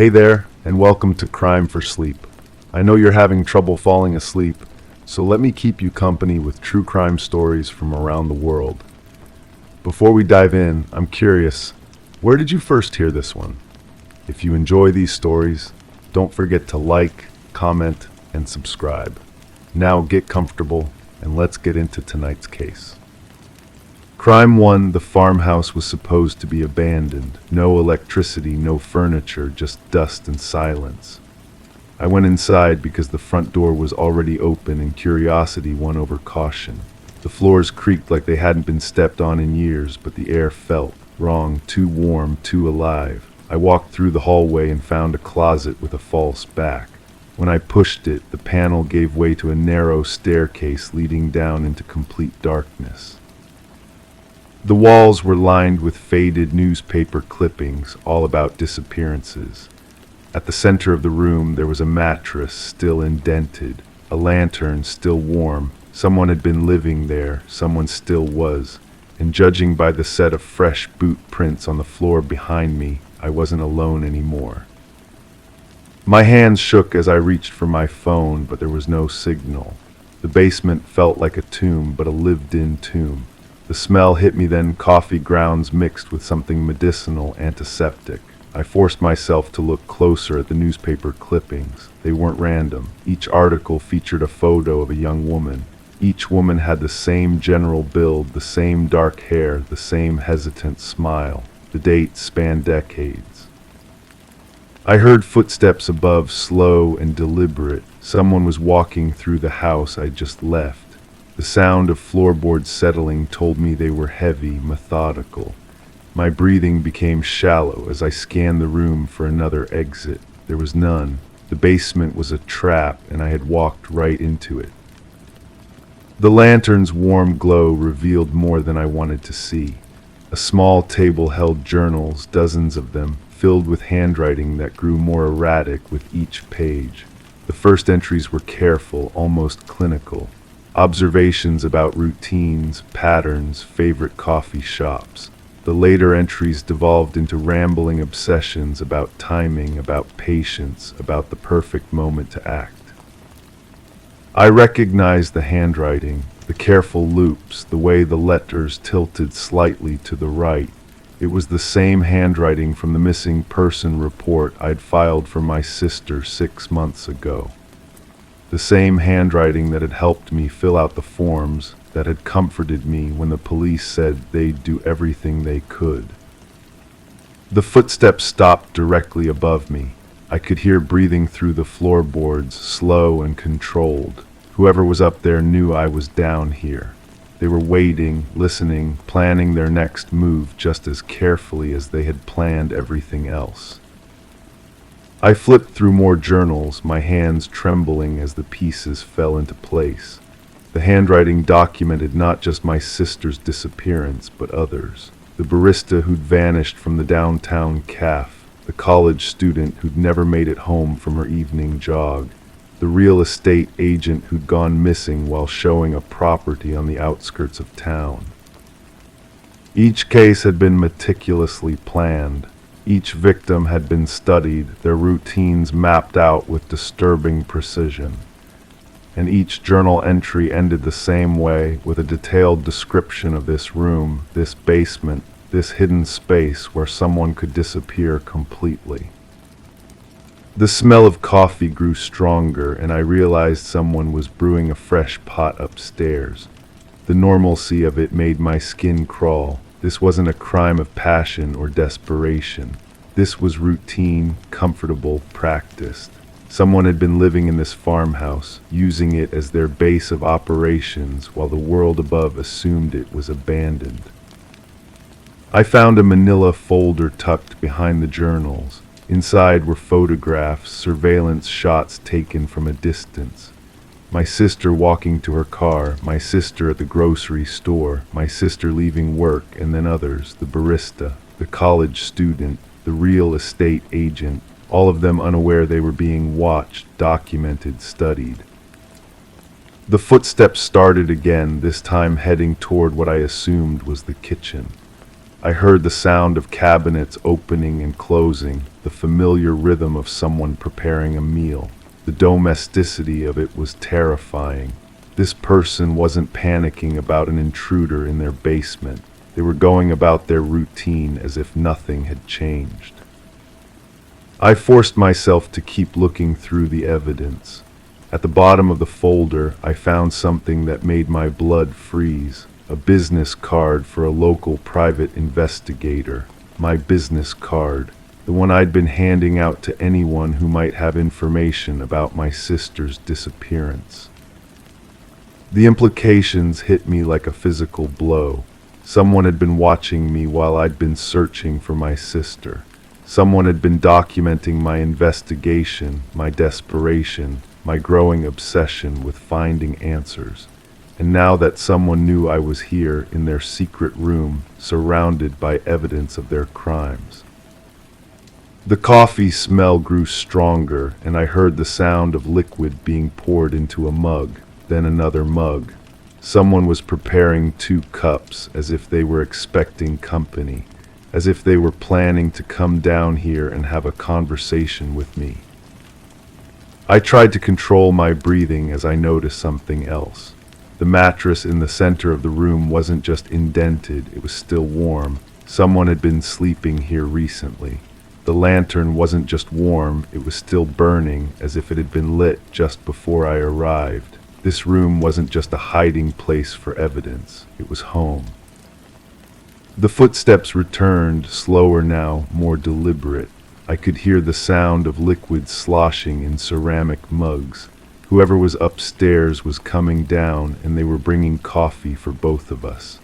Hey there, and welcome to Crime for Sleep. I know you're having trouble falling asleep, so let me keep you company with true crime stories from around the world. Before we dive in, I'm curious, where did you first hear this one? If you enjoy these stories, don't forget to like, comment, and subscribe. Now get comfortable, and let's get into tonight's case. Crime 1, the farmhouse was supposed to be abandoned. No electricity, no furniture, just dust and silence. I went inside because the front door was already open and curiosity won over caution. The floors creaked like they hadn't been stepped on in years, but the air felt wrong, too warm, too alive. I walked through the hallway and found a closet with a false back. When I pushed it, the panel gave way to a narrow staircase leading down into complete darkness. The walls were lined with faded newspaper clippings, all about disappearances. At the center of the room, there was a mattress still indented, a lantern still warm. Someone had been living there, someone still was, and judging by the set of fresh boot prints on the floor behind me, I wasn't alone anymore. My hands shook as I reached for my phone, but there was no signal. The basement felt like a tomb, but a lived-in tomb. The smell hit me then, coffee grounds mixed with something medicinal, antiseptic. I forced myself to look closer at the newspaper clippings. They weren't random. Each article featured a photo of a young woman. Each woman had the same general build, the same dark hair, the same hesitant smile. The dates spanned decades. I heard footsteps above, slow and deliberate. Someone was walking through the house I just left. The sound of floorboards settling told me they were heavy, methodical. My breathing became shallow as I scanned the room for another exit. There was none. The basement was a trap, and I had walked right into it. The lantern's warm glow revealed more than I wanted to see. A small table held journals, dozens of them, filled with handwriting that grew more erratic with each page. The first entries were careful, almost clinical. Observations about routines, patterns, favorite coffee shops. The later entries devolved into rambling obsessions about timing, about patience, about the perfect moment to act. I recognized the handwriting, the careful loops, the way the letters tilted slightly to the right. It was the same handwriting from the missing person report I'd filed for my sister 6 months ago. The same handwriting that had helped me fill out the forms, that had comforted me when the police said they'd do everything they could. The footsteps stopped directly above me. I could hear breathing through the floorboards, slow and controlled. Whoever was up there knew I was down here. They were waiting, listening, planning their next move just as carefully as they had planned everything else. I flipped through more journals, my hands trembling as the pieces fell into place. The handwriting documented not just my sister's disappearance, but others. The barista who'd vanished from the downtown cafe, the college student who'd never made it home from her evening jog, the real estate agent who'd gone missing while showing a property on the outskirts of town. Each case had been meticulously planned. Each victim had been studied, their routines mapped out with disturbing precision. And each journal entry ended the same way, with a detailed description of this room, this basement, this hidden space where someone could disappear completely. The smell of coffee grew stronger, and I realized someone was brewing a fresh pot upstairs. The normalcy of it made my skin crawl. This wasn't a crime of passion or desperation. This was routine, comfortable, practiced. Someone had been living in this farmhouse, using it as their base of operations while the world above assumed it was abandoned. I found a manila folder tucked behind the journals. Inside were photographs, surveillance shots taken from a distance. My sister walking to her car, my sister at the grocery store, my sister leaving work, and then others, the barista, the college student, the real estate agent, all of them unaware they were being watched, documented, studied. The footsteps started again, this time heading toward what I assumed was the kitchen. I heard the sound of cabinets opening and closing, the familiar rhythm of someone preparing a meal. The domesticity of it was terrifying. This person wasn't panicking about an intruder in their basement. They were going about their routine as if nothing had changed. I forced myself to keep looking through the evidence. At the bottom of the folder, I found something that made my blood freeze. A business card for a local private investigator. My business card. The one I'd been handing out to anyone who might have information about my sister's disappearance. The implications hit me like a physical blow. Someone had been watching me while I'd been searching for my sister. Someone had been documenting my investigation, my desperation, my growing obsession with finding answers. And now that someone knew I was here in their secret room, surrounded by evidence of their crimes. The coffee smell grew stronger, and I heard the sound of liquid being poured into a mug, then another mug. Someone was preparing 2 cups as if they were expecting company, as if they were planning to come down here and have a conversation with me. I tried to control my breathing as I noticed something else. The mattress in the center of the room wasn't just indented, it was still warm. Someone had been sleeping here recently. The lantern wasn't just warm, it was still burning, as if it had been lit just before I arrived. This room wasn't just a hiding place for evidence, it was home. The footsteps returned, slower now, more deliberate. I could hear the sound of liquid sloshing in ceramic mugs. Whoever was upstairs was coming down, and they were bringing coffee for both of us.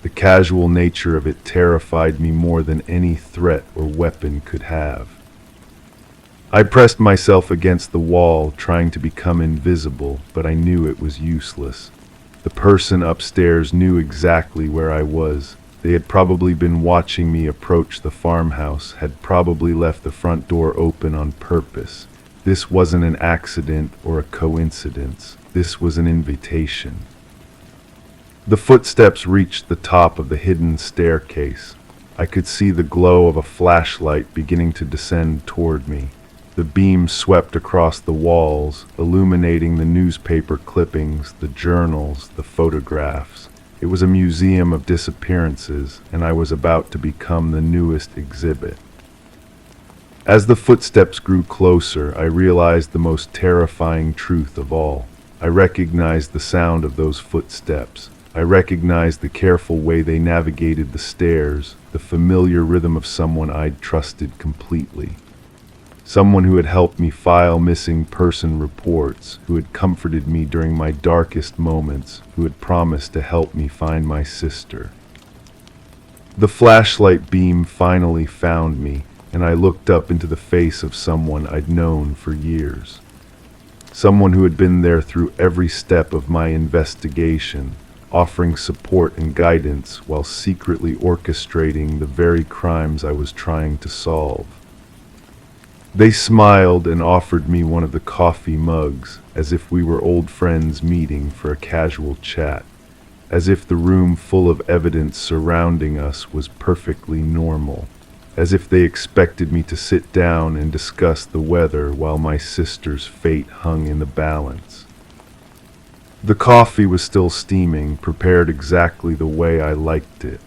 The casual nature of it terrified me more than any threat or weapon could have. I pressed myself against the wall, trying to become invisible, but I knew it was useless. The person upstairs knew exactly where I was. They had probably been watching me approach the farmhouse, had probably left the front door open on purpose. This wasn't an accident or a coincidence. This was an invitation. The footsteps reached the top of the hidden staircase. I could see the glow of a flashlight beginning to descend toward me. The beam swept across the walls, illuminating the newspaper clippings, the journals, the photographs. It was a museum of disappearances, and I was about to become the newest exhibit. As the footsteps grew closer, I realized the most terrifying truth of all. I recognized the sound of those footsteps. I recognized the careful way they navigated the stairs, the familiar rhythm of someone I'd trusted completely. Someone who had helped me file missing person reports, who had comforted me during my darkest moments, who had promised to help me find my sister. The flashlight beam finally found me, and I looked up into the face of someone I'd known for years. Someone who had been there through every step of my investigation, offering support and guidance while secretly orchestrating the very crimes I was trying to solve. They smiled and offered me one of the coffee mugs, as if we were old friends meeting for a casual chat, as if the room full of evidence surrounding us was perfectly normal. As if they expected me to sit down and discuss the weather while my sister's fate hung in the balance. The coffee was still steaming, prepared exactly the way I liked it.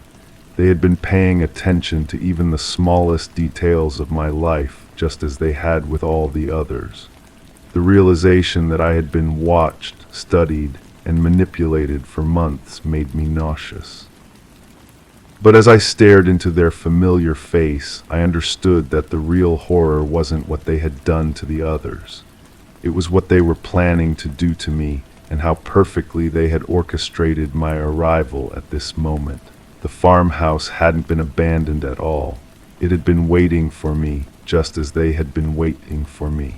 They had been paying attention to even the smallest details of my life, just as they had with all the others. The realization that I had been watched, studied, and manipulated for months made me nauseous. But as I stared into their familiar face, I understood that the real horror wasn't what they had done to the others. It was what they were planning to do to me, and how perfectly they had orchestrated my arrival at this moment. The farmhouse hadn't been abandoned at all. It had been waiting for me, just as they had been waiting for me.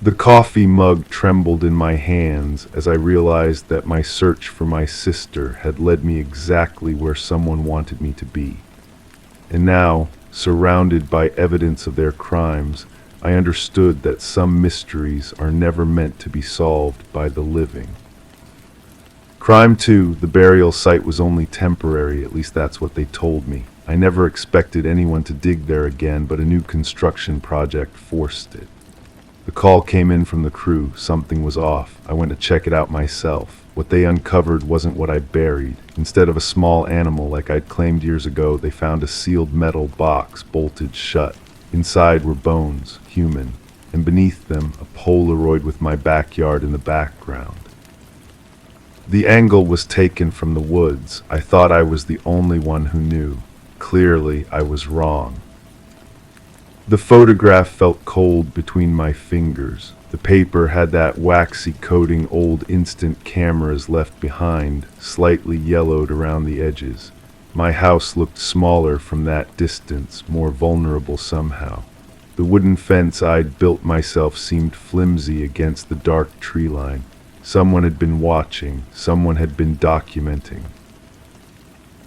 The coffee mug trembled in my hands as I realized that my search for my sister had led me exactly where someone wanted me to be. And now, surrounded by evidence of their crimes, I understood that some mysteries are never meant to be solved by the living. Crime 2, the burial site was only temporary, at least that's what they told me. I never expected anyone to dig there again, but a new construction project forced it. The call came in from the crew. Something was off. I went to check it out myself. What they uncovered wasn't what I buried. Instead of a small animal like I'd claimed years ago, they found a sealed metal box bolted shut. Inside were bones, human, and beneath them a Polaroid with my backyard in the background. The angle was taken from the woods. I thought I was the only one who knew. Clearly, I was wrong. The photograph felt cold between my fingers. The paper had that waxy coating old instant cameras left behind, slightly yellowed around the edges. My house looked smaller from that distance, more vulnerable somehow. The wooden fence I'd built myself seemed flimsy against the dark tree line. Someone had been watching, someone had been documenting.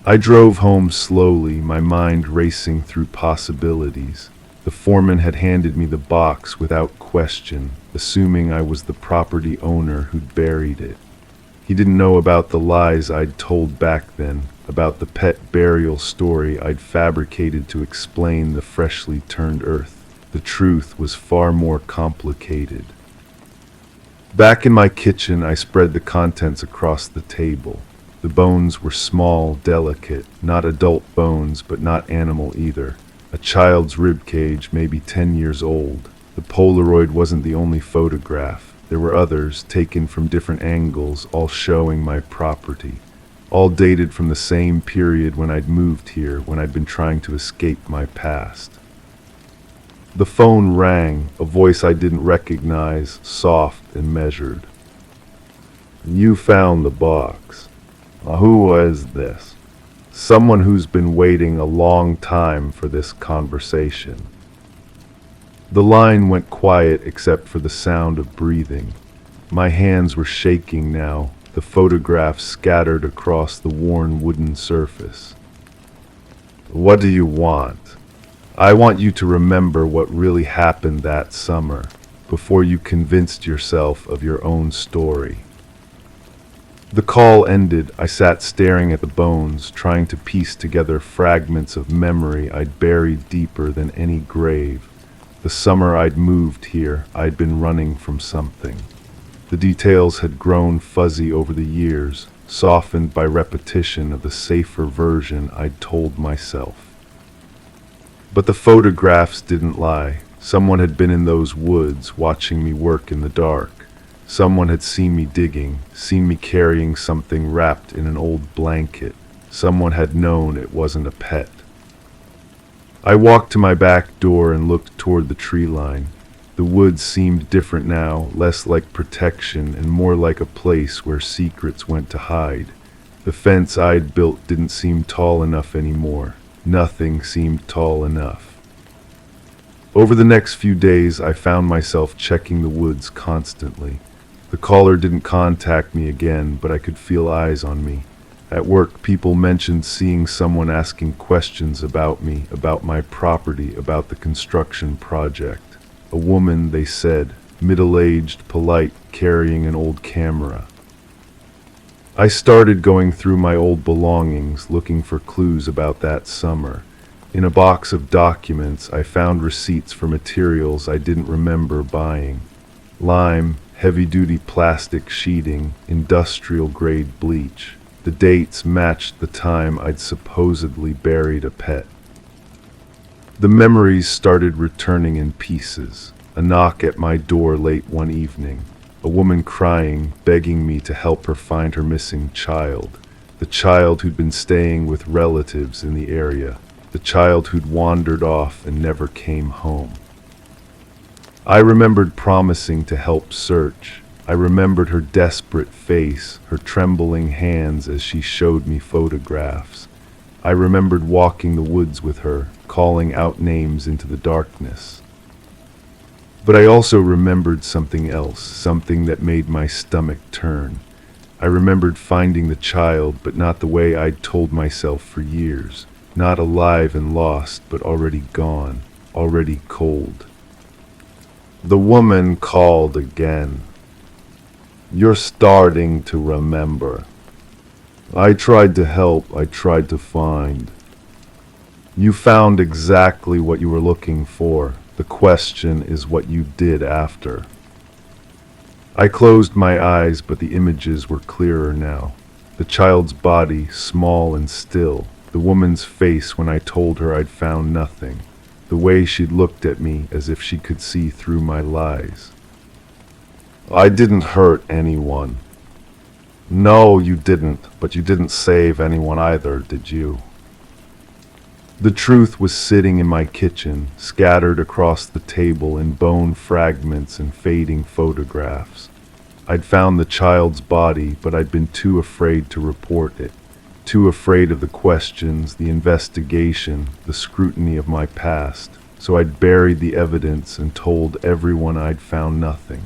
I drove home slowly, my mind racing through possibilities. The foreman had handed me the box without question, assuming I was the property owner who'd buried it. He didn't know about the lies I'd told back then, about the pet burial story I'd fabricated to explain the freshly turned earth. The truth was far more complicated. Back in my kitchen, I spread the contents across the table. The bones were small, delicate, not adult bones, but not animal either. A child's rib cage, maybe 10 years old. The Polaroid wasn't the only photograph. There were others, taken from different angles, all showing my property. All dated from the same period when I'd moved here, when I'd been trying to escape my past. The phone rang, a voice I didn't recognize, soft and measured. "You found the box. Who was this?" "Someone who's been waiting a long time for this conversation." The line went quiet except for the sound of breathing. My hands were shaking now, the photographs scattered across the worn wooden surface. "What do you want?" "I want you to remember what really happened that summer, before you convinced yourself of your own story." The call ended. I sat staring at the bones, trying to piece together fragments of memory I'd buried deeper than any grave. The summer I'd moved here, I'd been running from something. The details had grown fuzzy over the years, softened by repetition of the safer version I'd told myself. But the photographs didn't lie. Someone had been in those woods, watching me work in the dark. Someone had seen me digging, seen me carrying something wrapped in an old blanket. Someone had known it wasn't a pet. I walked to my back door and looked toward the tree line. The woods seemed different now, less like protection and more like a place where secrets went to hide. The fence I'd built didn't seem tall enough anymore. Nothing seemed tall enough. Over the next few days, I found myself checking the woods constantly. The caller didn't contact me again, but I could feel eyes on me. At work, people mentioned seeing someone asking questions about me, about my property, about the construction project. A woman, they said, middle-aged, polite, carrying an old camera. I started going through my old belongings, looking for clues about that summer. In a box of documents, I found receipts for materials I didn't remember buying. Lime, heavy-duty plastic sheeting, industrial-grade bleach. The dates matched the time I'd supposedly buried a pet. The memories started returning in pieces. A knock at my door late one evening. A woman crying, begging me to help her find her missing child. The child who'd been staying with relatives in the area. The child who'd wandered off and never came home. I remembered promising to help search. I remembered her desperate face, her trembling hands as she showed me photographs. I remembered walking the woods with her, calling out names into the darkness. But I also remembered something else, something that made my stomach turn. I remembered finding the child, but not the way I'd told myself for years. Not alive and lost, but already gone, already cold. The woman called again. "You're starting to remember. I tried to help, I tried to find. You found exactly what you were looking for. The question is what you did after. I closed my eyes, but the images were clearer now. The child's body, small and still. The woman's face when I told her I'd found nothing. The way she'd looked at me as if she could see through my lies. I didn't hurt anyone. No, you didn't, but you didn't save anyone either, did you? The truth was sitting in my kitchen, scattered across the table in bone fragments and fading photographs. I'd found the child's body, but I'd been too afraid to report it. Too afraid of the questions, the investigation, the scrutiny of my past. So I'd buried the evidence and told everyone I'd found nothing.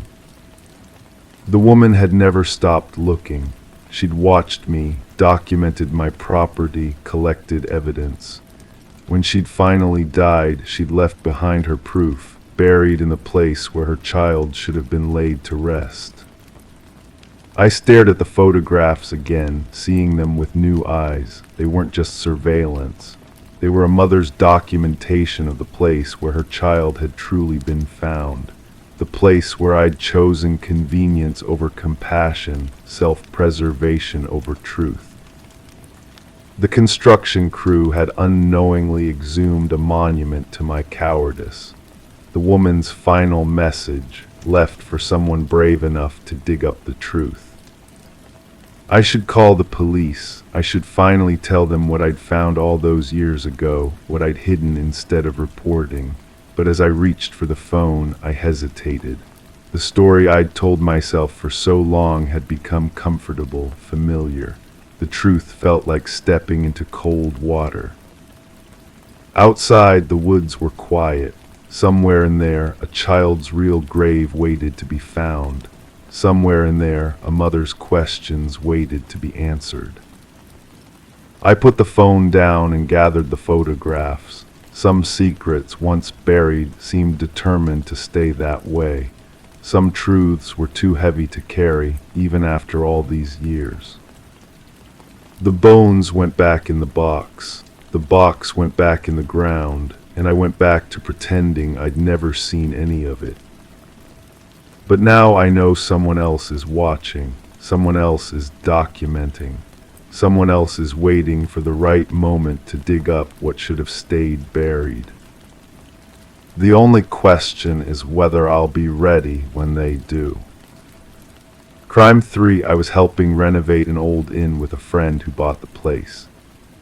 The woman had never stopped looking. She'd watched me, documented my property, collected evidence. When she'd finally died, she'd left behind her proof, buried in the place where her child should have been laid to rest. I stared at the photographs again, seeing them with new eyes. They weren't just surveillance. They were a mother's documentation of the place where her child had truly been found. The place where I'd chosen convenience over compassion, self-preservation over truth. The construction crew had unknowingly exhumed a monument to my cowardice. The woman's final message, left for someone brave enough to dig up the truth. I should call the police. I should finally tell them what I'd found all those years ago, what I'd hidden instead of reporting. But as I reached for the phone, I hesitated. The story I'd told myself for so long had become comfortable, familiar. The truth felt like stepping into cold water. Outside, the woods were quiet. Somewhere in there, a child's real grave waited to be found. Somewhere in there, a mother's questions waited to be answered. I put the phone down and gathered the photographs. Some secrets, once buried, seemed determined to stay that way. Some truths were too heavy to carry, even after all these years. The bones went back in the box. The box went back in the ground, and I went back to pretending I'd never seen any of it. But now I know someone else is watching, someone else is documenting, someone else is waiting for the right moment to dig up what should have stayed buried. The only question is whether I'll be ready when they do. Crime 3, I was helping renovate an old inn with a friend who bought the place.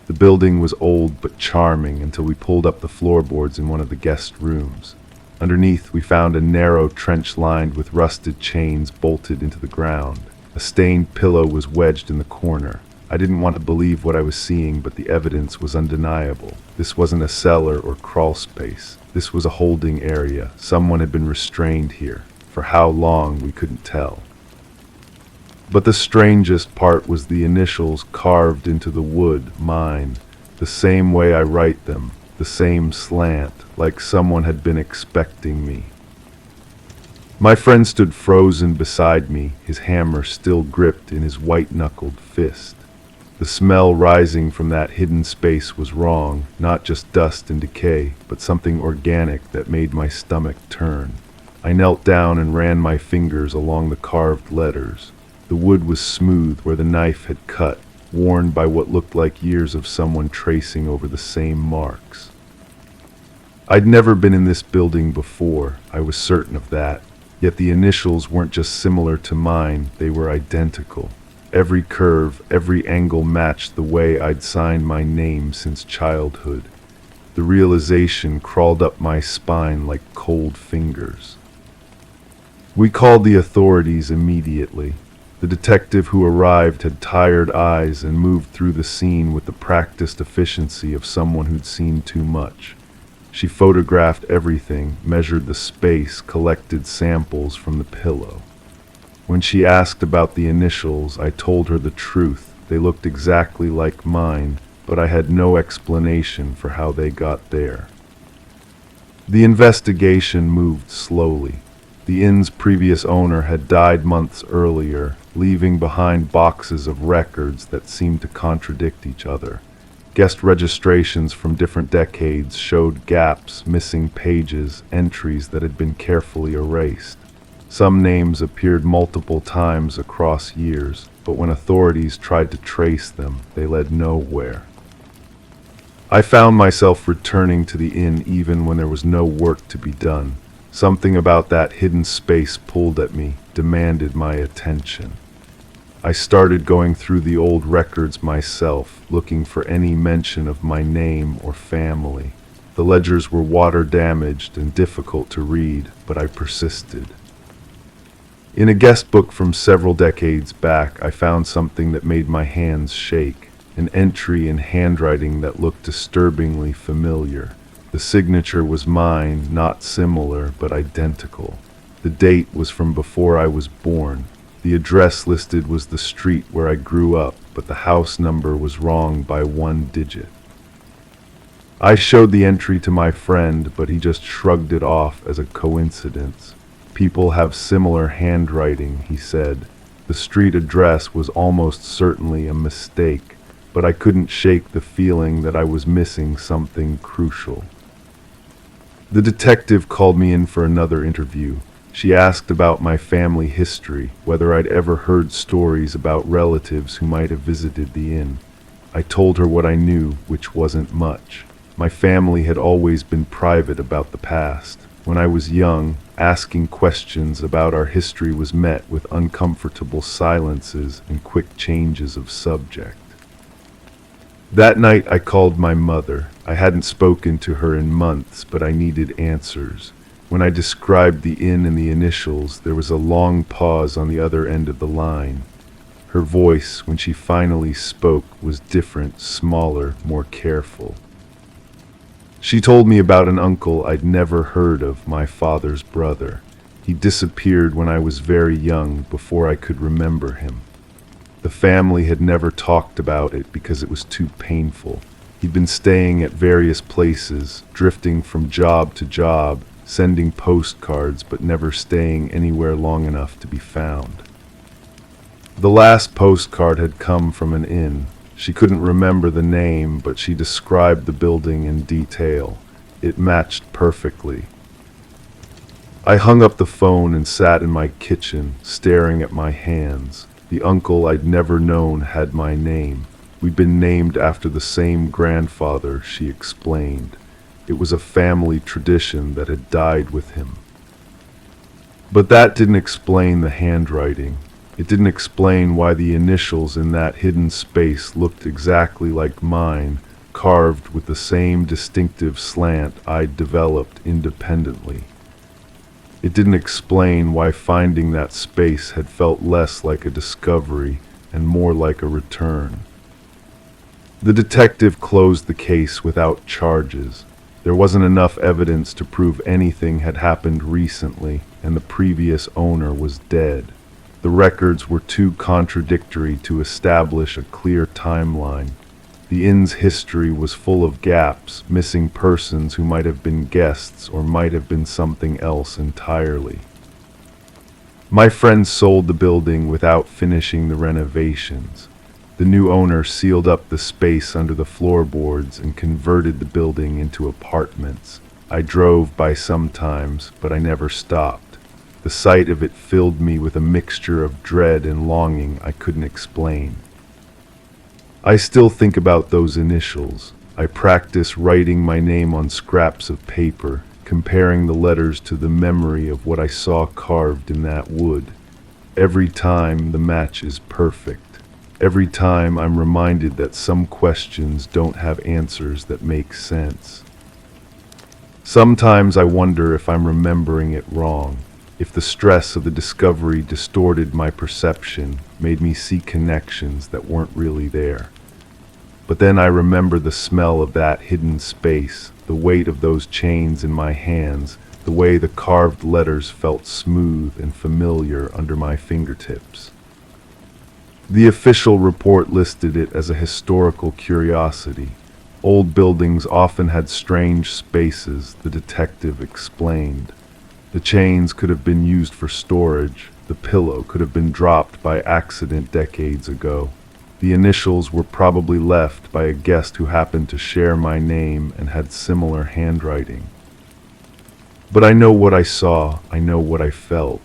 The building was old but charming until we pulled up the floorboards in one of the guest rooms. Underneath, we found a narrow trench lined with rusted chains bolted into the ground. A stained pillow was wedged in the corner. I didn't want to believe what I was seeing, but the evidence was undeniable. This wasn't a cellar or crawl space. This was a holding area. Someone had been restrained here. For how long, we couldn't tell. But the strangest part was the initials carved into the wood, mine, the same way I write them, the same slant, like someone had been expecting me. My friend stood frozen beside me, his hammer still gripped in his white-knuckled fist. The smell rising from that hidden space was wrong, not just dust and decay, but something organic that made my stomach turn. I knelt down and ran my fingers along the carved letters. The wood was smooth where the knife had cut, worn by what looked like years of someone tracing over the same marks. I'd never been in this building before, I was certain of that, yet the initials weren't just similar to mine, they were identical. Every curve, every angle matched the way I'd signed my name since childhood. The realization crawled up my spine like cold fingers. We called the authorities immediately. The detective who arrived had tired eyes and moved through the scene with the practiced efficiency of someone who'd seen too much. She photographed everything, measured the space, collected samples from the pillow. When she asked about the initials, I told her the truth. They looked exactly like mine, but I had no explanation for how they got there. The investigation moved slowly. The inn's previous owner had died months earlier. leaving behind boxes of records that seemed to contradict each other. Guest registrations from different decades showed gaps, missing pages, entries that had been carefully erased. Some names appeared multiple times across years, but when authorities tried to trace them, they led nowhere. I found myself returning to the inn even when there was no work to be done. Something about that hidden space pulled at me, demanded my attention. I started going through the old records myself, looking for any mention of my name or family. The ledgers were water-damaged and difficult to read, but I persisted. In a guest book from several decades back, I found something that made my hands shake, an entry in handwriting that looked disturbingly familiar. The signature was mine, not similar, but identical. The date was from before I was born. The address listed was the street where I grew up, but the house number was wrong by 1 digit. I showed the entry to my friend, but he just shrugged it off as a coincidence. People have similar handwriting, he said. The street address was almost certainly a mistake, but I couldn't shake the feeling that I was missing something crucial. The detective called me in for another interview. She asked about my family history, whether I'd ever heard stories about relatives who might have visited the inn. I told her what I knew, which wasn't much. My family had always been private about the past. When I was young, asking questions about our history was met with uncomfortable silences and quick changes of subject. That night I called my mother. I hadn't spoken to her in months, but I needed answers. When I described the inn and the initials, there was a long pause on the other end of the line. Her voice, when she finally spoke, was different, smaller, more careful. She told me about an uncle I'd never heard of, my father's brother. He disappeared when I was very young, before I could remember him. The family had never talked about it because it was too painful. He'd been staying at various places, drifting from job to job, sending postcards but never staying anywhere long enough to be found. The last postcard had come from an inn. She couldn't remember the name, but she described the building in detail. It matched perfectly. I hung up the phone and sat in my kitchen, staring at my hands. The uncle I'd never known had my name. We'd been named after the same grandfather, she explained. It was a family tradition that had died with him. But that didn't explain the handwriting. It didn't explain why the initials in that hidden space looked exactly like mine, carved with the same distinctive slant I'd developed independently. It didn't explain why finding that space had felt less like a discovery and more like a return. The detective closed the case without charges. There wasn't enough evidence to prove anything had happened recently, and the previous owner was dead. The records were too contradictory to establish a clear timeline. The inn's history was full of gaps, missing persons who might have been guests or might have been something else entirely. My friend sold the building without finishing the renovations. The new owner sealed up the space under the floorboards and converted the building into apartments. I drove by sometimes, but I never stopped. The sight of it filled me with a mixture of dread and longing I couldn't explain. I still think about those initials. I practice writing my name on scraps of paper, comparing the letters to the memory of what I saw carved in that wood. Every time the match is perfect. Every time I'm reminded that some questions don't have answers that make sense. Sometimes I wonder if I'm remembering it wrong, if the stress of the discovery distorted my perception, made me see connections that weren't really there. But then I remember the smell of that hidden space, the weight of those chains in my hands, the way the carved letters felt smooth and familiar under my fingertips. The official report listed it as a historical curiosity. Old buildings often had strange spaces, the detective explained. The chains could have been used for storage, The pillow could have been dropped by accident decades ago. The initials were probably left by a guest who happened to share my name and had similar handwriting. But I know what I saw, I know what I felt,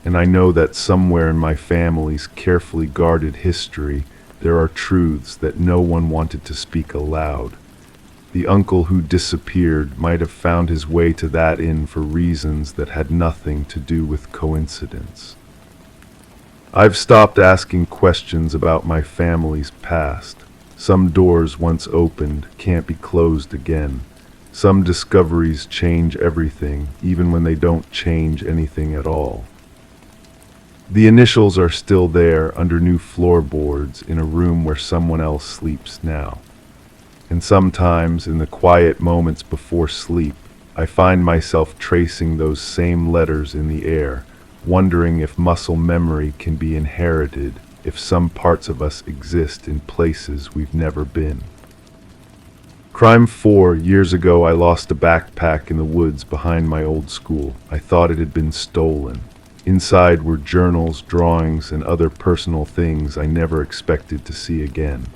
and I know that somewhere in my family's carefully guarded history there are truths that no one wanted to speak aloud. The uncle who disappeared might have found his way to that inn for reasons that had nothing to do with coincidence. I've stopped asking questions about my family's past. Some doors once opened can't be closed again. Some discoveries change everything, even when they don't change anything at all. The initials are still there under new floorboards in a room where someone else sleeps now. And sometimes, in the quiet moments before sleep, I find myself tracing those same letters in the air, wondering if muscle memory can be inherited, if some parts of us exist in places we've never been. Crime 4 years ago, I lost a backpack in the woods behind my old school. I thought it had been stolen. Inside were journals, drawings, and other personal things I never expected to see again.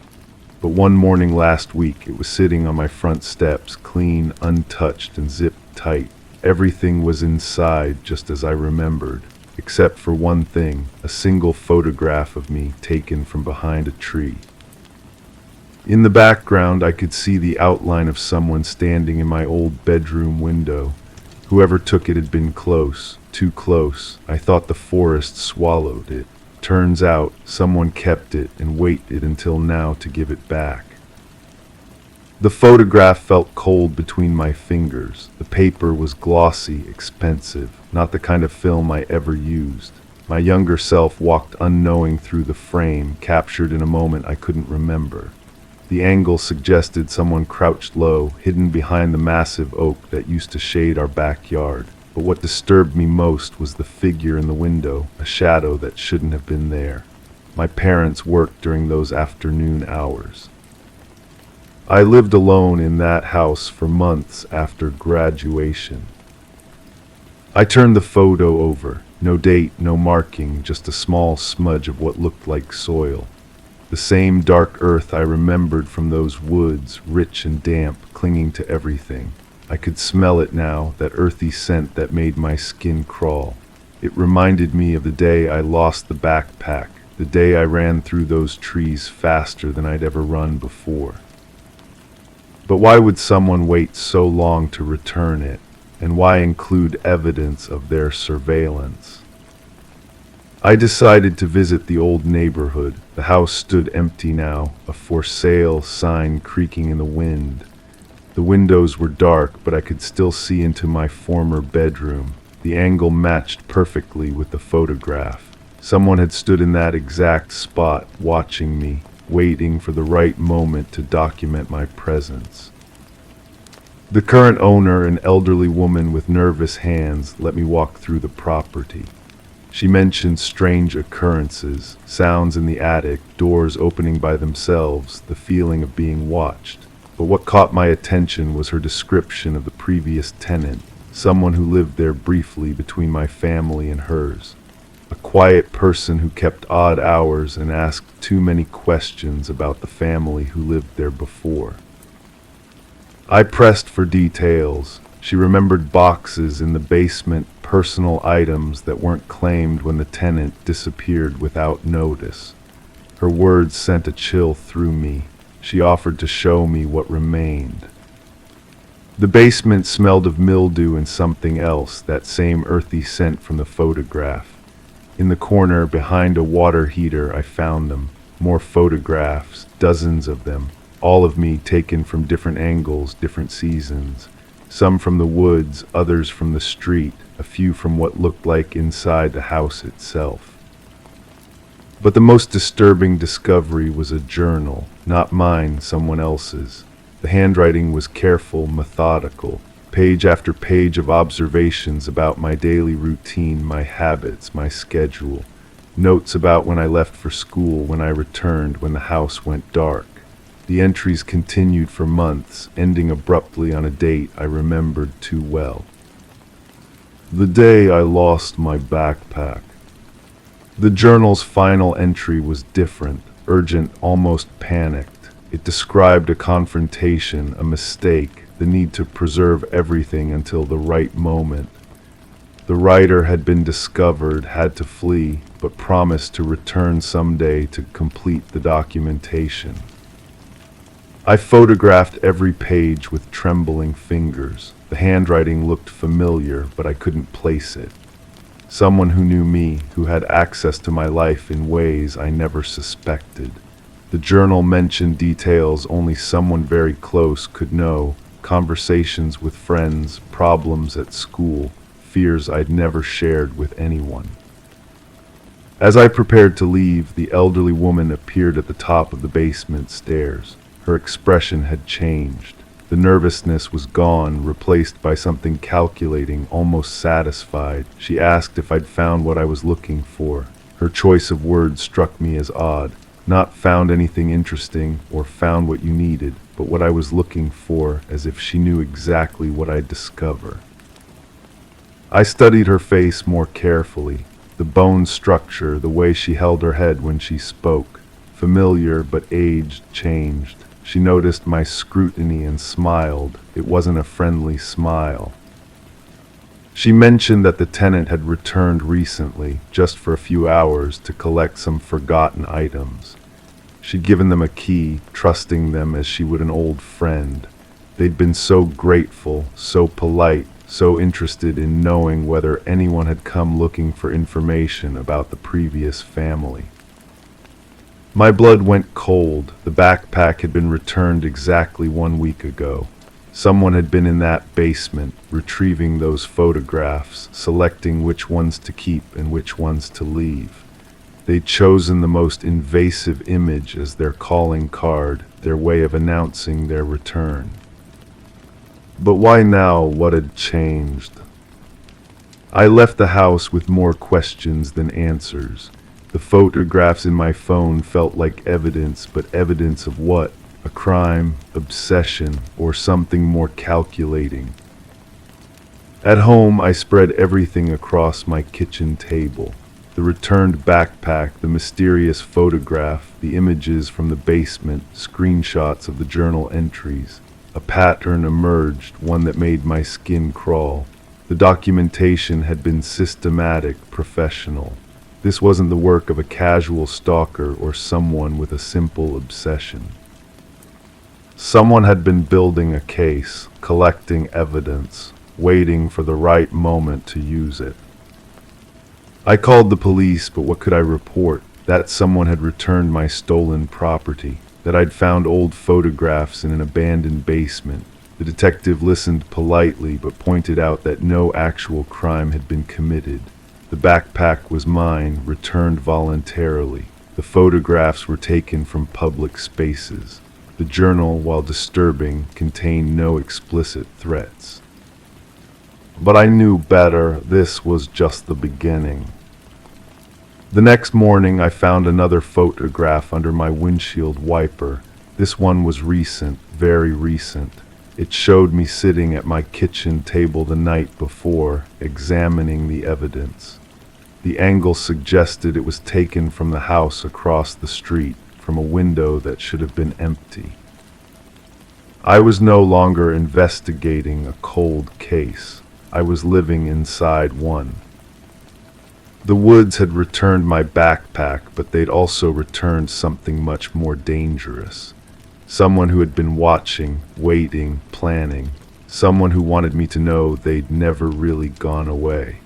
But one morning last week, it was sitting on my front steps, clean, untouched, and zipped tight. Everything was inside just as I remembered, except for one thing, a single photograph of me taken from behind a tree. In the background, I could see the outline of someone standing in my old bedroom window. Whoever took it had been close, too close. I thought the forest swallowed it. Turns out, someone kept it and waited until now to give it back. The photograph felt cold between my fingers. The paper was glossy, expensive, not the kind of film I ever used. My younger self walked unknowing through the frame, captured in a moment I couldn't remember. The angle suggested someone crouched low, hidden behind the massive oak that used to shade our backyard. But what disturbed me most was the figure in the window, a shadow that shouldn't have been there. My parents worked during those afternoon hours. I lived alone in that house for months after graduation. I turned the photo over. No date, no marking, just a small smudge of what looked like soil. The same dark earth I remembered from those woods, rich and damp, clinging to everything. I could smell it now, that earthy scent that made my skin crawl. It reminded me of the day I lost the backpack, the day I ran through those trees faster than I'd ever run before. But why would someone wait so long to return it? And why include evidence of their surveillance? I decided to visit the old neighborhood. The house stood empty now, a for sale sign creaking in the wind. The windows were dark, but I could still see into my former bedroom. The angle matched perfectly with the photograph. Someone had stood in that exact spot, watching me, waiting for the right moment to document my presence. The current owner, an elderly woman with nervous hands, let me walk through the property. She mentioned strange occurrences, sounds in the attic, doors opening by themselves, the feeling of being watched. But what caught my attention was her description of the previous tenant, someone who lived there briefly between my family and hers. A quiet person who kept odd hours and asked too many questions about the family who lived there before. I pressed for details. She remembered boxes in the basement, personal items that weren't claimed when the tenant disappeared without notice. Her words sent a chill through me. She offered to show me what remained. The basement smelled of mildew and something else, that same earthy scent from the photograph. In the corner, behind a water heater, I found them. More photographs, dozens of them. All of me taken from different angles, different seasons. Some from the woods, others from the street, a few from what looked like inside the house itself. But the most disturbing discovery was a journal, not mine, someone else's. The handwriting was careful, methodical, page after page of observations about my daily routine, my habits, my schedule. Notes about when I left for school, when I returned, when the house went dark. The entries continued for months, ending abruptly on a date I remembered too well. The day I lost my backpack. The journal's final entry was different, urgent, almost panicked. It described a confrontation, a mistake, the need to preserve everything until the right moment. The writer had been discovered, had to flee, but promised to return someday to complete the documentation. I photographed every page with trembling fingers. The handwriting looked familiar, but I couldn't place it. Someone who knew me, who had access to my life in ways I never suspected. The journal mentioned details only someone very close could know, conversations with friends, problems at school, fears I'd never shared with anyone. As I prepared to leave, the elderly woman appeared at the top of the basement stairs. Her expression had changed. The nervousness was gone, replaced by something calculating, almost satisfied. She asked if I'd found what I was looking for. Her choice of words struck me as odd. Not found anything interesting or found what you needed, but what I was looking for, as if she knew exactly what I'd discover. I studied her face more carefully. The bone structure, the way she held her head when she spoke. Familiar, but aged, changed. She noticed my scrutiny and smiled. It wasn't a friendly smile. She mentioned that the tenant had returned recently, just for a few hours, to collect some forgotten items. She'd given them a key, trusting them as she would an old friend. They'd been so grateful, so polite, so interested in knowing whether anyone had come looking for information about the previous family. My blood went cold. The backpack had been returned exactly 1 week ago. Someone had been in that basement, retrieving those photographs, selecting which ones to keep and which ones to leave. They'd chosen the most invasive image as their calling card, their way of announcing their return. But why now? What had changed? I left the house with more questions than answers. The photographs in my phone felt like evidence, but evidence of what? A crime, obsession, or something more calculating. At home, I spread everything across my kitchen table. The returned backpack, the mysterious photograph, the images from the basement, screenshots of the journal entries. A pattern emerged, one that made my skin crawl. The documentation had been systematic, professional. This wasn't the work of a casual stalker or someone with a simple obsession. Someone had been building a case, collecting evidence, waiting for the right moment to use it. I called the police, but what could I report? That someone had returned my stolen property, that I'd found old photographs in an abandoned basement. The detective listened politely, but pointed out that no actual crime had been committed. The backpack was mine, returned voluntarily. The photographs were taken from public spaces. The journal, while disturbing, contained no explicit threats. But I knew better. This was just the beginning. The next morning, I found another photograph under my windshield wiper. This one was recent, very recent. It showed me sitting at my kitchen table the night before, examining the evidence. The angle suggested it was taken from the house across the street, from a window that should have been empty. I was no longer investigating a cold case. I was living inside one. The woods had returned my backpack, but they'd also returned something much more dangerous. Someone who had been watching, waiting, planning. Someone who wanted me to know they'd never really gone away.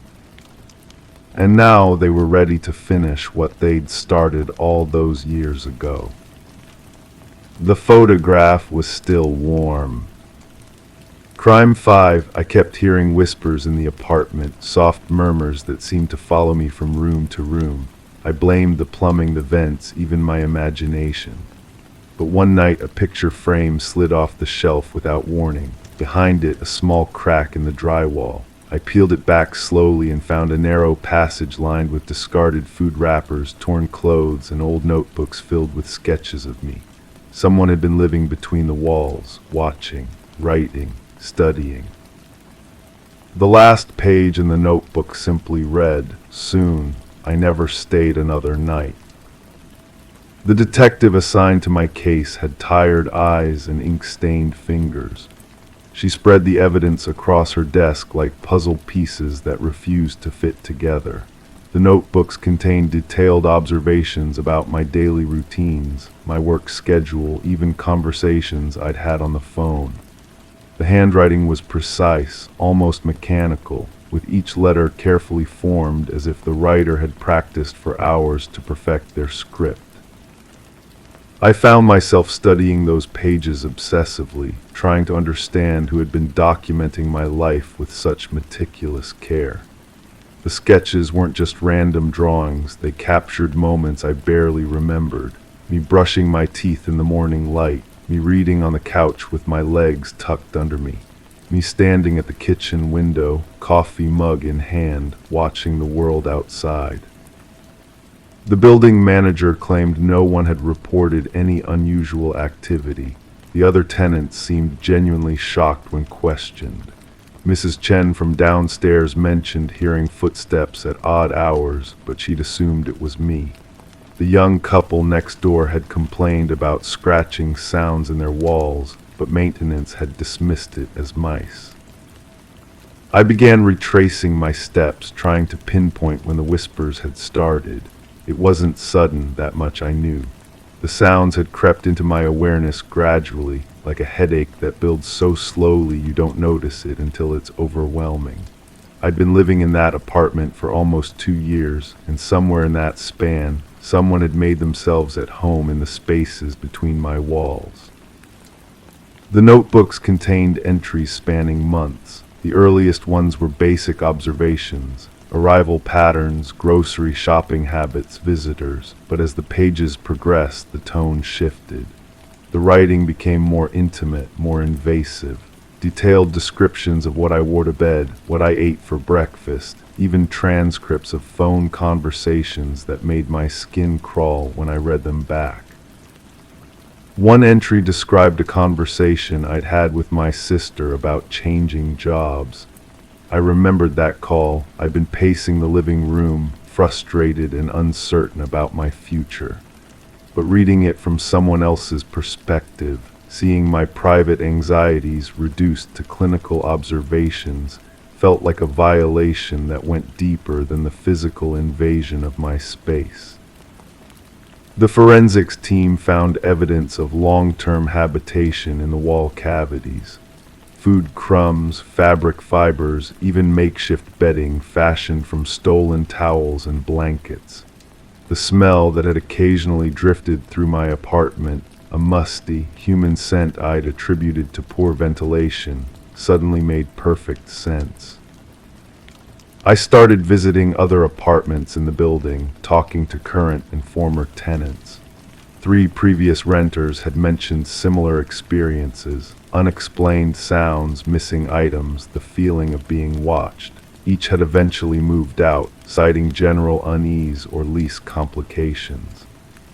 And now they were ready to finish what they'd started all those years ago. The photograph was still warm. Crime 5, I kept hearing whispers in the apartment, soft murmurs that seemed to follow me from room to room. I blamed the plumbing, the vents, even my imagination. But one night a picture frame slid off the shelf without warning. Behind it, a small crack in the drywall. I peeled it back slowly and found a narrow passage lined with discarded food wrappers, torn clothes, and old notebooks filled with sketches of me. Someone had been living between the walls, watching, writing, studying. The last page in the notebook simply read, "Soon, I never stayed another night. The detective assigned to my case had tired eyes and ink-stained fingers. She spread the evidence across her desk like puzzle pieces that refused to fit together. The notebooks contained detailed observations about my daily routines, my work schedule, even conversations I'd had on the phone. The handwriting was precise, almost mechanical, with each letter carefully formed as if the writer had practiced for hours to perfect their script. I found myself studying those pages obsessively, trying to understand who had been documenting my life with such meticulous care. The sketches weren't just random drawings, they captured moments I barely remembered. Me brushing my teeth in the morning light, me reading on the couch with my legs tucked under me, me standing at the kitchen window, coffee mug in hand, watching the world outside. The building manager claimed no one had reported any unusual activity. The other tenants seemed genuinely shocked when questioned. Mrs. Chen from downstairs mentioned hearing footsteps at odd hours, but she'd assumed it was me. The young couple next door had complained about scratching sounds in their walls, but maintenance had dismissed it as mice. I began retracing my steps, trying to pinpoint when the whispers had started. It wasn't sudden, that much I knew. The sounds had crept into my awareness gradually, like a headache that builds so slowly you don't notice it until it's overwhelming. I'd been living in that apartment for almost 2 years, and somewhere in that span, someone had made themselves at home in the spaces between my walls. The notebooks contained entries spanning months. The earliest ones were basic observations, arrival patterns, grocery shopping habits, visitors, but as the pages progressed, the tone shifted. The writing became more intimate, more invasive. Detailed descriptions of what I wore to bed, what I ate for breakfast, even transcripts of phone conversations that made my skin crawl when I read them back. One entry described a conversation I'd had with my sister about changing jobs. I remembered that call. I'd been pacing the living room, frustrated and uncertain about my future. But reading it from someone else's perspective, seeing my private anxieties reduced to clinical observations, felt like a violation that went deeper than the physical invasion of my space. The forensics team found evidence of long-term habitation in the wall cavities. Food crumbs, fabric fibers, even makeshift bedding fashioned from stolen towels and blankets. The smell that had occasionally drifted through my apartment, a musty, human scent I'd attributed to poor ventilation, suddenly made perfect sense. I started visiting other apartments in the building, talking to current and former tenants. 3 previous renters had mentioned similar experiences, unexplained sounds, missing items, the feeling of being watched. Each had eventually moved out, citing general unease or lease complications.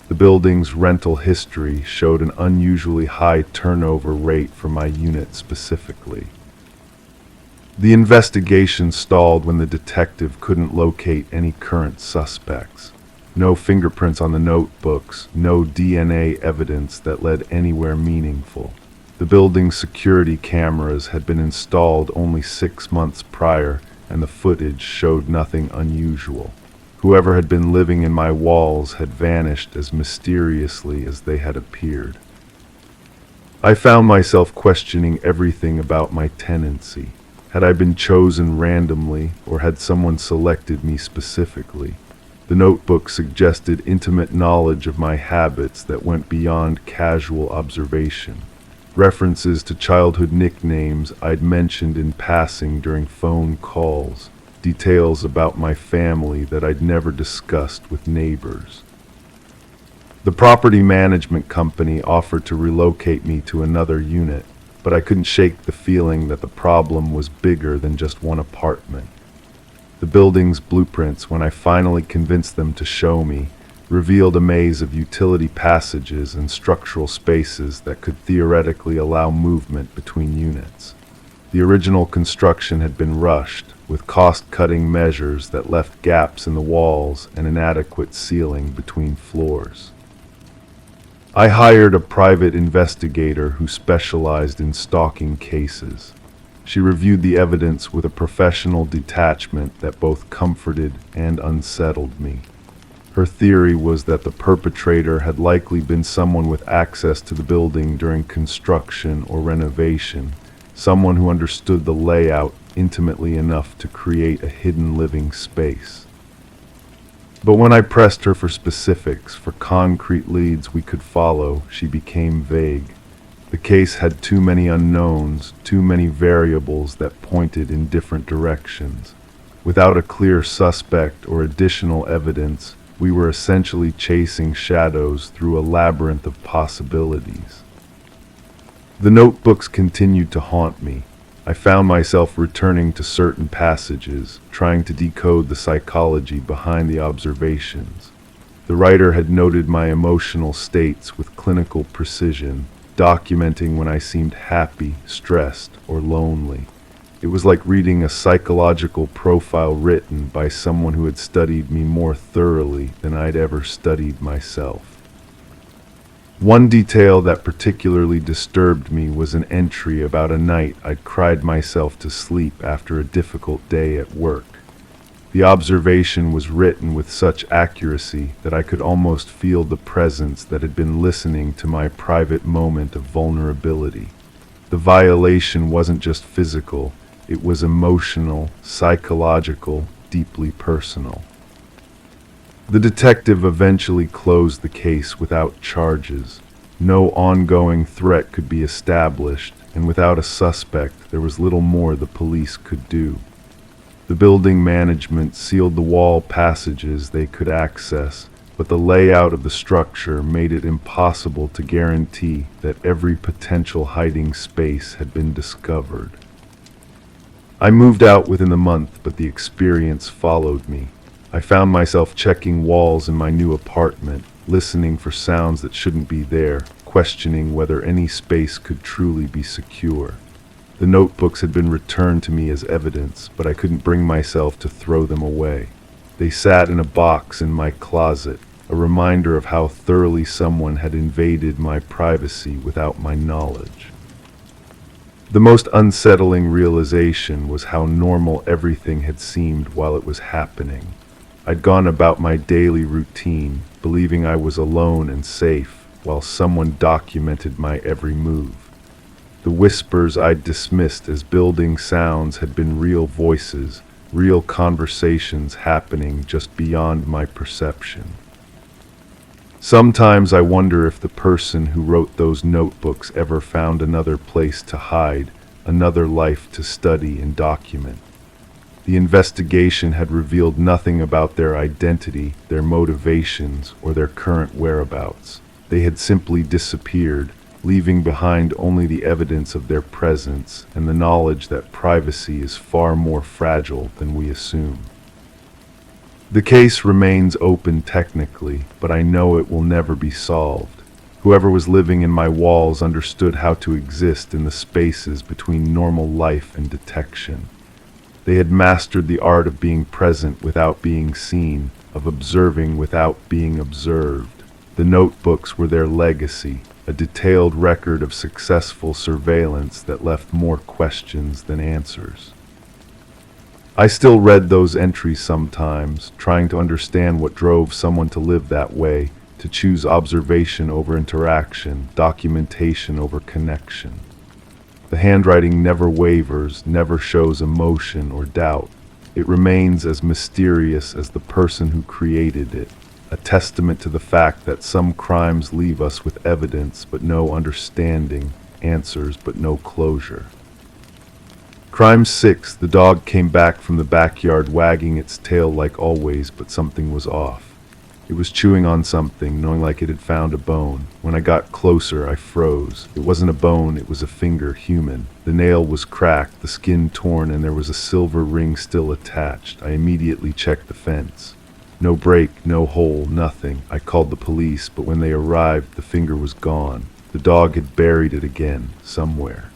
The building's rental history showed an unusually high turnover rate for my unit specifically. The investigation stalled when the detective couldn't locate any current suspects. No fingerprints on the notebooks, no DNA evidence that led anywhere meaningful. The building's security cameras had been installed only 6 months prior, and the footage showed nothing unusual. Whoever had been living in my walls had vanished as mysteriously as they had appeared. I found myself questioning everything about my tenancy. Had I been chosen randomly, or had someone selected me specifically? The notebook suggested intimate knowledge of my habits that went beyond casual observation. References to childhood nicknames I'd mentioned in passing during phone calls. Details about my family that I'd never discussed with neighbors. The property management company offered to relocate me to another unit, but I couldn't shake the feeling that the problem was bigger than just one apartment. The building's blueprints, when I finally convinced them to show me, revealed a maze of utility passages and structural spaces that could theoretically allow movement between units. The original construction had been rushed, with cost-cutting measures that left gaps in the walls and inadequate ceiling between floors. I hired a private investigator who specialized in stalking cases. She reviewed the evidence with a professional detachment that both comforted and unsettled me. Her theory was that the perpetrator had likely been someone with access to the building during construction or renovation, someone who understood the layout intimately enough to create a hidden living space. But when I pressed her for specifics, for concrete leads we could follow, she became vague. The case had too many unknowns, too many variables that pointed in different directions. Without a clear suspect or additional evidence, we were essentially chasing shadows through a labyrinth of possibilities. The notebooks continued to haunt me. I found myself returning to certain passages, trying to decode the psychology behind the observations. The writer had noted my emotional states with clinical precision, documenting when I seemed happy, stressed, or lonely. It was like reading a psychological profile written by someone who had studied me more thoroughly than I'd ever studied myself. One detail that particularly disturbed me was an entry about a night I'd cried myself to sleep after a difficult day at work. The observation was written with such accuracy that I could almost feel the presence that had been listening to my private moment of vulnerability. The violation wasn't just physical, it was emotional, psychological, deeply personal. The detective eventually closed the case without charges. No ongoing threat could be established, and without a suspect, there was little more the police could do. The building management sealed the wall passages they could access, but the layout of the structure made it impossible to guarantee that every potential hiding space had been discovered. I moved out within the month, but the experience followed me. I found myself checking walls in my new apartment, listening for sounds that shouldn't be there, questioning whether any space could truly be secure. The notebooks had been returned to me as evidence, but I couldn't bring myself to throw them away. They sat in a box in my closet, a reminder of how thoroughly someone had invaded my privacy without my knowledge. The most unsettling realization was how normal everything had seemed while it was happening. I'd gone about my daily routine, believing I was alone and safe, while someone documented my every move. The whispers I'd dismissed as building sounds had been real voices, real conversations happening just beyond my perception. Sometimes I wonder if the person who wrote those notebooks ever found another place to hide, another life to study and document. The investigation had revealed nothing about their identity, their motivations, or their current whereabouts. They had simply disappeared, leaving behind only the evidence of their presence and the knowledge that privacy is far more fragile than we assume. The case remains open technically, but I know it will never be solved. Whoever was living in my walls understood how to exist in the spaces between normal life and detection. They had mastered the art of being present without being seen, of observing without being observed. The notebooks were their legacy, a detailed record of successful surveillance that left more questions than answers. I still read those entries sometimes, trying to understand what drove someone to live that way, to choose observation over interaction, documentation over connection. The handwriting never wavers, never shows emotion or doubt. It remains as mysterious as the person who created it, a testament to the fact that some crimes leave us with evidence but no understanding, answers but no closure. Crime 6, the dog came back from the backyard wagging its tail like always, but something was off. It was chewing on something, knowing like it had found a bone. When I got closer, I froze. It wasn't a bone, it was a finger, human. The nail was cracked, the skin torn, and there was a silver ring still attached. I immediately checked the fence. No break, no hole, nothing. I called the police, but when they arrived, the finger was gone. The dog had buried it again, somewhere.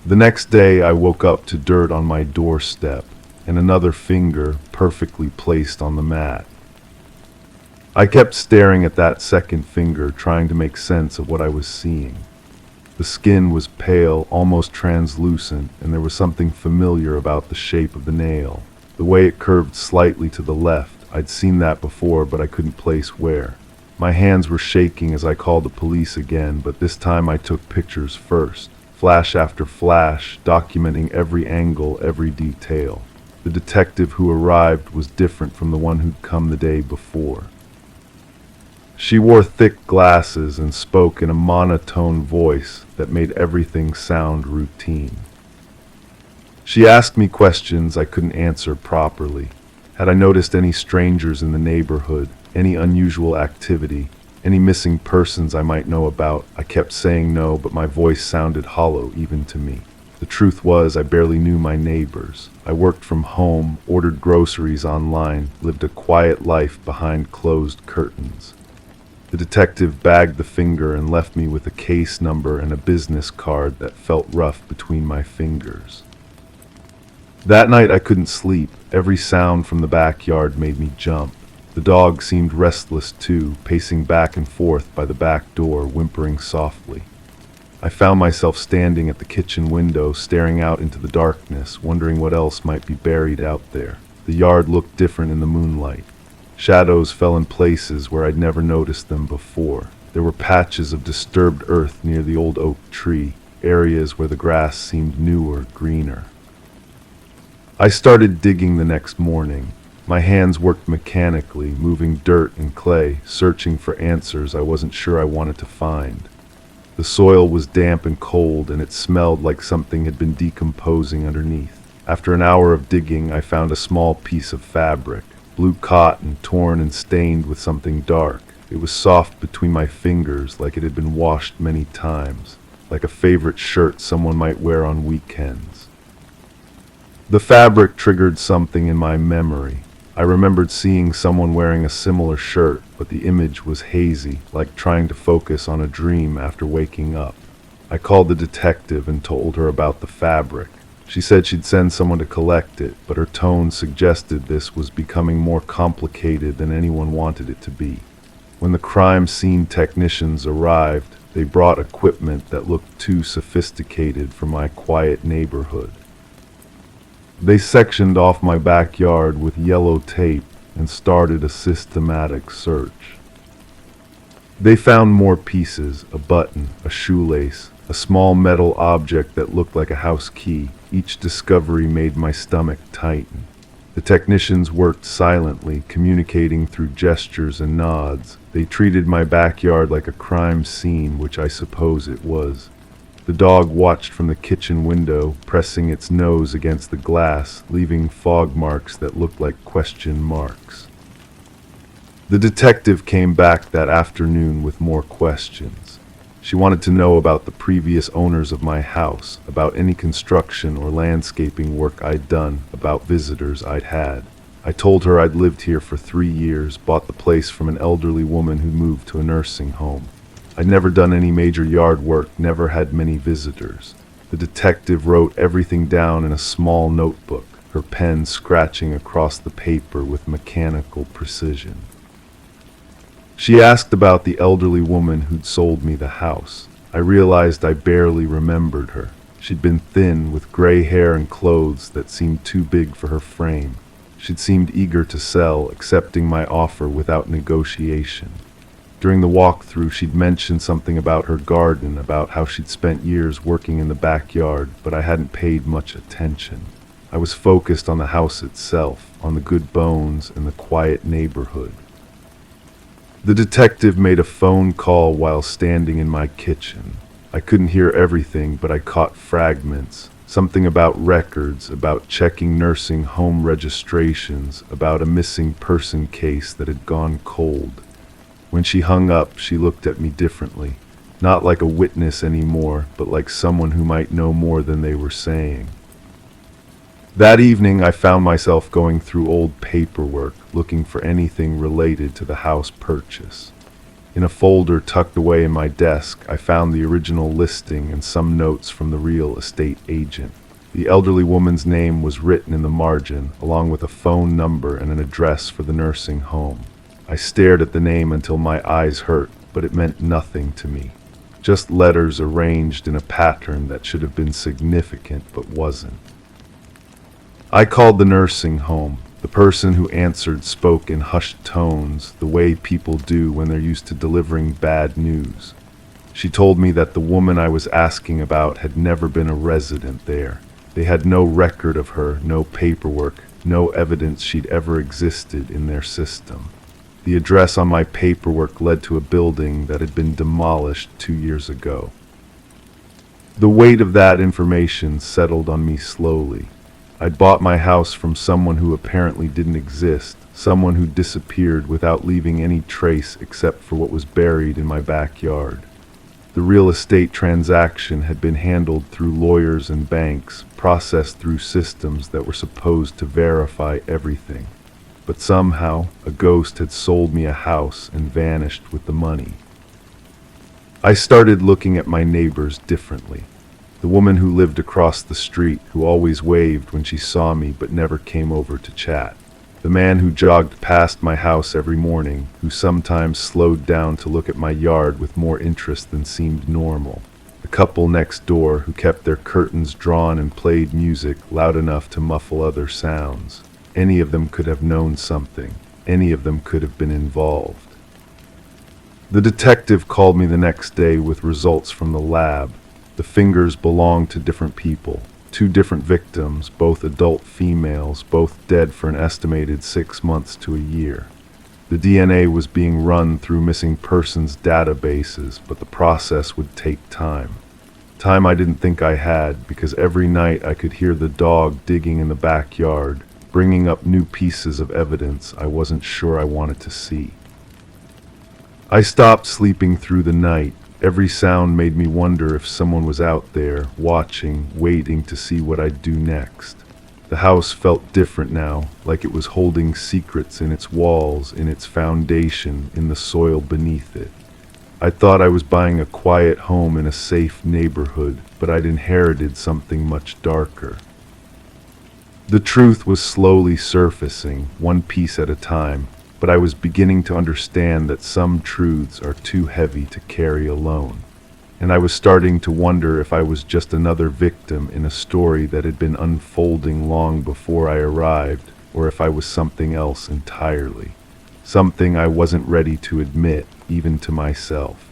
The next day, I woke up to dirt on my doorstep and another finger perfectly placed on the mat. I kept staring at that second finger, trying to make sense of what I was seeing. The skin was pale, almost translucent, and there was something familiar about the shape of the nail. The way it curved slightly to the left. I'd seen that before, but I couldn't place where. My hands were shaking as I called the police again, but this time I took pictures first. Flash after flash, documenting every angle, every detail. The detective who arrived was different from the one who'd come the day before. She wore thick glasses and spoke in a monotone voice that made everything sound routine. She asked me questions I couldn't answer properly. Had I noticed any strangers in the neighborhood, any unusual activity, any missing persons I might know about? I kept saying no, but my voice sounded hollow even to me. The truth was, I barely knew my neighbors. I worked from home, ordered groceries online, lived a quiet life behind closed curtains. The detective bagged the finger and left me with a case number and a business card that felt rough between my fingers. That night I couldn't sleep. Every sound from the backyard made me jump. The dog seemed restless too, pacing back and forth by the back door, whimpering softly. I found myself standing at the kitchen window, staring out into the darkness, wondering what else might be buried out there. The yard looked different in the moonlight. Shadows fell in places where I'd never noticed them before. There were patches of disturbed earth near the old oak tree, areas where the grass seemed newer, greener. I started digging the next morning. My hands worked mechanically, moving dirt and clay, searching for answers I wasn't sure I wanted to find. The soil was damp and cold, and it smelled like something had been decomposing underneath. After an hour of digging, I found a small piece of fabric. Blue cotton, torn and stained with something dark. It was soft between my fingers, like it had been washed many times, like a favorite shirt someone might wear on weekends. The fabric triggered something in my memory. I remembered seeing someone wearing a similar shirt, but the image was hazy, like trying to focus on a dream after waking up. I called the detective and told her about the fabric. She said she'd send someone to collect it, but her tone suggested this was becoming more complicated than anyone wanted it to be. When the crime scene technicians arrived, they brought equipment that looked too sophisticated for my quiet neighborhood. They sectioned off my backyard with yellow tape and started a systematic search. They found more pieces, a button, a shoelace, a small metal object that looked like a house key. Each discovery made my stomach tighten. The technicians worked silently, communicating through gestures and nods. They treated my backyard like a crime scene, which I suppose it was. The dog watched from the kitchen window, pressing its nose against the glass, leaving fog marks that looked like question marks. The detective came back that afternoon with more questions. She wanted to know about the previous owners of my house, about any construction or landscaping work I'd done, about visitors I'd had. I told her I'd lived here for 3 years, bought the place from an elderly woman who moved to a nursing home. I'd never done any major yard work, never had many visitors. The detective wrote everything down in a small notebook, her pen scratching across the paper with mechanical precision. She asked about the elderly woman who'd sold me the house. I realized I barely remembered her. She'd been thin, with gray hair and clothes that seemed too big for her frame. She'd seemed eager to sell, accepting my offer without negotiation. During the walkthrough, she'd mentioned something about her garden, about how she'd spent years working in the backyard, but I hadn't paid much attention. I was focused on the house itself, on the good bones and the quiet neighborhood. The detective made a phone call while standing in my kitchen. I couldn't hear everything, but I caught fragments. Something about records, about checking nursing home registrations, about a missing person case that had gone cold. When she hung up, she looked at me differently. Not like a witness anymore, but like someone who might know more than they were saying. That evening, I found myself going through old paperwork, looking for anything related to the house purchase. In a folder tucked away in my desk, I found the original listing and some notes from the real estate agent. The elderly woman's name was written in the margin, along with a phone number and an address for the nursing home. I stared at the name until my eyes hurt, but it meant nothing to me. Just letters arranged in a pattern that should have been significant but wasn't. I called the nursing home. The person who answered spoke in hushed tones, the way people do when they're used to delivering bad news. She told me that the woman I was asking about had never been a resident there. They had no record of her, no paperwork, no evidence she'd ever existed in their system. The address on my paperwork led to a building that had been demolished 2 years ago. The weight of that information settled on me slowly. I'd bought my house from someone who apparently didn't exist, someone who disappeared without leaving any trace except for what was buried in my backyard. The real estate transaction had been handled through lawyers and banks, processed through systems that were supposed to verify everything. But somehow, a ghost had sold me a house and vanished with the money. I started looking at my neighbors differently. The woman who lived across the street, who always waved when she saw me but never came over to chat. The man who jogged past my house every morning, who sometimes slowed down to look at my yard with more interest than seemed normal. The couple next door who kept their curtains drawn and played music loud enough to muffle other sounds. Any of them could have known something. Any of them could have been involved. The detective called me the next day with results from the lab. The fingers belonged to different people. 2 different victims, both adult females, both dead for an estimated 6 months to a year. The DNA was being run through missing persons databases, but the process would take time. Time I didn't think I had, because every night I could hear the dog digging in the backyard, bringing up new pieces of evidence I wasn't sure I wanted to see. I stopped sleeping through the night. Every sound made me wonder if someone was out there, watching, waiting to see what I'd do next. The house felt different now, like it was holding secrets in its walls, in its foundation, in the soil beneath it. I thought I was buying a quiet home in a safe neighborhood, but I'd inherited something much darker. The truth was slowly surfacing, one piece at a time. But I was beginning to understand that some truths are too heavy to carry alone. And I was starting to wonder if I was just another victim in a story that had been unfolding long before I arrived, or if I was something else entirely. Something I wasn't ready to admit, even to myself.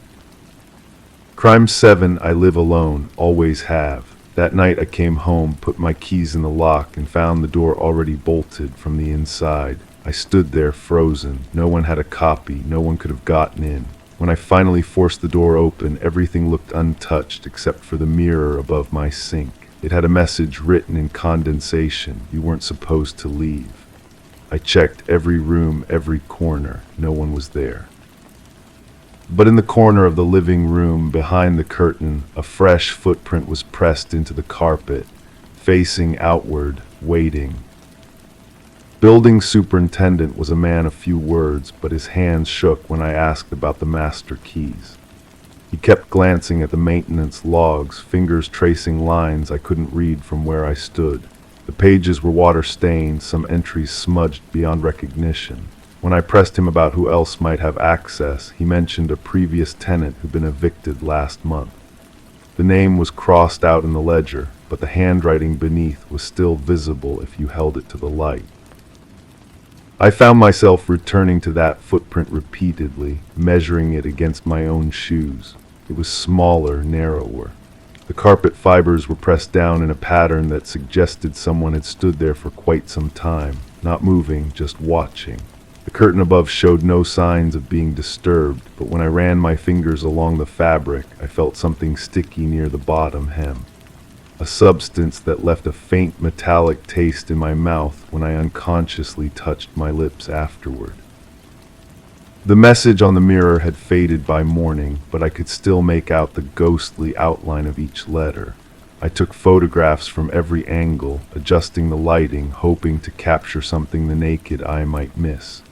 Crime 7, I live alone, always have. That night I came home, put my keys in the lock, and found the door already bolted from the inside. I stood there frozen. No one had a copy. No one could have gotten in. When I finally forced the door open, everything looked untouched except for the mirror above my sink. It had a message written in condensation. You weren't supposed to leave. I checked every room, every corner. No one was there. But in the corner of the living room, behind the curtain, a fresh footprint was pressed into the carpet, facing outward, waiting. Building superintendent was a man of few words, but his hands shook when I asked about the master keys. He kept glancing at the maintenance logs, fingers tracing lines I couldn't read from where I stood. The pages were water-stained, some entries smudged beyond recognition. When I pressed him about who else might have access, he mentioned a previous tenant who'd been evicted last month. The name was crossed out in the ledger, but the handwriting beneath was still visible if you held it to the light. I found myself returning to that footprint repeatedly, measuring it against my own shoes. It was smaller, narrower. The carpet fibers were pressed down in a pattern that suggested someone had stood there for quite some time, not moving, just watching. The curtain above showed no signs of being disturbed, but when I ran my fingers along the fabric, I felt something sticky near the bottom hem. A substance that left a faint metallic taste in my mouth when I unconsciously touched my lips afterward. The message on the mirror had faded by morning, but I could still make out the ghostly outline of each letter. I took photographs from every angle, adjusting the lighting, hoping to capture something the naked eye might miss.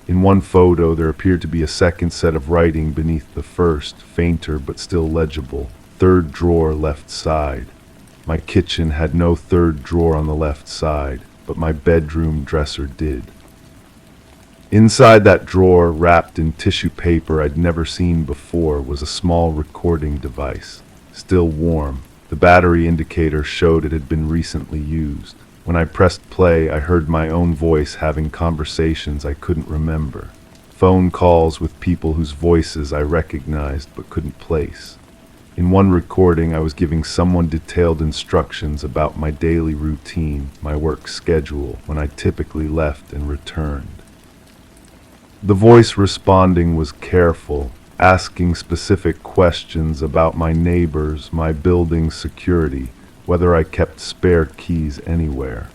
In one photo, there appeared to be a second set of writing beneath the first, fainter but still legible. Third drawer left side. My kitchen had no third drawer on the left side, but my bedroom dresser did. Inside that drawer, wrapped in tissue paper I'd never seen before, was a small recording device, still warm. The battery indicator showed it had been recently used. When I pressed play, I heard my own voice having conversations I couldn't remember. Phone calls with people whose voices I recognized but couldn't place. In one recording, I was giving someone detailed instructions about my daily routine, my work schedule, when I typically left and returned. The voice responding was careful, asking specific questions about my neighbors, my building's security, whether I kept spare keys anywhere.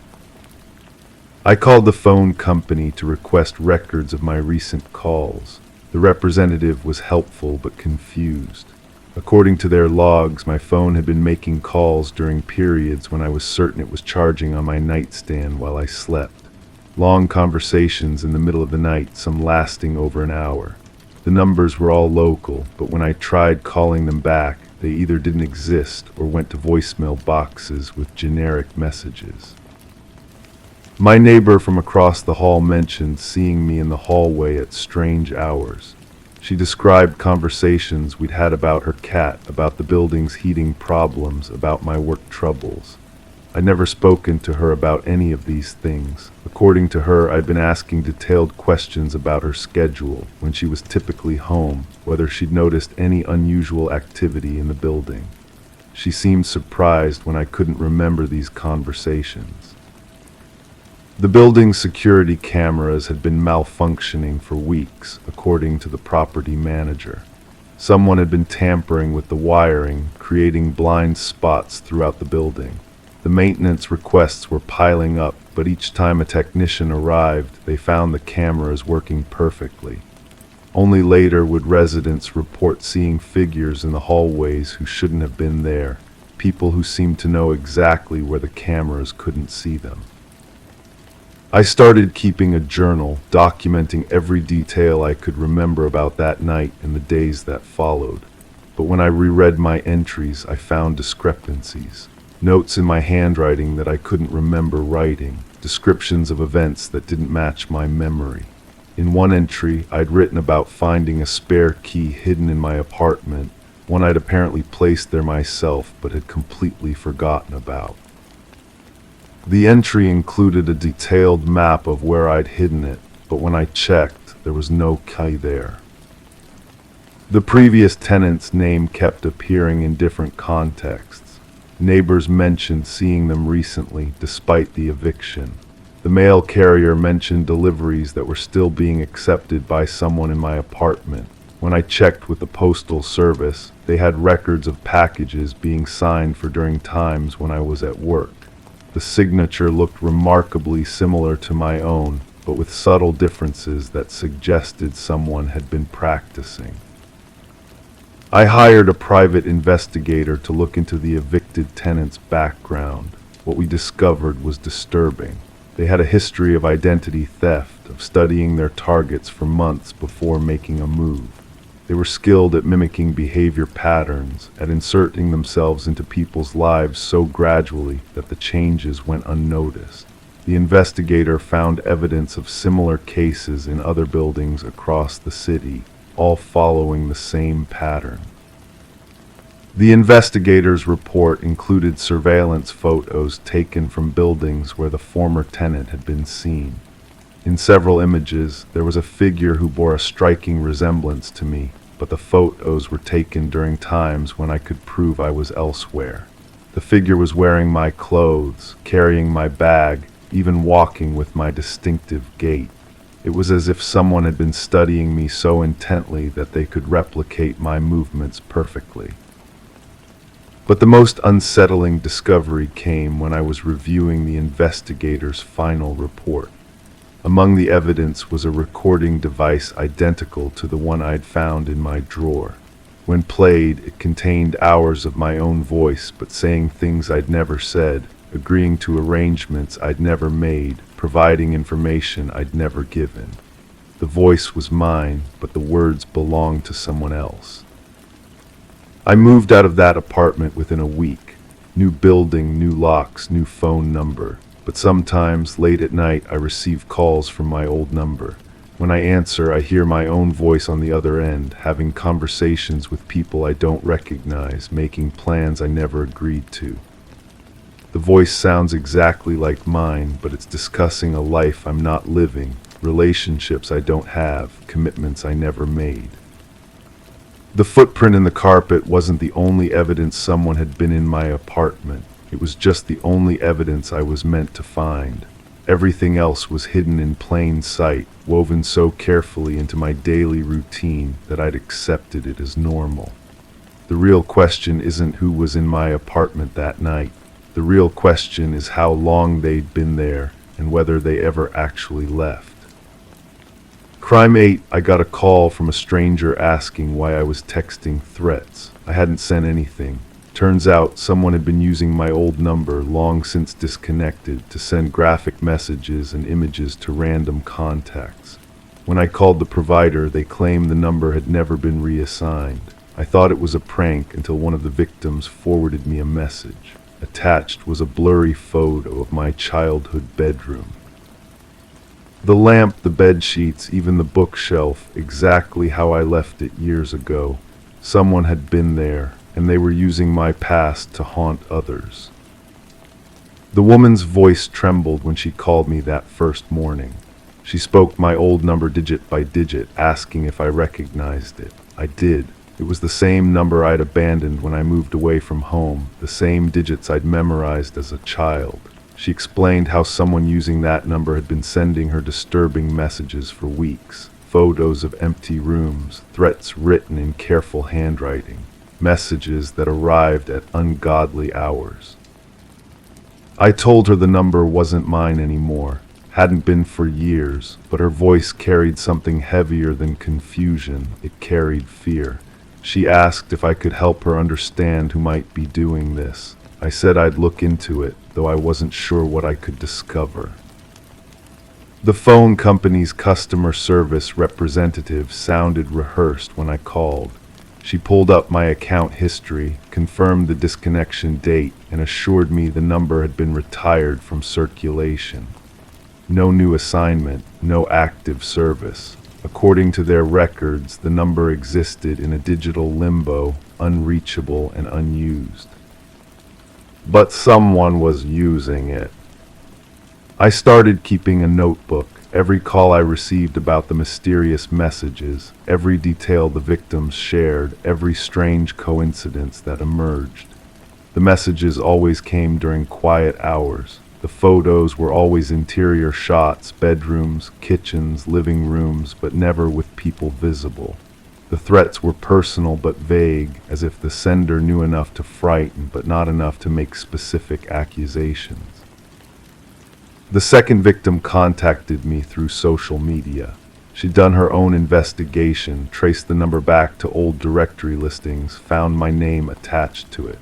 I called the phone company to request records of my recent calls. The representative was helpful but confused. According to their logs, my phone had been making calls during periods when I was certain it was charging on my nightstand while I slept. Long conversations in the middle of the night, some lasting over an hour. The numbers were all local, but when I tried calling them back, they either didn't exist or went to voicemail boxes with generic messages. My neighbor from across the hall mentioned seeing me in the hallway at strange hours. She described conversations we'd had about her cat, about the building's heating problems, about my work troubles. I'd never spoken to her about any of these things. According to her, I'd been asking detailed questions about her schedule, when she was typically home, whether she'd noticed any unusual activity in the building. She seemed surprised when I couldn't remember these conversations. The building's security cameras had been malfunctioning for weeks, according to the property manager. Someone had been tampering with the wiring, creating blind spots throughout the building. The maintenance requests were piling up, but each time a technician arrived, they found the cameras working perfectly. Only later would residents report seeing figures in the hallways who shouldn't have been there, people who seemed to know exactly where the cameras couldn't see them. I started keeping a journal, documenting every detail I could remember about that night and the days that followed. But when I reread my entries, I found discrepancies. Notes in my handwriting that I couldn't remember writing, descriptions of events that didn't match my memory. In one entry, I'd written about finding a spare key hidden in my apartment, one I'd apparently placed there myself but had completely forgotten about. The entry included a detailed map of where I'd hidden it, but when I checked, there was no key there. The previous tenant's name kept appearing in different contexts. Neighbors mentioned seeing them recently, despite the eviction. The mail carrier mentioned deliveries that were still being accepted by someone in my apartment. When I checked with the postal service, they had records of packages being signed for during times when I was at work. The signature looked remarkably similar to my own, but with subtle differences that suggested someone had been practicing. I hired a private investigator to look into the evicted tenant's background. What we discovered was disturbing. They had a history of identity theft, of studying their targets for months before making a move. They were skilled at mimicking behavior patterns, at inserting themselves into people's lives so gradually that the changes went unnoticed. The investigator found evidence of similar cases in other buildings across the city, all following the same pattern. The investigator's report included surveillance photos taken from buildings where the former tenant had been seen. In several images, there was a figure who bore a striking resemblance to me, but the photos were taken during times when I could prove I was elsewhere. The figure was wearing my clothes, carrying my bag, even walking with my distinctive gait. It was as if someone had been studying me so intently that they could replicate my movements perfectly. But the most unsettling discovery came when I was reviewing the investigator's final report. Among the evidence was a recording device identical to the one I'd found in my drawer. When played, it contained hours of my own voice, but saying things I'd never said, agreeing to arrangements I'd never made, providing information I'd never given. The voice was mine, but the words belonged to someone else. I moved out of that apartment within a week. New building, new locks, new phone number. But sometimes, late at night, I receive calls from my old number. When I answer, I hear my own voice on the other end, having conversations with people I don't recognize, making plans I never agreed to. The voice sounds exactly like mine, but it's discussing a life I'm not living, relationships I don't have, commitments I never made. The footprint in the carpet wasn't the only evidence someone had been in my apartment. It was just the only evidence I was meant to find. Everything else was hidden in plain sight, woven so carefully into my daily routine that I'd accepted it as normal. The real question isn't who was in my apartment that night. The real question is how long they'd been there and whether they ever actually left. Crime 8, I got a call from a stranger asking why I was texting threats. I hadn't sent anything. Turns out someone had been using my old number, long since disconnected, to send graphic messages and images to random contacts. When I called the provider, they claimed the number had never been reassigned. I thought it was a prank until one of the victims forwarded me a message. Attached was a blurry photo of my childhood bedroom. The lamp, the bed sheets, even the bookshelf, exactly how I left it years ago. Someone had been there, and they were using my past to haunt others. The woman's voice trembled when she called me that first morning. She spoke my old number digit by digit, asking if I recognized it. I did. It was the same number I'd abandoned when I moved away from home, the same digits I'd memorized as a child. She explained how someone using that number had been sending her disturbing messages for weeks. Photos of empty rooms, threats written in careful handwriting, messages that arrived at ungodly hours. I told her the number wasn't mine anymore, hadn't been for years, but her voice carried something heavier than confusion. It carried fear. She asked if I could help her understand who might be doing this. I said I'd look into it, though I wasn't sure what I could discover. The phone company's customer service representative sounded rehearsed when I called. She pulled up my account history, confirmed the disconnection date, and assured me the number had been retired from circulation. No new assignment, no active service. According to their records, the number existed in a digital limbo, unreachable and unused. But someone was using it. I started keeping a notebook. Every call I received about the mysterious messages, every detail the victims shared, every strange coincidence that emerged. The messages always came during quiet hours. The photos were always interior shots, bedrooms, kitchens, living rooms, but never with people visible. The threats were personal but vague, as if the sender knew enough to frighten, but not enough to make specific accusations. The second victim contacted me through social media. She'd done her own investigation, traced the number back to old directory listings, found my name attached to it.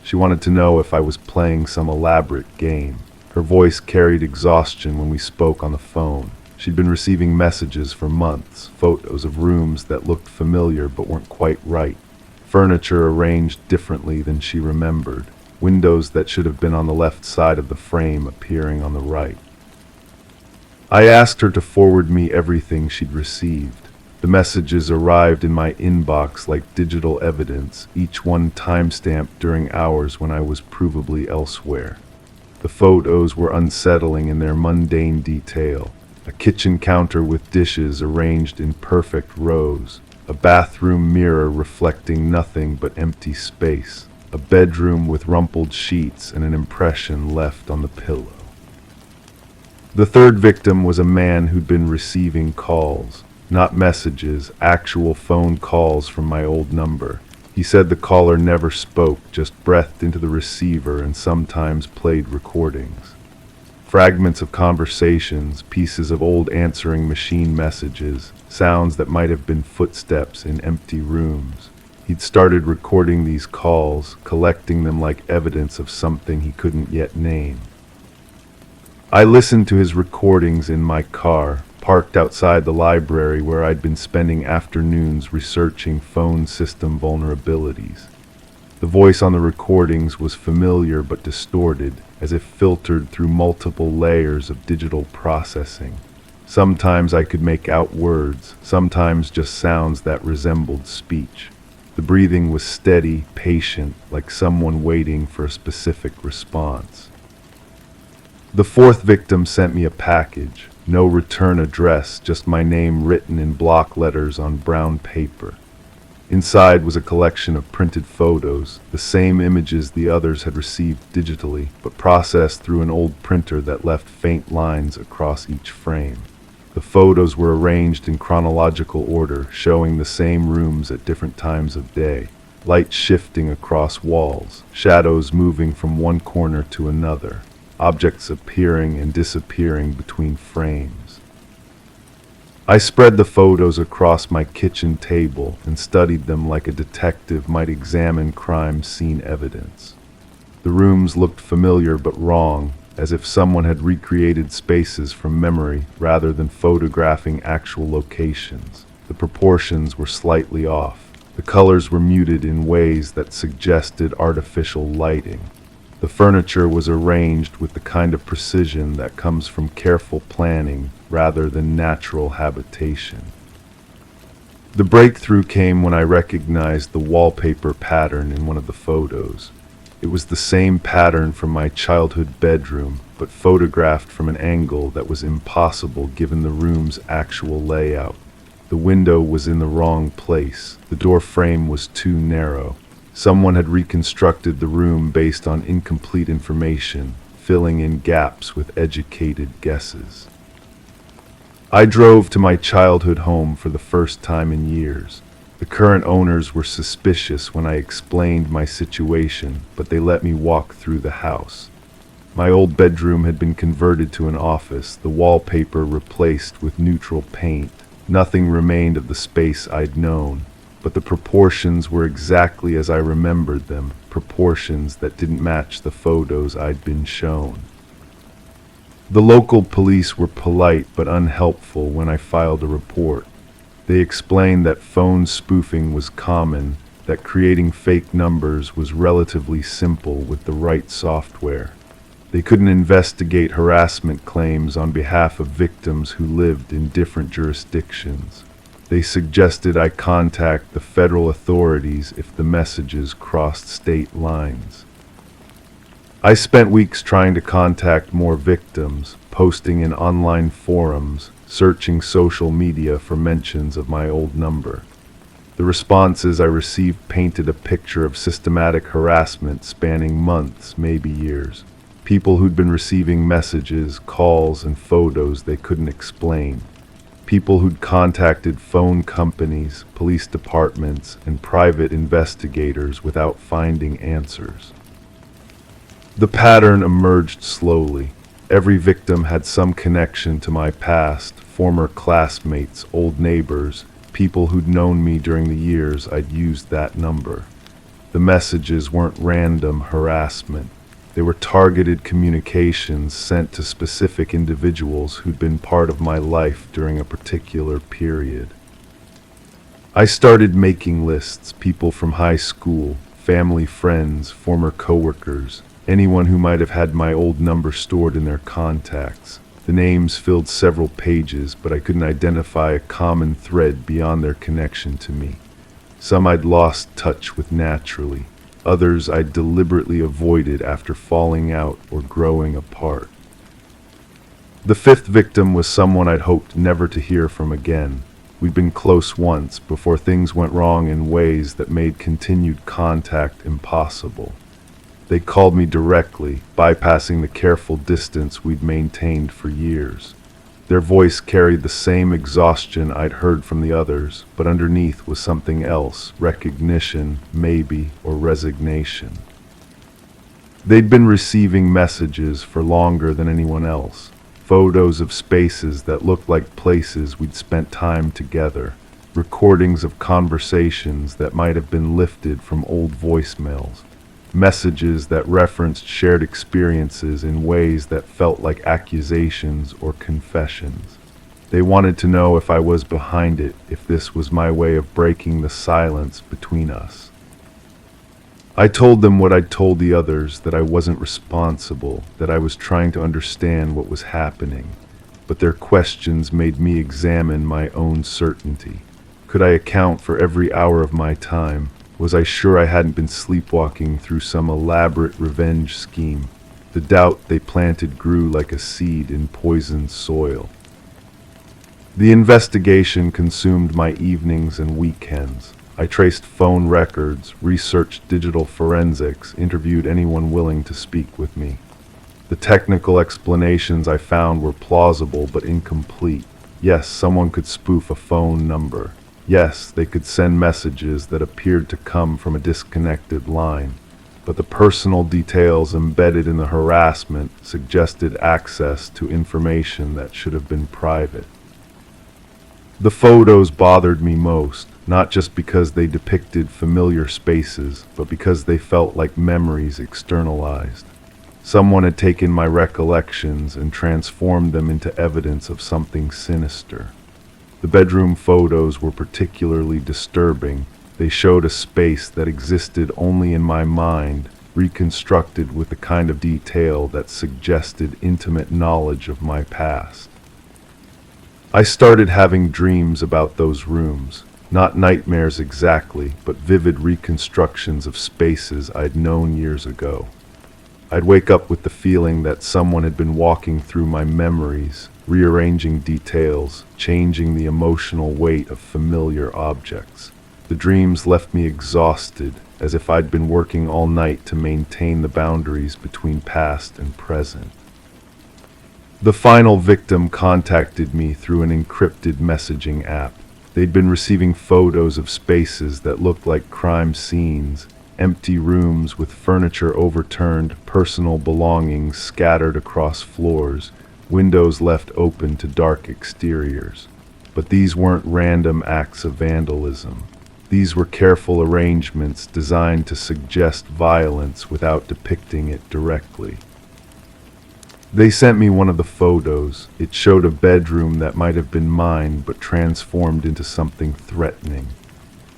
She wanted to know if I was playing some elaborate game. Her voice carried exhaustion when we spoke on the phone. She'd been receiving messages for months, photos of rooms that looked familiar but weren't quite right, furniture arranged differently than she remembered, windows that should have been on the left side of the frame appearing on the right. I asked her to forward me everything she'd received. The messages arrived in my inbox like digital evidence, each one timestamped during hours when I was provably elsewhere. The photos were unsettling in their mundane detail. A kitchen counter with dishes arranged in perfect rows, a bathroom mirror reflecting nothing but empty space, a bedroom with rumpled sheets and an impression left on the pillow. The third victim was a man who'd been receiving calls, not messages, actual phone calls from my old number. He said the caller never spoke, just breathed into the receiver and sometimes played recordings. Fragments of conversations, pieces of old answering machine messages, sounds that might have been footsteps in empty rooms. He'd started recording these calls, collecting them like evidence of something he couldn't yet name. I listened to his recordings in my car, parked outside the library where I'd been spending afternoons researching phone system vulnerabilities. The voice on the recordings was familiar but distorted, as if filtered through multiple layers of digital processing. Sometimes I could make out words, sometimes just sounds that resembled speech. The breathing was steady, patient, like someone waiting for a specific response. The fourth victim sent me a package. No return address, just my name written in block letters on brown paper. Inside was a collection of printed photos, the same images the others had received digitally, but processed through an old printer that left faint lines across each frame. The photos were arranged in chronological order, showing the same rooms at different times of day, light shifting across walls, shadows moving from one corner to another, objects appearing and disappearing between frames. I spread the photos across my kitchen table and studied them like a detective might examine crime scene evidence. The rooms looked familiar but wrong, as if someone had recreated spaces from memory rather than photographing actual locations. The proportions were slightly off. The colors were muted in ways that suggested artificial lighting. The furniture was arranged with the kind of precision that comes from careful planning rather than natural habitation. The breakthrough came when I recognized the wallpaper pattern in one of the photos. It was the same pattern from my childhood bedroom, but photographed from an angle that was impossible given the room's actual layout. The window was in the wrong place. The door frame was too narrow. Someone had reconstructed the room based on incomplete information, filling in gaps with educated guesses. I drove to my childhood home for the first time in years. The current owners were suspicious when I explained my situation, but they let me walk through the house. My old bedroom had been converted to an office, the wallpaper replaced with neutral paint. Nothing remained of the space I'd known, but the proportions were exactly as I remembered them, proportions that didn't match the photos I'd been shown. The local police were polite but unhelpful when I filed a report. They explained that phone spoofing was common, that creating fake numbers was relatively simple with the right software. They couldn't investigate harassment claims on behalf of victims who lived in different jurisdictions. They suggested I contact the federal authorities if the messages crossed state lines. I spent weeks trying to contact more victims, posting in online forums, searching social media for mentions of my old number. The responses I received painted a picture of systematic harassment spanning months, maybe years. People who'd been receiving messages, calls, and photos they couldn't explain. People who'd contacted phone companies, police departments, and private investigators without finding answers. The pattern emerged slowly. Every victim had some connection to my past, former classmates, old neighbors, people who'd known me during the years I'd used that number. The messages weren't random harassment. They were targeted communications sent to specific individuals who'd been part of my life during a particular period. I started making lists, people from high school, family friends, former coworkers, anyone who might have had my old number stored in their contacts. The names filled several pages, but I couldn't identify a common thread beyond their connection to me. Some I'd lost touch with naturally. Others I'd deliberately avoided after falling out or growing apart. The fifth victim was someone I'd hoped never to hear from again. We'd been close once before things went wrong in ways that made continued contact impossible. They called me directly, bypassing the careful distance we'd maintained for years. Their voice carried the same exhaustion I'd heard from the others, but underneath was something else, recognition, maybe, or resignation. They'd been receiving messages for longer than anyone else, photos of spaces that looked like places we'd spent time together, recordings of conversations that might have been lifted from old voicemails, messages that referenced shared experiences in ways that felt like accusations or confessions. They wanted to know if I was behind it, if this was my way of breaking the silence between us. I told them what I'd told the others, that I wasn't responsible, that I was trying to understand what was happening. But their questions made me examine my own certainty. Could I account for every hour of my time? Was I sure I hadn't been sleepwalking through some elaborate revenge scheme? The doubt they planted grew like a seed in poisoned soil. The investigation consumed my evenings and weekends. I traced phone records, researched digital forensics, interviewed anyone willing to speak with me. The technical explanations I found were plausible but incomplete. Yes, someone could spoof a phone number. Yes, they could send messages that appeared to come from a disconnected line. But the personal details embedded in the harassment suggested access to information that should have been private. The photos bothered me most, not just because they depicted familiar spaces, but because they felt like memories externalized. Someone had taken my recollections and transformed them into evidence of something sinister. The bedroom photos were particularly disturbing. They showed a space that existed only in my mind, reconstructed with the kind of detail that suggested intimate knowledge of my past. I started having dreams about those rooms, not nightmares exactly, but vivid reconstructions of spaces I'd known years ago. I'd wake up with the feeling that someone had been walking through my memories, rearranging details, changing the emotional weight of familiar objects. The dreams left me exhausted, as if I'd been working all night to maintain the boundaries between past and present. The final victim contacted me through an encrypted messaging app. They'd been receiving photos of spaces that looked like crime scenes, empty rooms with furniture overturned, personal belongings scattered across floors, windows left open to dark exteriors. But these weren't random acts of vandalism. These were careful arrangements designed to suggest violence without depicting it directly. They sent me one of the photos. It showed a bedroom that might have been mine but transformed into something threatening.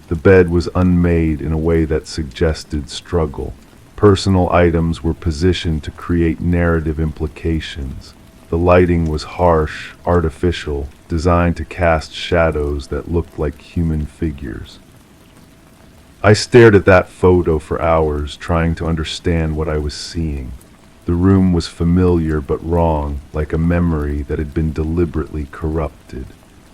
The bed was unmade in a way that suggested struggle. Personal items were positioned to create narrative implications. The lighting was harsh, artificial, designed to cast shadows that looked like human figures. I stared at that photo for hours, trying to understand what I was seeing. The room was familiar but wrong, like a memory that had been deliberately corrupted.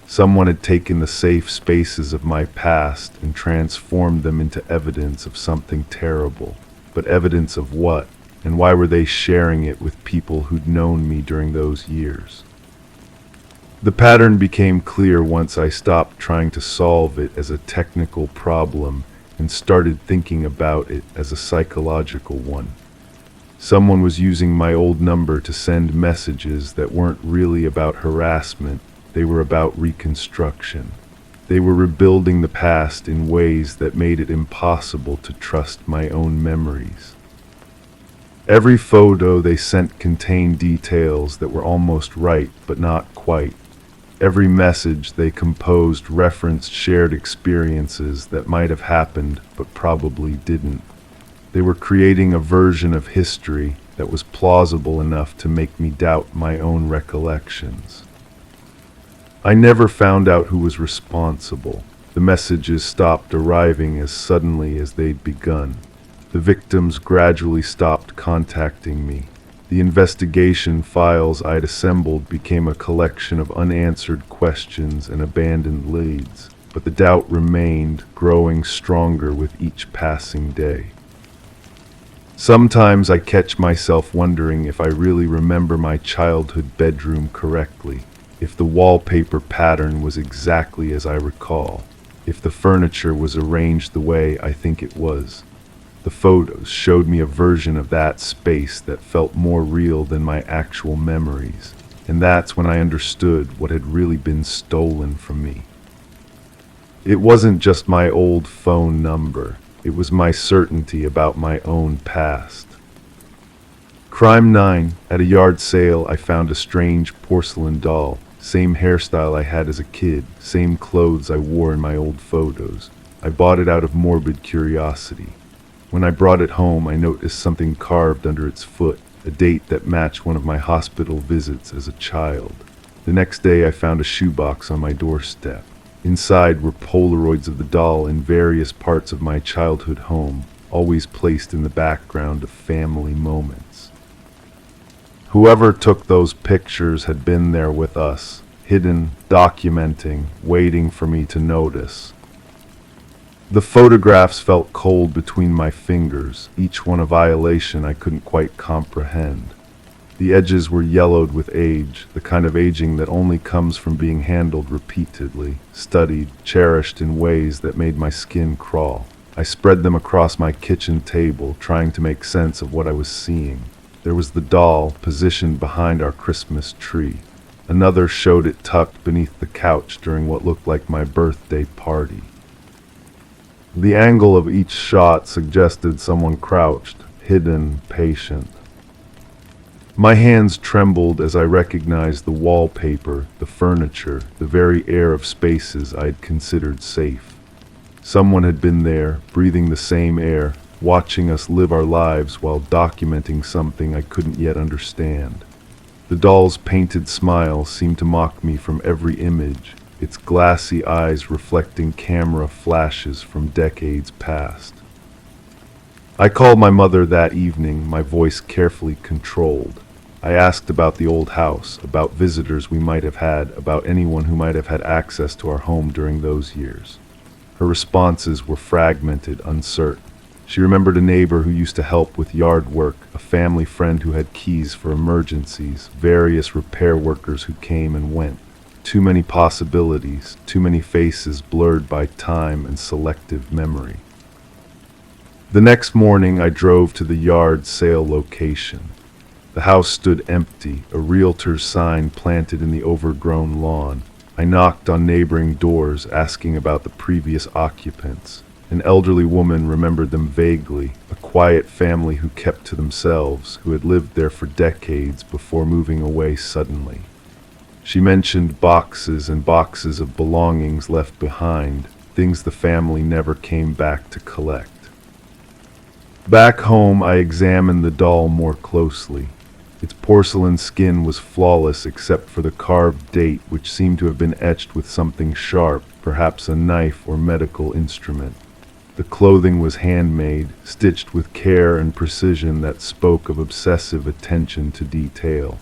Someone had taken the safe spaces of my past and transformed them into evidence of something terrible. But evidence of what? And why were they sharing it with people who'd known me during those years? The pattern became clear once I stopped trying to solve it as a technical problem and started thinking about it as a psychological one. Someone was using my old number to send messages that weren't really about harassment. They were about reconstruction. They were rebuilding the past in ways that made it impossible to trust my own memories. Every photo they sent contained details that were almost right, but not quite. Every message they composed referenced shared experiences that might have happened, but probably didn't. They were creating a version of history that was plausible enough to make me doubt my own recollections. I never found out who was responsible. The messages stopped arriving as suddenly as they'd begun. The victims gradually stopped contacting me. The investigation files I'd assembled became a collection of unanswered questions and abandoned leads, but the doubt remained, growing stronger with each passing day. Sometimes I catch myself wondering if I really remember my childhood bedroom correctly, if the wallpaper pattern was exactly as I recall, if the furniture was arranged the way I think it was. The photos showed me a version of that space that felt more real than my actual memories, and that's when I understood what had really been stolen from me. It wasn't just my old phone number. It was my certainty about my own past. Crime 9. At a yard sale, I found a strange porcelain doll. same hairstyle I had as a kid, same clothes I wore in my old photos. I bought it out of morbid curiosity. When I brought it home, I noticed something carved under its foot, a date that matched one of my hospital visits as a child. The next day, I found a shoebox on my doorstep. Inside were Polaroids of the doll in various parts of my childhood home, always placed in the background of family moments. Whoever took those pictures had been there with us, hidden, documenting, waiting for me to notice. The photographs felt cold between my fingers, each one a violation I couldn't quite comprehend. The edges were yellowed with age, the kind of aging that only comes from being handled repeatedly, studied, cherished in ways that made my skin crawl. I spread them across my kitchen table, trying to make sense of what I was seeing. There was the doll, positioned behind our Christmas tree. Another showed it tucked beneath the couch during what looked like my birthday party. The angle of each shot suggested someone crouched, hidden, patient. My hands trembled as I recognized the wallpaper, the furniture, the very air of spaces I had considered safe. Someone had been there, breathing the same air, watching us live our lives while documenting something I couldn't yet understand. The doll's painted smile seemed to mock me from every image, its glassy eyes reflecting camera flashes from decades past. I called my mother that evening, my voice carefully controlled. I asked about the old house, about visitors we might have had, about anyone who might have had access to our home during those years. Her responses were fragmented, uncertain. She remembered a neighbor who used to help with yard work, a family friend who had keys for emergencies, various repair workers who came and went. Too many possibilities, too many faces blurred by time and selective memory. The next morning I drove to the yard sale location. The house stood empty, a realtor's sign planted in the overgrown lawn. I knocked on neighboring doors, asking about the previous occupants. An elderly woman remembered them vaguely, a quiet family who kept to themselves, who had lived there for decades before moving away suddenly. She mentioned boxes and boxes of belongings left behind, things the family never came back to collect. Back home, I examined the doll more closely. Its porcelain skin was flawless except for the carved date, which seemed to have been etched with something sharp, perhaps a knife or medical instrument. The clothing was handmade, stitched with care and precision that spoke of obsessive attention to detail.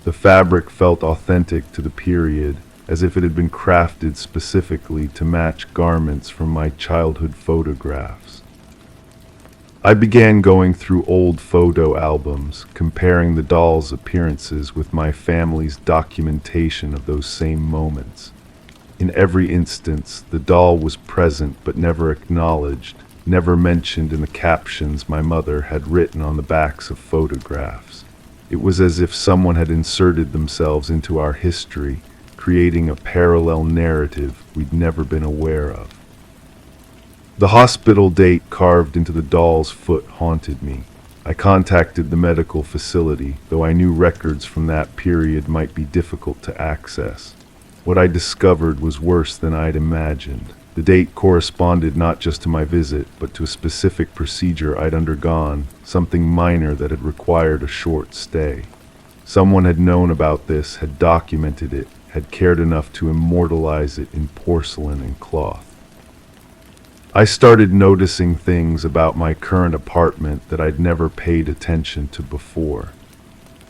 The fabric felt authentic to the period, as if it had been crafted specifically to match garments from my childhood photographs. I began going through old photo albums, comparing the doll's appearances with my family's documentation of those same moments. In every instance, the doll was present but never acknowledged, never mentioned in the captions my mother had written on the backs of photographs. It was as if someone had inserted themselves into our history, creating a parallel narrative we'd never been aware of. The hospital date carved into the doll's foot haunted me. I contacted the medical facility, though I knew records from that period might be difficult to access. What I discovered was worse than I'd imagined. The date corresponded not just to my visit, but to a specific procedure I'd undergone, something minor that had required a short stay. Someone had known about this, had documented it, had cared enough to immortalize it in porcelain and cloth. I started noticing things about my current apartment that I'd never paid attention to before.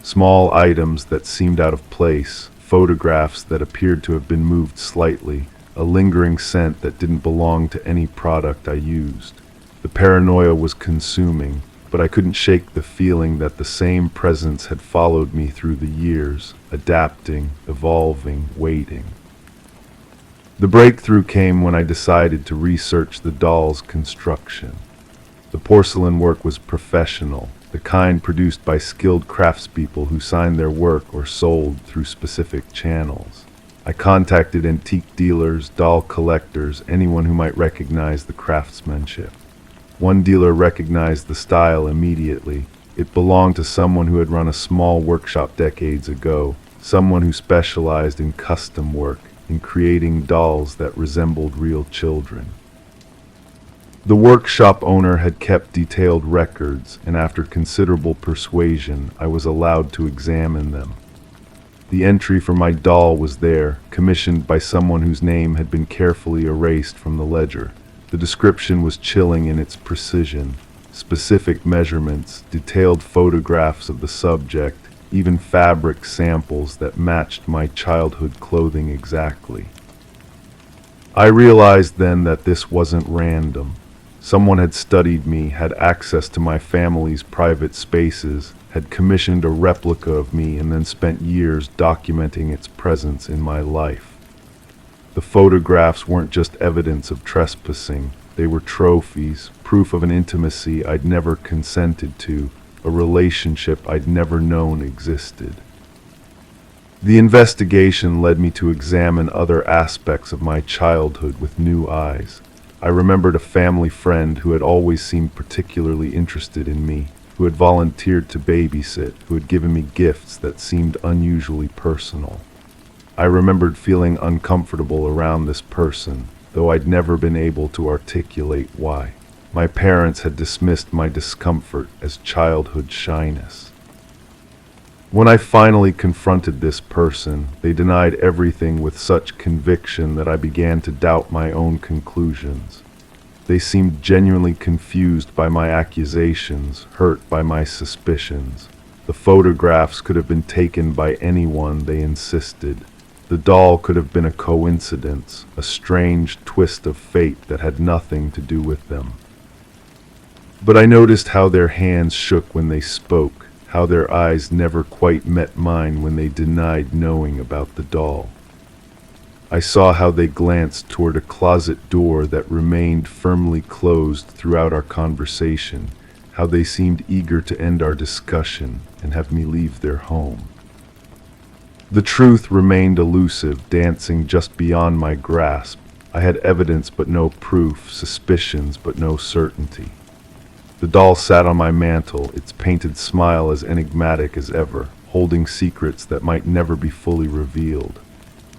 Small items that seemed out of place, photographs that appeared to have been moved slightly, a lingering scent that didn't belong to any product I used. The paranoia was consuming, but I couldn't shake the feeling that the same presence had followed me through the years, adapting, evolving, waiting. The breakthrough came when I decided to research the doll's construction. The porcelain work was professional, the kind produced by skilled craftspeople who signed their work or sold through specific channels. I contacted antique dealers, doll collectors, anyone who might recognize the craftsmanship. One dealer recognized the style immediately. It belonged to someone who had run a small workshop decades ago, someone who specialized in custom work, in creating dolls that resembled real children. The workshop owner had kept detailed records, and after considerable persuasion, I was allowed to examine them. The entry for my doll was there, commissioned by someone whose name had been carefully erased from the ledger. The description was chilling in its precision. Specific measurements, detailed photographs of the subject, even fabric samples that matched my childhood clothing exactly. I realized then that this wasn't random. Someone had studied me, had access to my family's private spaces, had commissioned a replica of me, and then spent years documenting its presence in my life. The photographs weren't just evidence of trespassing. They were trophies, proof of an intimacy I'd never consented to, a relationship I'd never known existed. The investigation led me to examine other aspects of my childhood with new eyes. I remembered a family friend who had always seemed particularly interested in me, who had volunteered to babysit, who had given me gifts that seemed unusually personal. I remembered feeling uncomfortable around this person, though I'd never been able to articulate why. My parents had dismissed my discomfort as childhood shyness. When I finally confronted this person, they denied everything with such conviction that I began to doubt my own conclusions. They seemed genuinely confused by my accusations, hurt by my suspicions. The photographs could have been taken by anyone, they insisted. The doll could have been a coincidence, a strange twist of fate that had nothing to do with them. But I noticed how their hands shook when they spoke, how their eyes never quite met mine when they denied knowing about the doll. I saw how they glanced toward a closet door that remained firmly closed throughout our conversation, how they seemed eager to end our discussion and have me leave their home. The truth remained elusive, dancing just beyond my grasp. I had evidence but no proof, suspicions but no certainty. The doll sat on my mantel, its painted smile as enigmatic as ever, holding secrets that might never be fully revealed.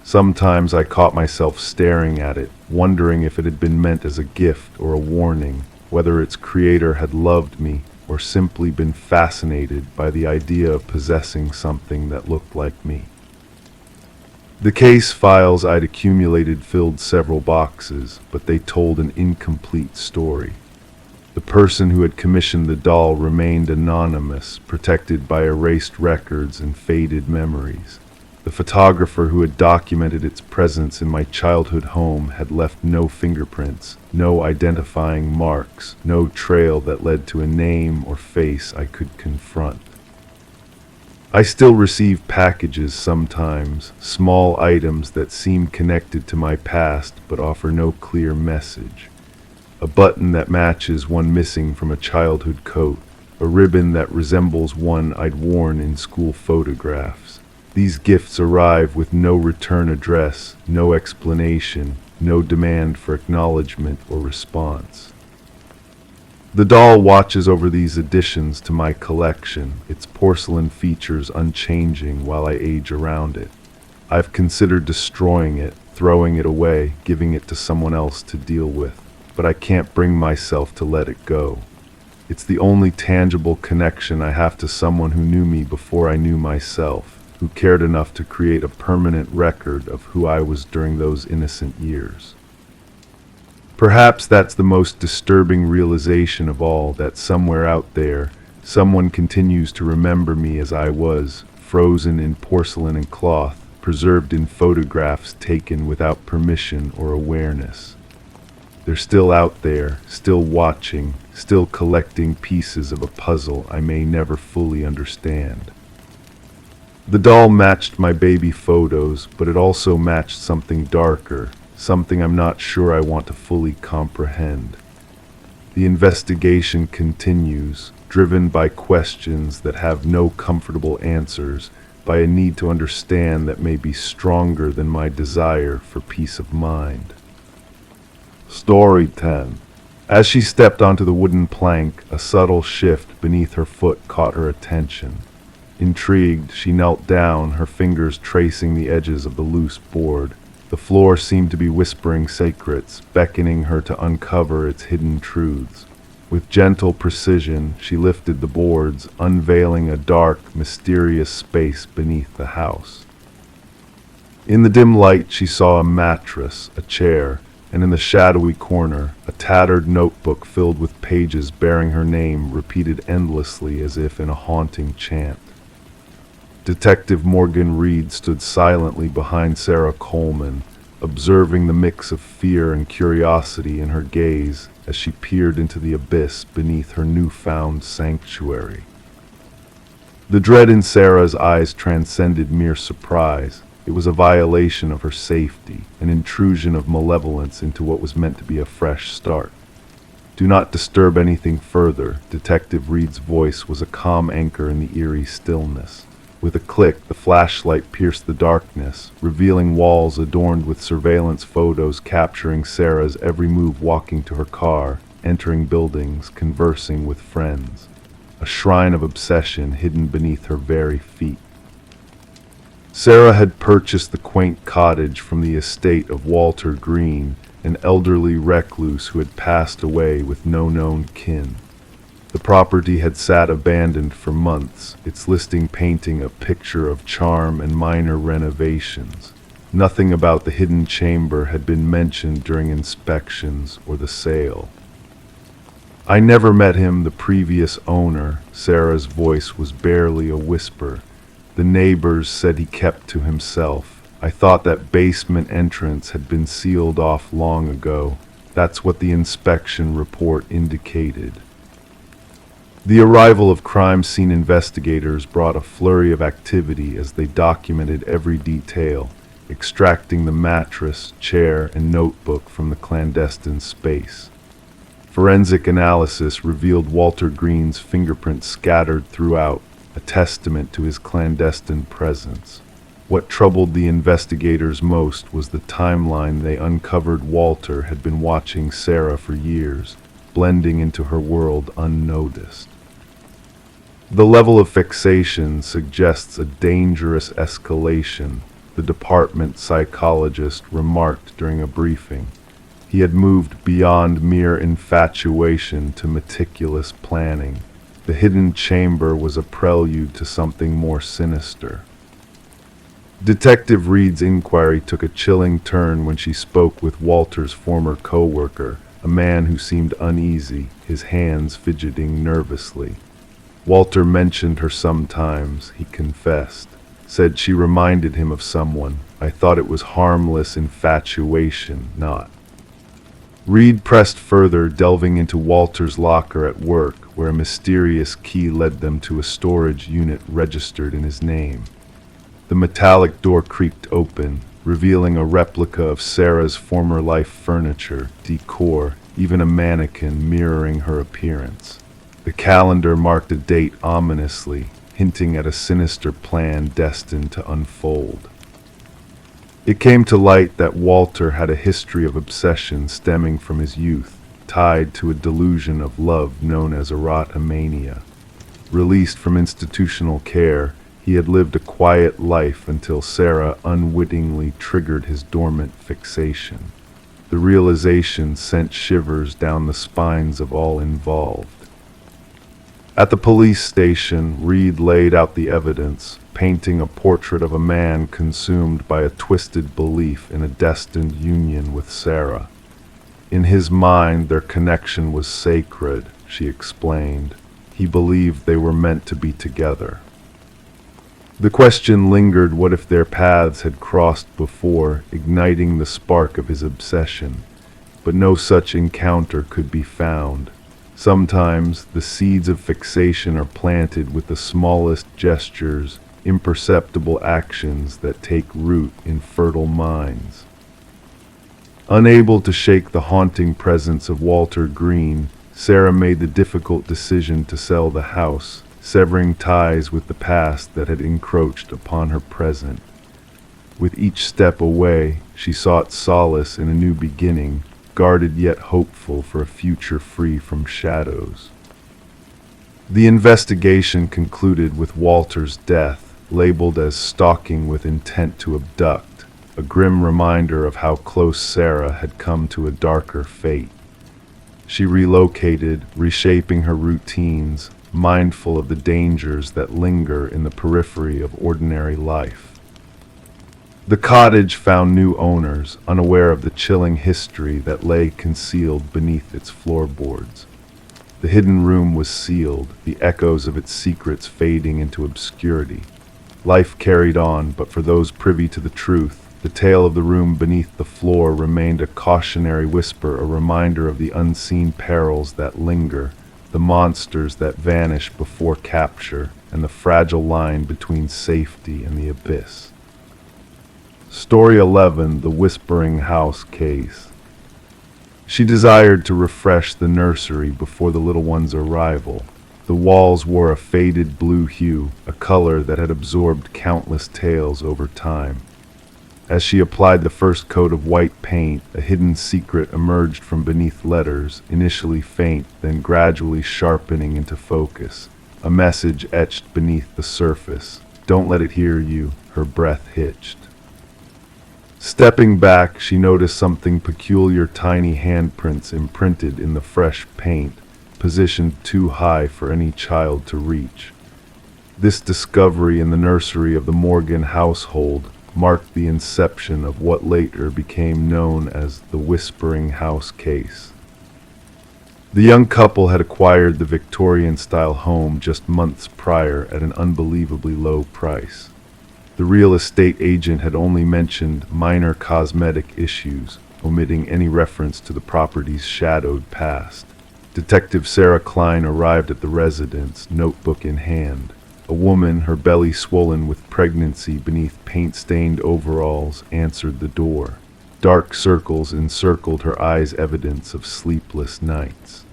Sometimes I caught myself staring at it, wondering if it had been meant as a gift or a warning, whether its creator had loved me or simply been fascinated by the idea of possessing something that looked like me. The case files I'd accumulated filled several boxes, but they told an incomplete story. The person who had commissioned the doll remained anonymous, protected by erased records and faded memories. The photographer who had documented its presence in my childhood home had left no fingerprints, no identifying marks, no trail that led to a name or face I could confront. I still receive packages sometimes, small items that seem connected to my past but offer no clear message. A button that matches one missing from a childhood coat, a ribbon that resembles one I'd worn in school photographs. These gifts arrive with no return address, no explanation, no demand for acknowledgement or response. The doll watches over these additions to my collection, its porcelain features unchanging while I age around it. I've considered destroying it, throwing it away, giving it to someone else to deal with, but I can't bring myself to let it go. It's the only tangible connection I have to someone who knew me before I knew myself, who cared enough to create a permanent record of who I was during those innocent years. Perhaps that's the most disturbing realization of all, that somewhere out there, someone continues to remember me as I was, frozen in porcelain and cloth, preserved in photographs taken without permission or awareness. They're still out there, still watching, still collecting pieces of a puzzle I may never fully understand. The doll matched my baby photos, but it also matched something darker, something I'm not sure I want to fully comprehend. The investigation continues, driven by questions that have no comfortable answers, by a need to understand that may be stronger than my desire for peace of mind. Story 10. As she stepped onto the wooden plank, a subtle shift beneath her foot caught her attention. Intrigued, she knelt down, her fingers tracing the edges of the loose board. The floor seemed to be whispering secrets, beckoning her to uncover its hidden truths. With gentle precision, she lifted the boards, unveiling a dark, mysterious space beneath the house. In the dim light, she saw a mattress, a chair, and in the shadowy corner, a tattered notebook filled with pages bearing her name repeated endlessly as if in a haunting chant. Detective Morgan Reed stood silently behind Sarah Coleman, observing the mix of fear and curiosity in her gaze as she peered into the abyss beneath her newfound sanctuary. The dread in Sarah's eyes transcended mere surprise. It was a violation of her safety, an intrusion of malevolence into what was meant to be a fresh start. "Do not disturb anything further." Detective Reed's voice was a calm anchor in the eerie stillness. With a click, the flashlight pierced the darkness, revealing walls adorned with surveillance photos capturing Sarah's every move, walking to her car, entering buildings, conversing with friends. A shrine of obsession hidden beneath her very feet. Sarah had purchased the quaint cottage from the estate of Walter Green, an elderly recluse who had passed away with no known kin. The property had sat abandoned for months, its listing painting a picture of charm and minor renovations. Nothing about the hidden chamber had been mentioned during inspections or the sale. "I never met him, the previous owner." Sarah's voice was barely a whisper. "The neighbors said he kept to himself. I thought that basement entrance had been sealed off long ago. That's what the inspection report indicated." The arrival of crime scene investigators brought a flurry of activity as they documented every detail, extracting the mattress, chair, and notebook from the clandestine space. Forensic analysis revealed Walter Green's fingerprints scattered throughout, a testament to his clandestine presence. What troubled the investigators most was the timeline they uncovered. Walter had been watching Sarah for years, blending into her world unnoticed. The level of fixation suggests a dangerous escalation, the department psychologist remarked during a briefing. He had moved beyond mere infatuation to meticulous planning. The hidden chamber was a prelude to something more sinister. Detective Reed's inquiry took a chilling turn when she spoke with Walter's former co-worker, a man who seemed uneasy, his hands fidgeting nervously. Walter mentioned her sometimes, he confessed. Said she reminded him of someone. "I thought it was harmless infatuation, not." Reed pressed further, delving into Walter's locker at work, where a mysterious key led them to a storage unit registered in his name. The metallic door creaked open, revealing a replica of Sarah's former life furniture, decor, even a mannequin mirroring her appearance. The calendar marked a date ominously, hinting at a sinister plan destined to unfold. It came to light that Walter had a history of obsession stemming from his youth, tied to a delusion of love known as erotomania. Released from institutional care, he had lived a quiet life until Sarah unwittingly triggered his dormant fixation. The realization sent shivers down the spines of all involved. At the police station, Reed laid out the evidence, painting a portrait of a man consumed by a twisted belief in a destined union with Sarah. In his mind, their connection was sacred, she explained. He believed they were meant to be together. The question lingered, what if their paths had crossed before, igniting the spark of his obsession? But no such encounter could be found. Sometimes the seeds of fixation are planted with the smallest gestures, imperceptible actions that take root in fertile minds. Unable to shake the haunting presence of Walter Green, Sarah made the difficult decision to sell the house, severing ties with the past that had encroached upon her present. With each step away, she sought solace in a new beginning, guarded yet hopeful for a future free from shadows. The investigation concluded with Walter's death, labeled as stalking with intent to abduct, a grim reminder of how close Sarah had come to a darker fate. She relocated, reshaping her routines, mindful of the dangers that linger in the periphery of ordinary life. The cottage found new owners, unaware of the chilling history that lay concealed beneath its floorboards. The hidden room was sealed, the echoes of its secrets fading into obscurity. Life carried on, but for those privy to the truth, the tale of the room beneath the floor remained a cautionary whisper, a reminder of the unseen perils that linger, the monsters that vanish before capture, and the fragile line between safety and the abyss. Story 11: The Whispering House Case. She desired to refresh the nursery before the little one's arrival. The walls wore a faded blue hue, a color that had absorbed countless tales over time. As she applied the first coat of white paint, a hidden secret emerged from beneath letters, initially faint, then gradually sharpening into focus. A message etched beneath the surface. "Don't let it hear you," her breath hitched. Stepping back, she noticed something peculiar: tiny handprints imprinted in the fresh paint, positioned too high for any child to reach. This discovery in the nursery of the Morgan household marked the inception of what later became known as the Whispering House Case. The young couple had acquired the Victorian-style home just months prior at an unbelievably low price. The real estate agent had only mentioned minor cosmetic issues, omitting any reference to the property's shadowed past. Detective Sarah Klein arrived at the residence, notebook in hand. A woman, her belly swollen with pregnancy beneath paint-stained overalls, answered the door. Dark circles encircled her eyes, evidence of sleepless nights.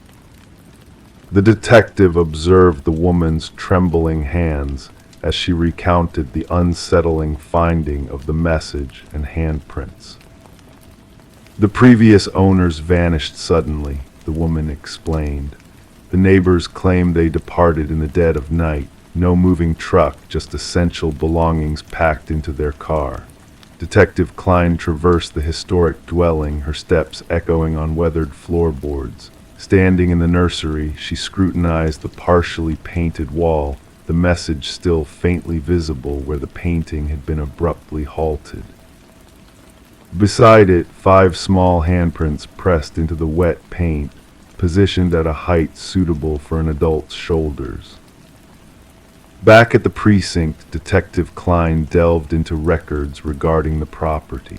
The detective observed the woman's trembling hands as she recounted the unsettling finding of the message and handprints. "The previous owners vanished suddenly," the woman explained. "The neighbors claimed they departed in the dead of night. No moving truck, just essential belongings packed into their car." Detective Klein traversed the historic dwelling, her steps echoing on weathered floorboards. Standing in the nursery, she scrutinized the partially painted wall, the message still faintly visible where the painting had been abruptly halted. Beside it, 5 small handprints pressed into the wet paint, positioned at a height suitable for an adult's shoulders. Back at the precinct, Detective Klein delved into records regarding the property.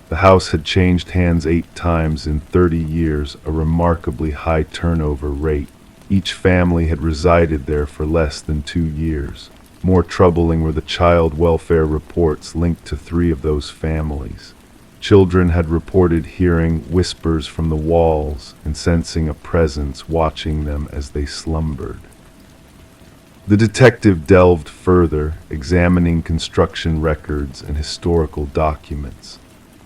The house had changed hands 8 times in 30 years, a remarkably high turnover rate. Each family had resided there for less than 2 years. More troubling were the child welfare reports linked to 3 of those families. Children had reported hearing whispers from the walls and sensing a presence watching them as they slumbered. The detective delved further, examining construction records and historical documents.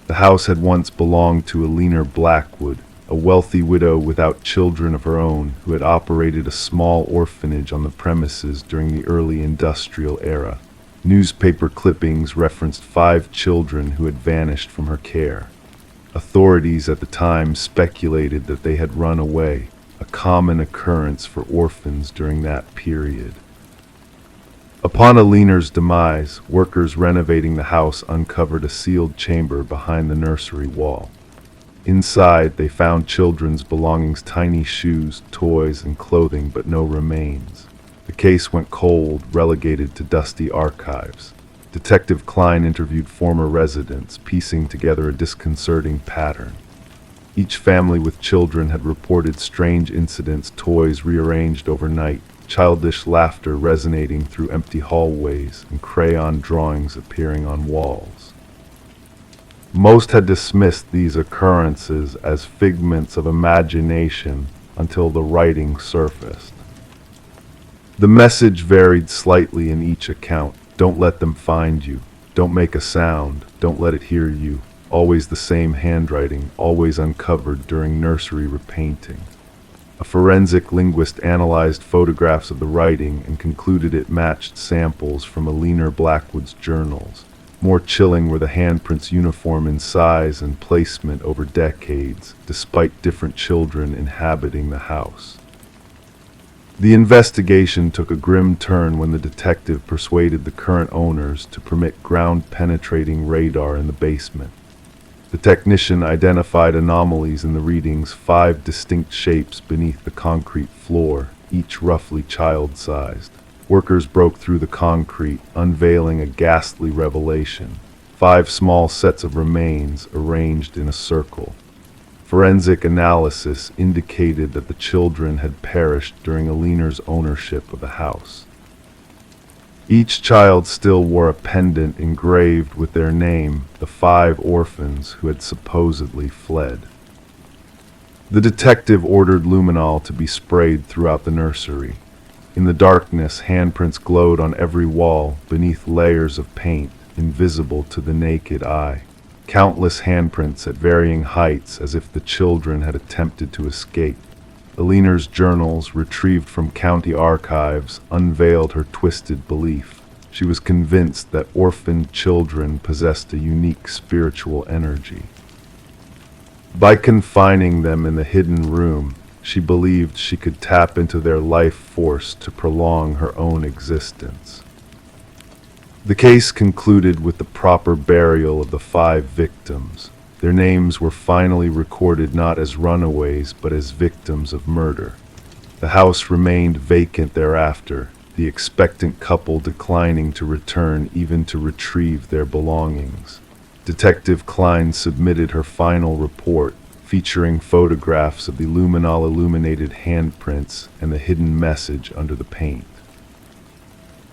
The house had once belonged to Alina Blackwood, a wealthy widow without children of her own who had operated a small orphanage on the premises during the early industrial era. Newspaper clippings referenced 5 children who had vanished from her care. Authorities at the time speculated that they had run away, a common occurrence for orphans during that period. Upon Alina's demise, workers renovating the house uncovered a sealed chamber behind the nursery wall. Inside, they found children's belongings, tiny shoes, toys, and clothing, but no remains. The case went cold, relegated to dusty archives. Detective Klein interviewed former residents, piecing together a disconcerting pattern. Each family with children had reported strange incidents: toys rearranged overnight, childish laughter resonating through empty hallways, and crayon drawings appearing on walls. Most had dismissed these occurrences as figments of imagination until the writing surfaced. The message varied slightly in each account. "Don't let them find you. Don't make a sound. Don't let it hear you." Always the same handwriting, always uncovered during nursery repainting. A forensic linguist analyzed photographs of the writing and concluded it matched samples from Alina Blackwood's journals. More chilling were the handprints uniform in size and placement over decades, despite different children inhabiting the house. The investigation took a grim turn when the detective persuaded the current owners to permit ground-penetrating radar in the basement. The technician identified anomalies in the readings, 5 distinct shapes beneath the concrete floor, each roughly child-sized. Workers broke through the concrete, unveiling a ghastly revelation. 5 small sets of remains arranged in a circle. Forensic analysis indicated that the children had perished during Alina's ownership of the house. Each child still wore a pendant engraved with their name, the 5 orphans who had supposedly fled. The detective ordered luminol to be sprayed throughout the nursery. In the darkness, handprints glowed on every wall, beneath layers of paint, invisible to the naked eye. Countless handprints at varying heights, as if the children had attempted to escape. Alina's journals, retrieved from county archives, unveiled her twisted belief. She was convinced that orphaned children possessed a unique spiritual energy. By confining them in the hidden room, she believed she could tap into their life force to prolong her own existence. The case concluded with the proper burial of the 5 victims. Their names were finally recorded not as runaways but as victims of murder. The house remained vacant thereafter, the expectant couple declining to return even to retrieve their belongings. Detective Klein submitted her final report, featuring photographs of the luminol-illuminated handprints and the hidden message under the paint.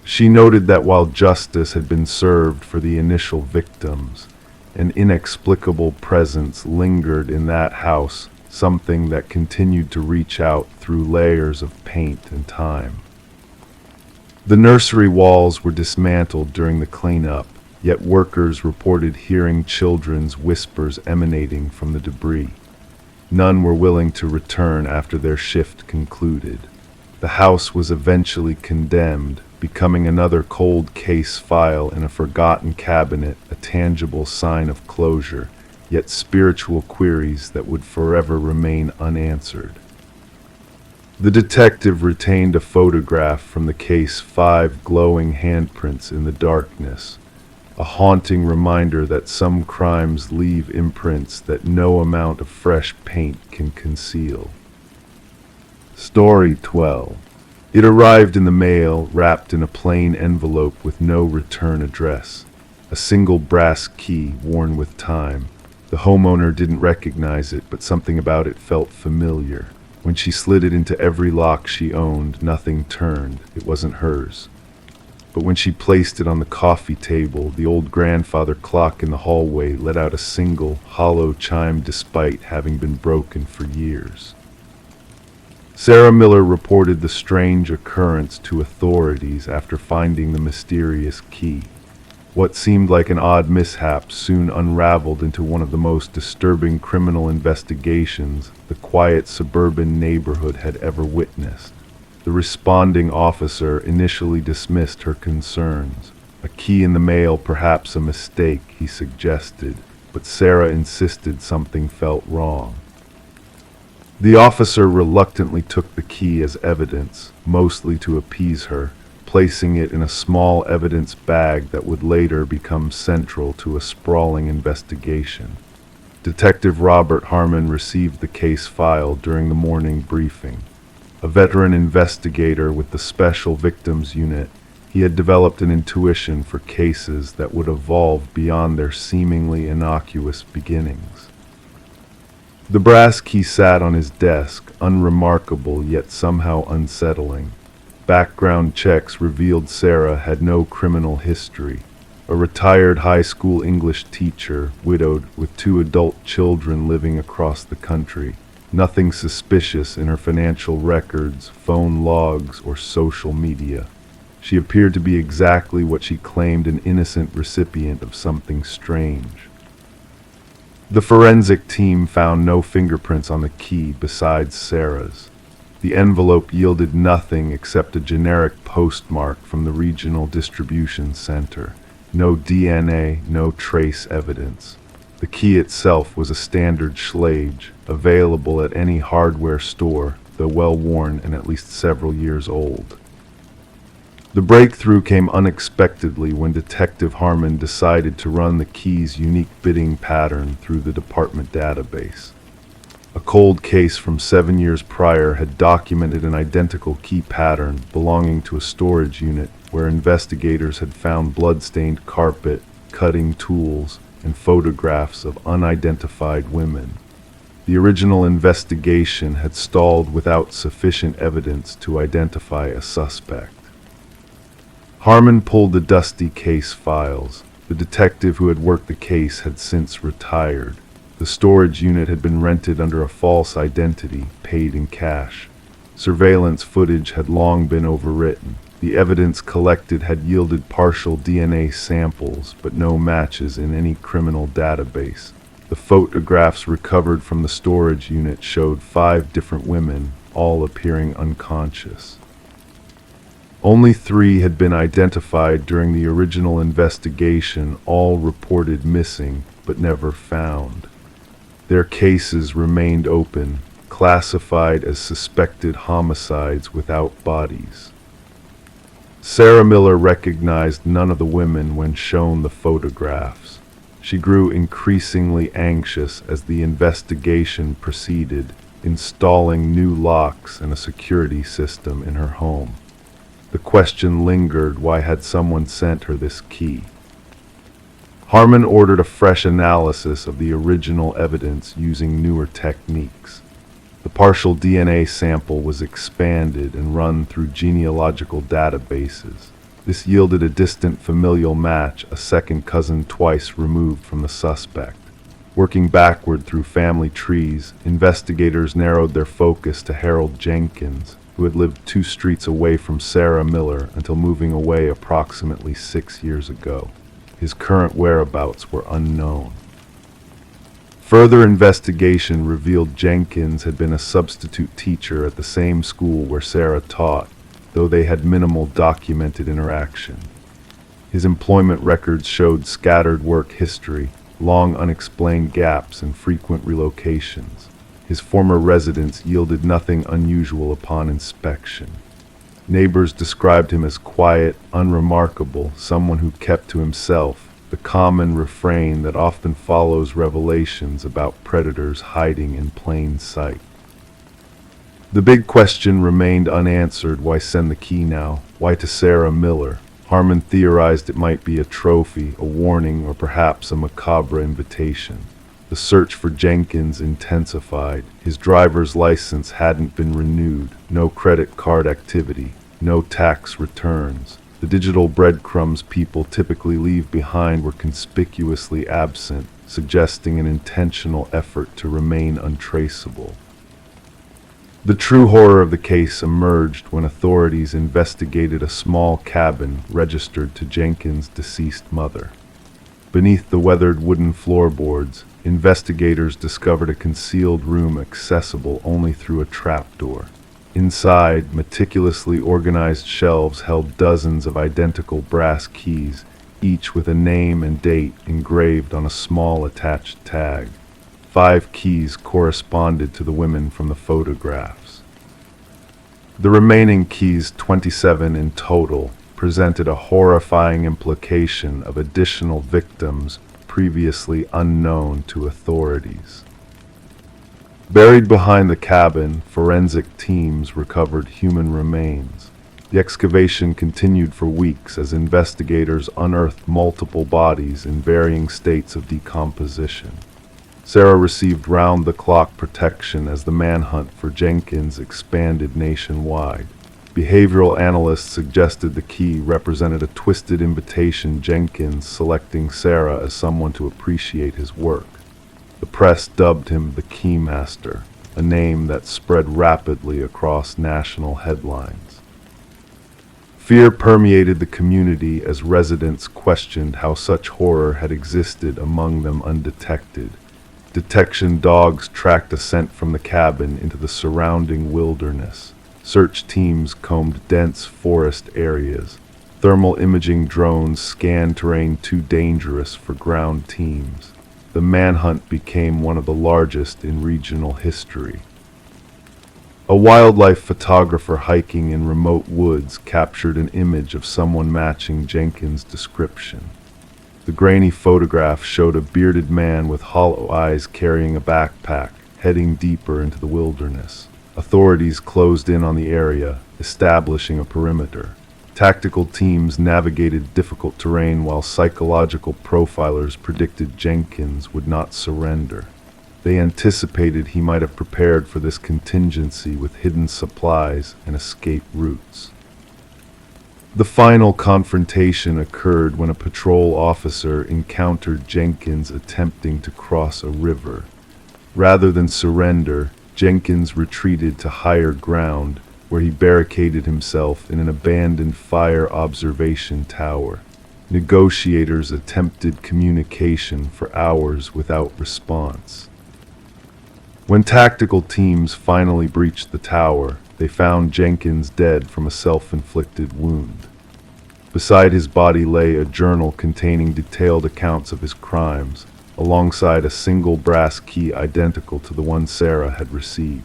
She noted that while justice had been served for the initial victims, an inexplicable presence lingered in that house, something that continued to reach out through layers of paint and time. The nursery walls were dismantled during the cleanup, yet workers reported hearing children's whispers emanating from the debris. None were willing to return after their shift concluded. The house was eventually condemned, becoming another cold case file in a forgotten cabinet, a tangible sign of closure, yet spiritual queries that would forever remain unanswered. The detective retained a photograph from the case, 5 glowing handprints in the darkness, a haunting reminder that some crimes leave imprints that no amount of fresh paint can conceal. Story 12. It arrived in the mail, wrapped in a plain envelope with no return address. A single brass key worn with time. The homeowner didn't recognize it, but something about it felt familiar. When she slid it into every lock she owned, nothing turned. It wasn't hers. But when she placed it on the coffee table, the old grandfather clock in the hallway let out a single, hollow chime despite having been broken for years. Sarah Miller reported the strange occurrence to authorities after finding the mysterious key. What seemed like an odd mishap soon unraveled into one of the most disturbing criminal investigations the quiet suburban neighborhood had ever witnessed. The responding officer initially dismissed her concerns. A key in the mail, perhaps a mistake, he suggested, but Sarah insisted something felt wrong. The officer reluctantly took the key as evidence, mostly to appease her, placing it in a small evidence bag that would later become central to a sprawling investigation. Detective Robert Harmon received the case file during the morning briefing. A veteran investigator with the Special Victims Unit, he had developed an intuition for cases that would evolve beyond their seemingly innocuous beginnings. The brass key sat on his desk, unremarkable yet somehow unsettling. Background checks revealed Sarah had no criminal history. A retired high school English teacher, widowed with 2 adult children living across the country. Nothing suspicious in her financial records, phone logs, or social media. She appeared to be exactly what she claimed, an innocent recipient of something strange. The forensic team found no fingerprints on the key besides Sarah's. The envelope yielded nothing except a generic postmark from the regional distribution center. No DNA, no trace evidence. The key itself was a standard Schlage, available at any hardware store, though well-worn and at least several years old. The breakthrough came unexpectedly when Detective Harmon decided to run the key's unique bidding pattern through the department database. A cold case from 7 years prior had documented an identical key pattern belonging to a storage unit where investigators had found blood-stained carpet, cutting tools, and photographs of unidentified women. The original investigation had stalled without sufficient evidence to identify a suspect. Harmon pulled the dusty case files. The detective who had worked the case had since retired. The storage unit had been rented under a false identity, paid in cash. Surveillance footage had long been overwritten. The evidence collected had yielded partial DNA samples, but no matches in any criminal database. The photographs recovered from the storage unit showed 5 different women, all appearing unconscious. Only 3 had been identified during the original investigation, all reported missing, but never found. Their cases remained open, classified as suspected homicides without bodies. Sarah Miller recognized none of the women when shown the photographs. She grew increasingly anxious as the investigation proceeded, installing new locks and a security system in her home. The question lingered, why had someone sent her this key? Harmon ordered a fresh analysis of the original evidence using newer techniques. The partial DNA sample was expanded and run through genealogical databases. This yielded a distant familial match, a second cousin twice removed from the suspect. Working backward through family trees, investigators narrowed their focus to Harold Jenkins, who had lived 2 streets away from Sarah Miller until moving away approximately 6 years ago. His current whereabouts were unknown. Further investigation revealed Jenkins had been a substitute teacher at the same school where Sarah taught, though they had minimal documented interaction. His employment records showed scattered work history, long unexplained gaps, and frequent relocations. His former residence yielded nothing unusual upon inspection. Neighbors described him as quiet, unremarkable, someone who kept to himself, the common refrain that often follows revelations about predators hiding in plain sight. The big question remained unanswered: why send the key now? Why to Sarah Miller? Harmon theorized it might be a trophy, a warning, or perhaps a macabre invitation. The search for Jenkins intensified. His driver's license hadn't been renewed, no credit card activity, no tax returns. The digital breadcrumbs people typically leave behind were conspicuously absent, suggesting an intentional effort to remain untraceable. The true horror of the case emerged when authorities investigated a small cabin registered to Jenkins' deceased mother. Beneath the weathered wooden floorboards, investigators discovered a concealed room accessible only through a trapdoor. Inside, meticulously organized shelves held dozens of identical brass keys, each with a name and date engraved on a small attached tag. 5 keys corresponded to the women from the photographs. The remaining keys, 27 in total, presented a horrifying implication of additional victims previously unknown to authorities. Buried behind the cabin, forensic teams recovered human remains. The excavation continued for weeks as investigators unearthed multiple bodies in varying states of decomposition. Sarah received round-the-clock protection as the manhunt for Jenkins expanded nationwide. Behavioral analysts suggested the key represented a twisted invitation, Jenkins selecting Sarah as someone to appreciate his work. The press dubbed him the Keymaster, a name that spread rapidly across national headlines. Fear permeated the community as residents questioned how such horror had existed among them undetected. Detection dogs tracked a scent from the cabin into the surrounding wilderness. Search teams combed dense forest areas. Thermal imaging drones scanned terrain too dangerous for ground teams. The manhunt became one of the largest in regional history. A wildlife photographer hiking in remote woods captured an image of someone matching Jenkins' description. The grainy photograph showed a bearded man with hollow eyes carrying a backpack, heading deeper into the wilderness. Authorities closed in on the area, establishing a perimeter. Tactical teams navigated difficult terrain while psychological profilers predicted Jenkins would not surrender. They anticipated he might have prepared for this contingency with hidden supplies and escape routes. The final confrontation occurred when a patrol officer encountered Jenkins attempting to cross a river. Rather than surrender, Jenkins retreated to higher ground, where he barricaded himself in an abandoned fire observation tower. Negotiators attempted communication for hours without response. When tactical teams finally breached the tower, they found Jenkins dead from a self-inflicted wound. Beside his body lay a journal containing detailed accounts of his crimes, alongside a single brass key identical to the one Sarah had received.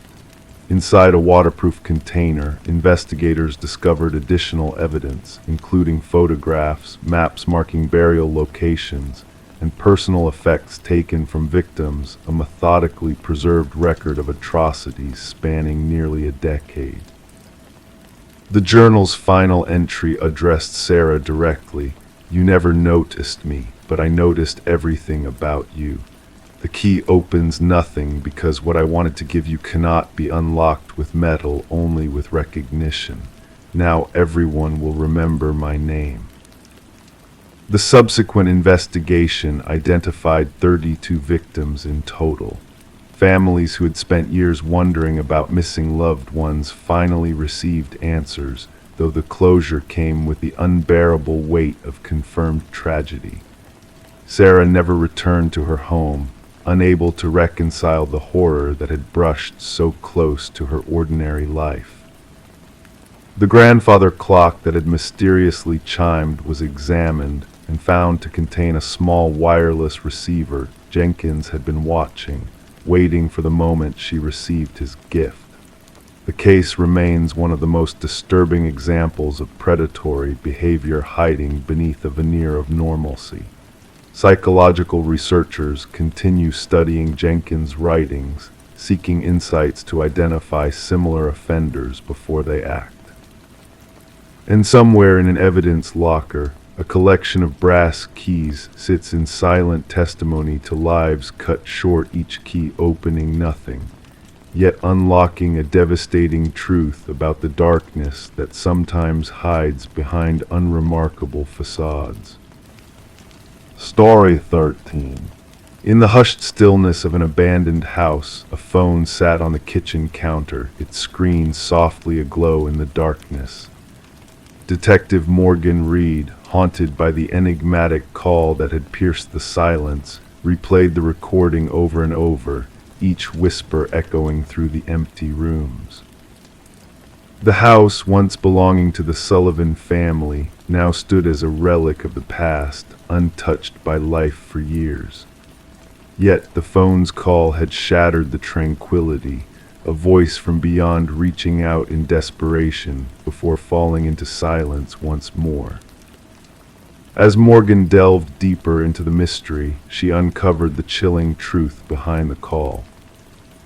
Inside a waterproof container, investigators discovered additional evidence, including photographs, maps marking burial locations, and personal effects taken from victims, a methodically preserved record of atrocities spanning nearly a decade. The journal's final entry addressed Sarah directly. "You never noticed me, but I noticed everything about you. The key opens nothing because what I wanted to give you cannot be unlocked with metal, only with recognition. Now everyone will remember my name." The subsequent investigation identified 32 victims in total. Families who had spent years wondering about missing loved ones finally received answers, though the closure came with the unbearable weight of confirmed tragedy. Sarah never returned to her home, unable to reconcile the horror that had brushed so close to her ordinary life. The grandfather clock that had mysteriously chimed was examined and found to contain a small wireless receiver Jenkins had been watching, waiting for the moment she received his gift. The case remains one of the most disturbing examples of predatory behavior hiding beneath a veneer of normalcy. Psychological researchers continue studying Jenkins' writings, seeking insights to identify similar offenders before they act. And somewhere in an evidence locker, a collection of brass keys sits in silent testimony to lives cut short, each key opening nothing, yet unlocking a devastating truth about the darkness that sometimes hides behind unremarkable facades. Story 13. In the hushed stillness of an abandoned house, a phone sat on the kitchen counter, its screen softly aglow in the darkness. Detective Morgan Reed, haunted by the enigmatic call that had pierced the silence, replayed the recording over and over, each whisper echoing through the empty rooms. The house, once belonging to the Sullivan family, now stood as a relic of the past, untouched by life for years. Yet the phone's call had shattered the tranquility, a voice from beyond reaching out in desperation before falling into silence once more. As Morgan delved deeper into the mystery, she uncovered the chilling truth behind the call.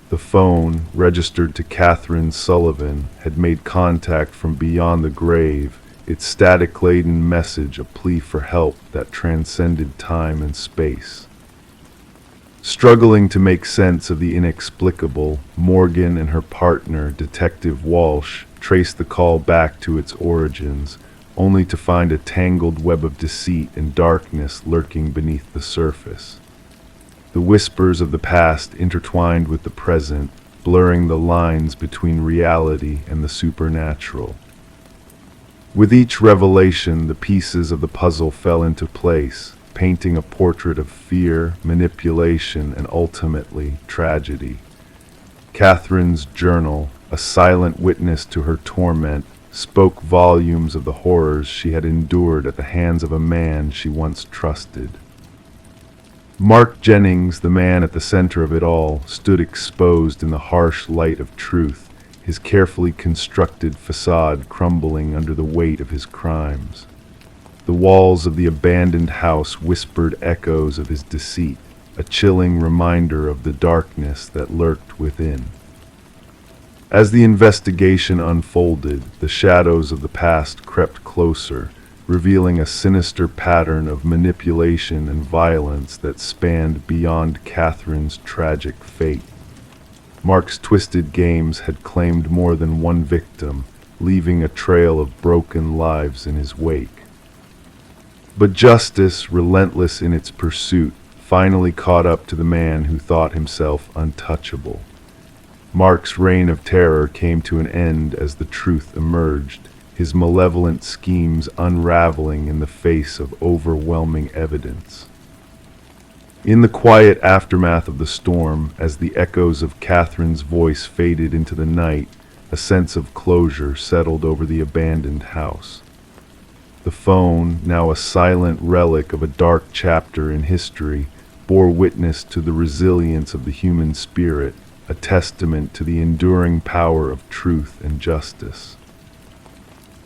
The phone, registered to Catherine Sullivan, had made contact from beyond the grave, its static-laden message a plea for help that transcended time and space. Struggling to make sense of the inexplicable, Morgan and her partner, Detective Walsh, traced the call back to its origins, only to find a tangled web of deceit and darkness lurking beneath the surface. The whispers of the past intertwined with the present, blurring the lines between reality and the supernatural. With each revelation, the pieces of the puzzle fell into place, painting a portrait of fear, manipulation, and ultimately tragedy. Catherine's journal, a silent witness to her torment, spoke volumes of the horrors she had endured at the hands of a man she once trusted. Mark Jennings, the man at the center of it all, stood exposed in the harsh light of truth, his carefully constructed facade crumbling under the weight of his crimes. The walls of the abandoned house whispered echoes of his deceit, a chilling reminder of the darkness that lurked within. As the investigation unfolded, the shadows of the past crept closer, revealing a sinister pattern of manipulation and violence that spanned beyond Catherine's tragic fate. Mark's twisted games had claimed more than one victim, leaving a trail of broken lives in his wake. But justice, relentless in its pursuit, finally caught up to the man who thought himself untouchable. Mark's reign of terror came to an end as the truth emerged, his malevolent schemes unraveling in the face of overwhelming evidence. In the quiet aftermath of the storm, as the echoes of Catherine's voice faded into the night, a sense of closure settled over the abandoned house. The phone, now a silent relic of a dark chapter in history, bore witness to the resilience of the human spirit, a testament to the enduring power of truth and justice.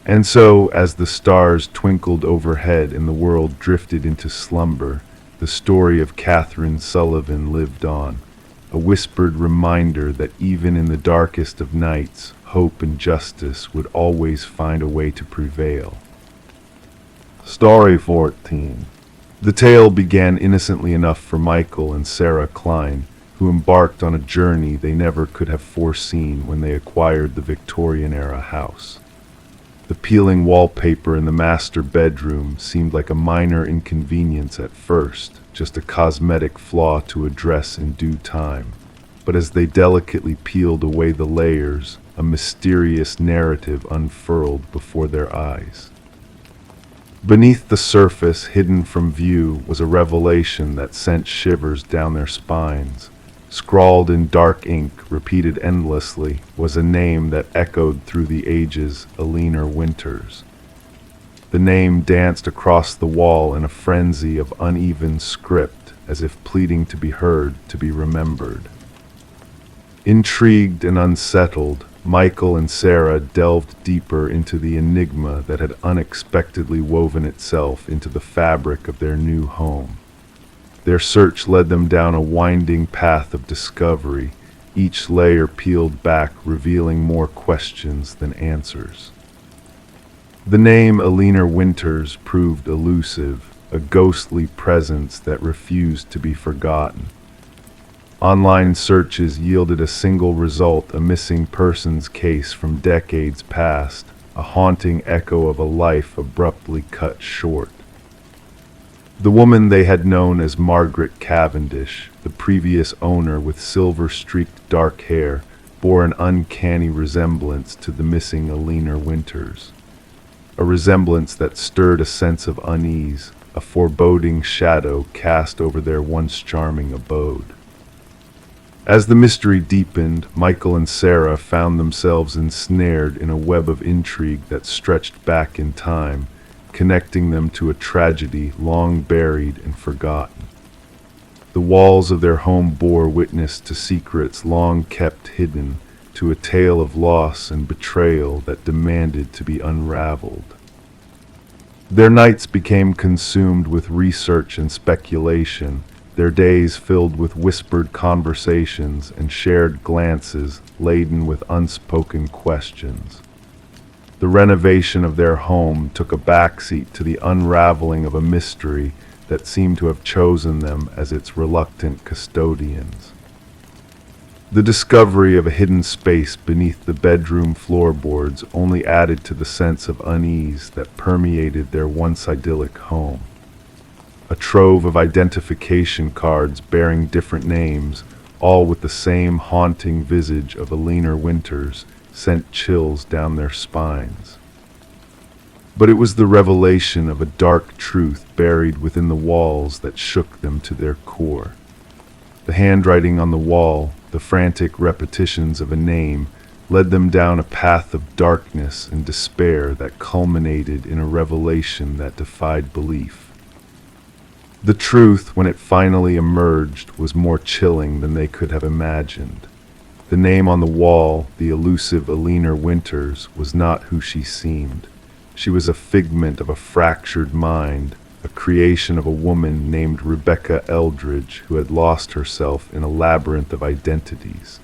And so, as the stars twinkled overhead and the world drifted into slumber, the story of Catherine Sullivan lived on, a whispered reminder that even in the darkest of nights, hope and justice would always find a way to prevail. Story 14. The tale began innocently enough for Michael and Sarah Klein, who embarked on a journey they never could have foreseen when they acquired the Victorian-era house. The peeling wallpaper in the master bedroom seemed like a minor inconvenience at first, just a cosmetic flaw to address in due time. But as they delicately peeled away the layers, a mysterious narrative unfurled before their eyes. Beneath the surface, hidden from view, was a revelation that sent shivers down their spines. Scrawled in dark ink, repeated endlessly, was a name that echoed through the ages, Alina Winters. The name danced across the wall in a frenzy of uneven script, as if pleading to be heard, to be remembered. Intrigued and unsettled, Michael and Sarah delved deeper into the enigma that had unexpectedly woven itself into the fabric of their new home. Their search led them down a winding path of discovery, each layer peeled back, revealing more questions than answers. The name Alina Winters proved elusive, a ghostly presence that refused to be forgotten. Online searches yielded a single result, a missing persons case from decades past, a haunting echo of a life abruptly cut short. The woman they had known as Margaret Cavendish, the previous owner with silver-streaked dark hair, bore an uncanny resemblance to the missing Alina Winters. A resemblance that stirred a sense of unease, a foreboding shadow cast over their once charming abode. As the mystery deepened, Michael and Sarah found themselves ensnared in a web of intrigue that stretched back in time, connecting them to a tragedy long buried and forgotten. The walls of their home bore witness to secrets long kept hidden, to a tale of loss and betrayal that demanded to be unraveled. Their nights became consumed with research and speculation, their days filled with whispered conversations and shared glances laden with unspoken questions. The renovation of their home took a backseat to the unraveling of a mystery that seemed to have chosen them as its reluctant custodians. The discovery of a hidden space beneath the bedroom floorboards only added to the sense of unease that permeated their once idyllic home. A trove of identification cards bearing different names, all with the same haunting visage of Alina Winters, sent chills down their spines. But it was the revelation of a dark truth buried within the walls that shook them to their core. The handwriting on the wall, the frantic repetitions of a name, led them down a path of darkness and despair that culminated in a revelation that defied belief. The truth, when it finally emerged, was more chilling than they could have imagined. The name on the wall, the elusive Eleanor Winters, was not who she seemed. She was a figment of a fractured mind, a creation of a woman named Rebecca Eldridge who had lost herself in a labyrinth of identities.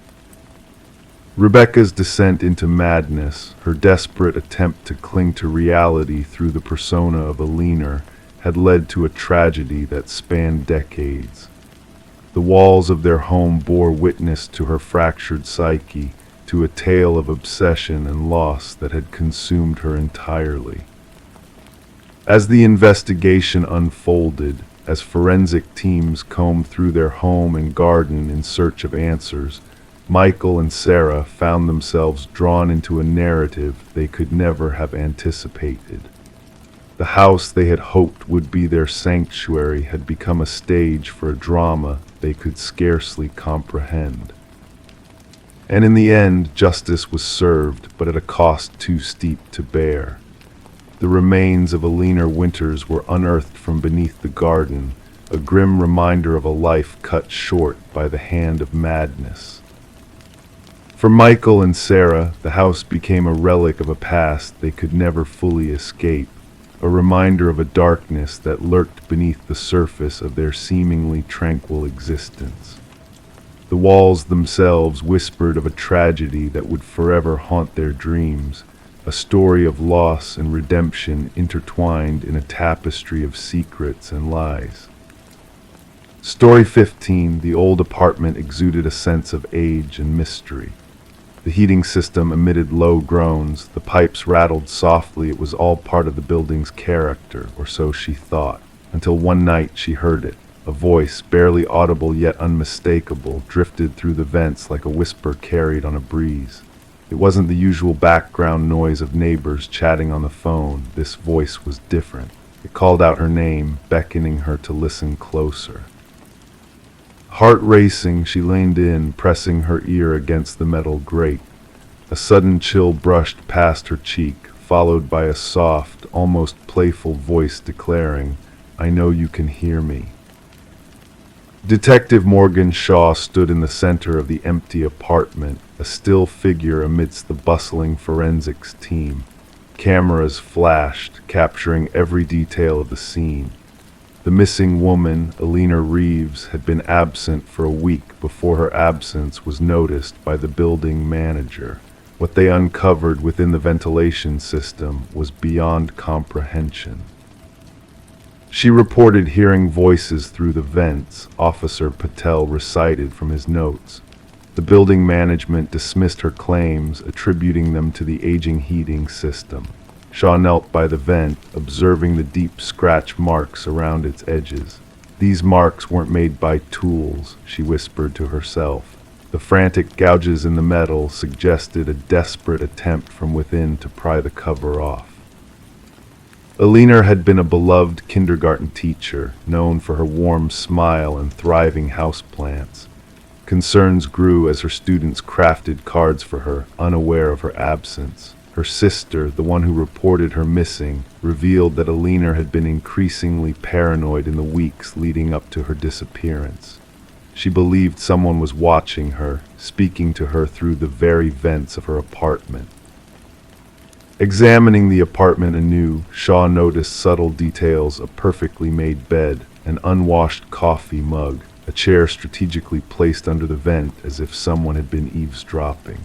Rebecca's descent into madness, her desperate attempt to cling to reality through the persona of Eleanor, had led to a tragedy that spanned decades. The walls of their home bore witness to her fractured psyche, to a tale of obsession and loss that had consumed her entirely. As the investigation unfolded, as forensic teams combed through their home and garden in search of answers, Michael and Sarah found themselves drawn into a narrative they could never have anticipated. The house they had hoped would be their sanctuary had become a stage for a drama they could scarcely comprehend. And in the end, justice was served, but at a cost too steep to bear. The remains of Eleanor Winters were unearthed from beneath the garden, a grim reminder of a life cut short by the hand of madness. For Michael and Sarah, the house became a relic of a past they could never fully escape, a reminder of a darkness that lurked beneath the surface of their seemingly tranquil existence. The walls themselves whispered of a tragedy that would forever haunt their dreams, a story of loss and redemption intertwined in a tapestry of secrets and lies. Story 15, the old apartment exuded a sense of age and mystery. The heating system emitted low groans, the pipes rattled softly. It was all part of the building's character, or so she thought, until one night she heard it. A voice, barely audible yet unmistakable, drifted through the vents like a whisper carried on a breeze. It wasn't the usual background noise of neighbors chatting on the phone. This voice was different. It called out her name, beckoning her to listen closer. Heart racing, she leaned in, pressing her ear against the metal grate. A sudden chill brushed past her cheek, followed by a soft, almost playful voice declaring, "I know you can hear me." Detective Morgan Shaw stood in the center of the empty apartment, a still figure amidst the bustling forensics team. Cameras flashed, capturing every detail of the scene. The missing woman, Eleanor Reeves, had been absent for a week before her absence was noticed by the building manager. What they uncovered within the ventilation system was beyond comprehension. She reported hearing voices through the vents, Officer Patel recited from his notes. The building management dismissed her claims, attributing them to the aging heating system. Shaw knelt by the vent, observing the deep scratch marks around its edges. These marks weren't made by tools, she whispered to herself. The frantic gouges in the metal suggested a desperate attempt from within to pry the cover off. Eleanor had been a beloved kindergarten teacher, known for her warm smile and thriving houseplants. Concerns grew as her students crafted cards for her, unaware of her absence. Her sister, the one who reported her missing, revealed that Eleanor had been increasingly paranoid in the weeks leading up to her disappearance. She believed someone was watching her, speaking to her through the very vents of her apartment. Examining the apartment anew, Shaw noticed subtle details: a perfectly made bed, an unwashed coffee mug, a chair strategically placed under the vent as if someone had been eavesdropping.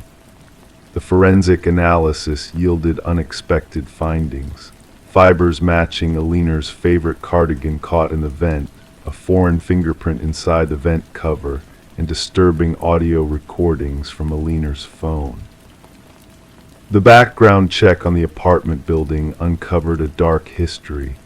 The forensic analysis yielded unexpected findings. Fibers matching Eleanor's favorite cardigan caught in the vent, a foreign fingerprint inside the vent cover, and disturbing audio recordings from Eleanor's phone. The background check on the apartment building uncovered a dark history.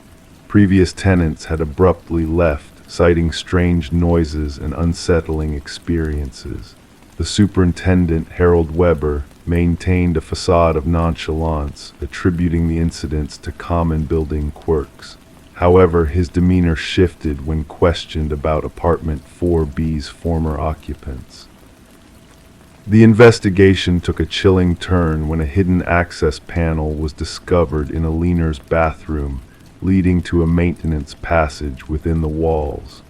Previous tenants had abruptly left, citing strange noises and unsettling experiences. The superintendent, Harold Weber, maintained a facade of nonchalance, attributing the incidents to common building quirks. However, his demeanor shifted when questioned about apartment 4B's former occupants. The investigation took a chilling turn when a hidden access panel was discovered in Alina's bathroom, leading to a maintenance passage within the walls.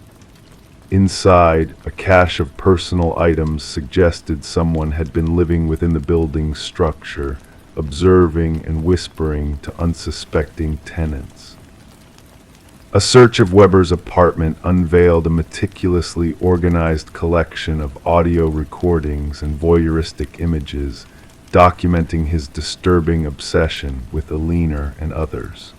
Inside, a cache of personal items suggested someone had been living within the building's structure, observing and whispering to unsuspecting tenants. A search of Weber's apartment unveiled a meticulously organized collection of audio recordings and voyeuristic images, documenting his disturbing obsession with Alina and others.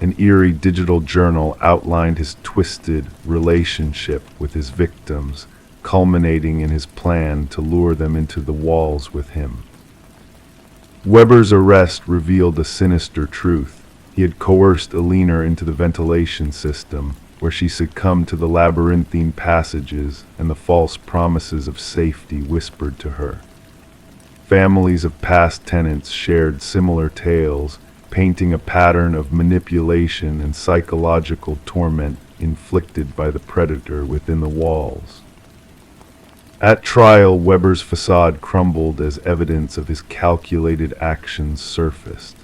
An eerie digital journal outlined his twisted relationship with his victims, culminating in his plan to lure them into the walls with him. Weber's arrest revealed a sinister truth. He had coerced Alina into the ventilation system, where she succumbed to the labyrinthine passages and the false promises of safety whispered to her. Families of past tenants shared similar tales, painting a pattern of manipulation and psychological torment inflicted by the predator within the walls. At trial, Weber's facade crumbled as evidence of his calculated actions surfaced.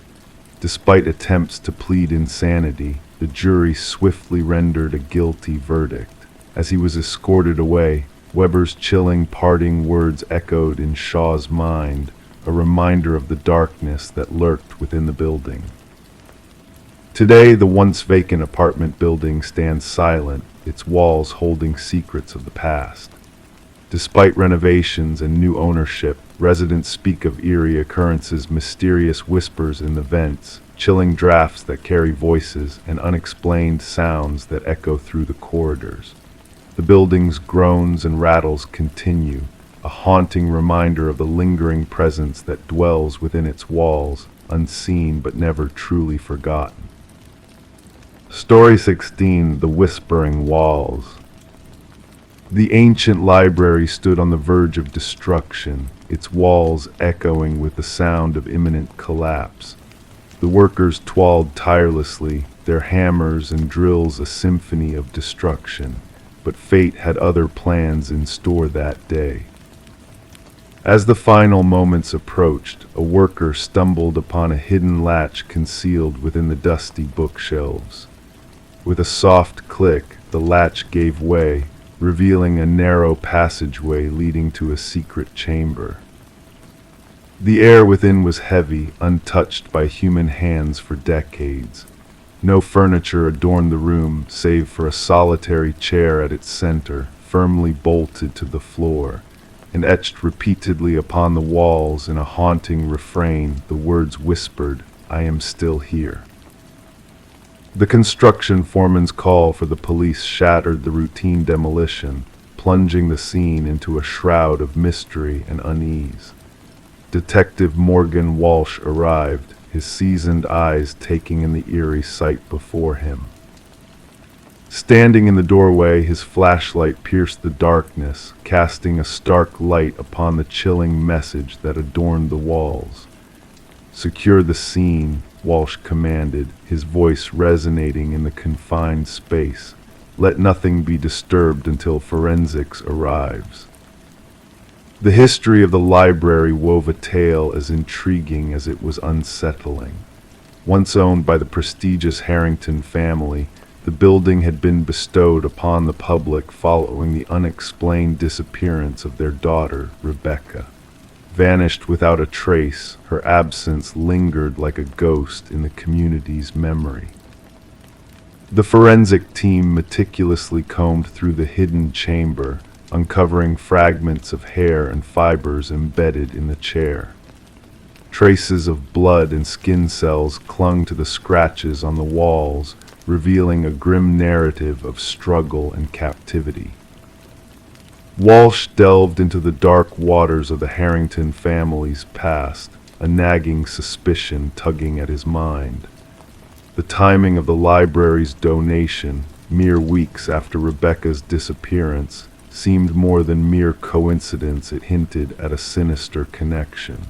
Despite attempts to plead insanity, the jury swiftly rendered a guilty verdict. As he was escorted away, Weber's chilling parting words echoed in Shaw's mind, a reminder of the darkness that lurked within the building. Today, the once vacant apartment building stands silent, its walls holding secrets of the past. Despite renovations and new ownership, residents speak of eerie occurrences, mysterious whispers in the vents, chilling drafts that carry voices, and unexplained sounds that echo through the corridors. The building's groans and rattles continue, a haunting reminder of the lingering presence that dwells within its walls, unseen but never truly forgotten. Story 16: The Whispering Walls. The ancient library stood on the verge of destruction, its walls echoing with the sound of imminent collapse. The workers toiled tirelessly, their hammers and drills a symphony of destruction, but fate had other plans in store that day. As the final moments approached, a worker stumbled upon a hidden latch concealed within the dusty bookshelves. With a soft click, the latch gave way, revealing a narrow passageway leading to a secret chamber. The air within was heavy, untouched by human hands for decades. No furniture adorned the room, save for a solitary chair at its center, firmly bolted to the floor, and etched repeatedly upon the walls in a haunting refrain, the words whispered, "I am still here." The construction foreman's call for the police shattered the routine demolition, plunging the scene into a shroud of mystery and unease. Detective Morgan Walsh arrived, his seasoned eyes taking in the eerie sight before him. Standing in the doorway, his flashlight pierced the darkness, casting a stark light upon the chilling message that adorned the walls. "Secure the scene," Walsh commanded, his voice resonating in the confined space. "Let nothing be disturbed until forensics arrives." The history of the library wove a tale as intriguing as it was unsettling. Once owned by the prestigious Harrington family, the building had been bestowed upon the public following the unexplained disappearance of their daughter, Rebecca. Vanished without a trace, her absence lingered like a ghost in the community's memory. The forensic team meticulously combed through the hidden chamber, uncovering fragments of hair and fibers embedded in the chair. Traces of blood and skin cells clung to the scratches on the walls, revealing a grim narrative of struggle and captivity. Walsh delved into the dark waters of the Harrington family's past, a nagging suspicion tugging at his mind. The timing of the library's donation, mere weeks after Rebecca's disappearance, seemed more than mere coincidence. It hinted at a sinister connection.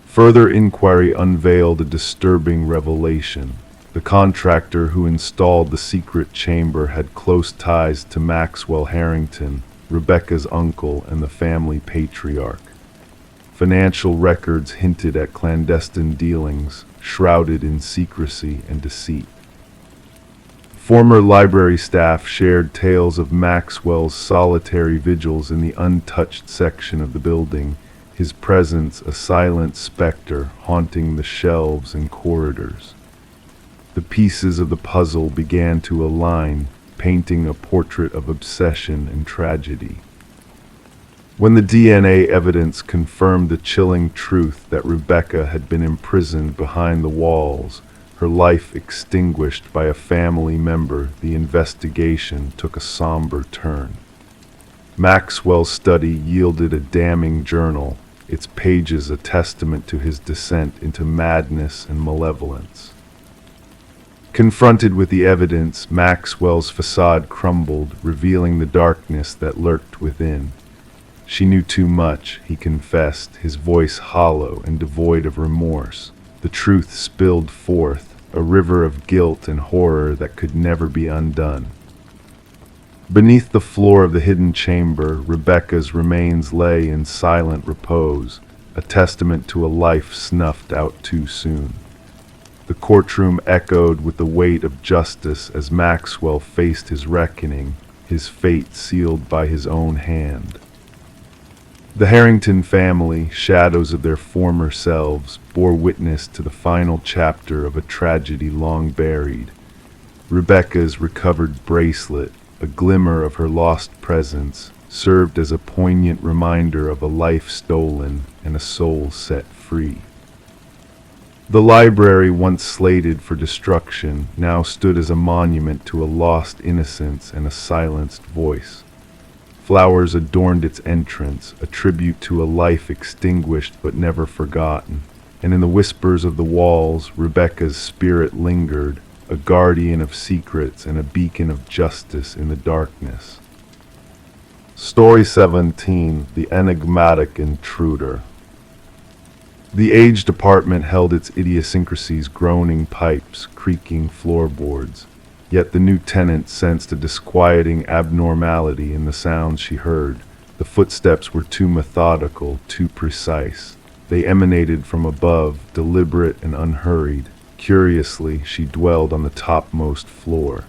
Further inquiry unveiled a disturbing revelation. The contractor who installed the secret chamber had close ties to Maxwell Harrington, Rebecca's uncle and the family patriarch. Financial records hinted at clandestine dealings, shrouded in secrecy and deceit. Former library staff shared tales of Maxwell's solitary vigils in the untouched section of the building, his presence a silent specter haunting the shelves and corridors. The pieces of the puzzle began to align, painting a portrait of obsession and tragedy. When the DNA evidence confirmed the chilling truth that Rebecca had been imprisoned behind the walls, her life extinguished by a family member, the investigation took a somber turn. Maxwell's study yielded a damning journal, its pages a testament to his descent into madness and malevolence. Confronted with the evidence, Maxwell's facade crumbled, revealing the darkness that lurked within. She knew too much, he confessed, his voice hollow and devoid of remorse. The truth spilled forth, a river of guilt and horror that could never be undone. Beneath the floor of the hidden chamber, Rebecca's remains lay in silent repose, a testament to a life snuffed out too soon. The courtroom echoed with the weight of justice as Maxwell faced his reckoning, his fate sealed by his own hand. The Harrington family, shadows of their former selves, bore witness to the final chapter of a tragedy long buried. Rebecca's recovered bracelet, a glimmer of her lost presence, served as a poignant reminder of a life stolen and a soul set free. The library, once slated for destruction, now stood as a monument to a lost innocence and a silenced voice. Flowers adorned its entrance, a tribute to a life extinguished but never forgotten. And in the whispers of the walls, Rebecca's spirit lingered, a guardian of secrets and a beacon of justice in the darkness. Story 17: The Enigmatic Intruder. The aged apartment held its idiosyncrasies, groaning pipes, creaking floorboards. Yet the new tenant sensed a disquieting abnormality in the sounds she heard. The footsteps were too methodical, too precise. They emanated from above, deliberate and unhurried. Curiously, she dwelled on the topmost floor.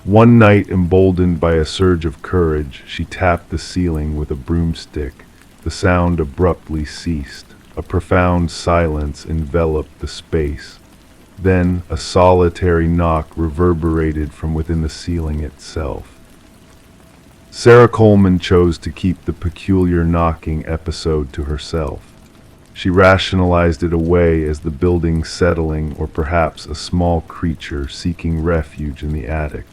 One night, emboldened by a surge of courage, she tapped the ceiling with a broomstick. The sound abruptly ceased. A profound silence enveloped the space. Then a solitary knock reverberated from within the ceiling itself. Sarah Coleman chose to keep the peculiar knocking episode to herself. She rationalized it away as the building settling, or perhaps a small creature seeking refuge in the attic.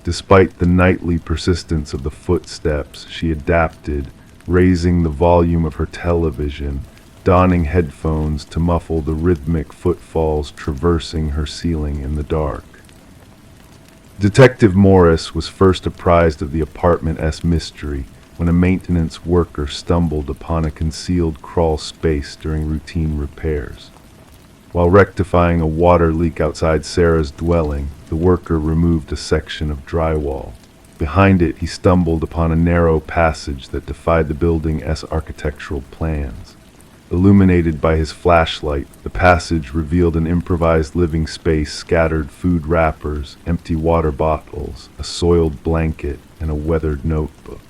Despite the nightly persistence of the footsteps, she adapted, raising the volume of her television, donning headphones to muffle the rhythmic footfalls traversing her ceiling in the dark. Detective Morris was first apprised of the apartment's mystery when a maintenance worker stumbled upon a concealed crawl space during routine repairs. While rectifying a water leak outside Sarah's dwelling, the worker removed a section of drywall. Behind it, he stumbled upon a narrow passage that defied the building's architectural plans. Illuminated by his flashlight, the passage revealed an improvised living space, scattered food wrappers, empty water bottles, a soiled blanket, and a weathered notebook.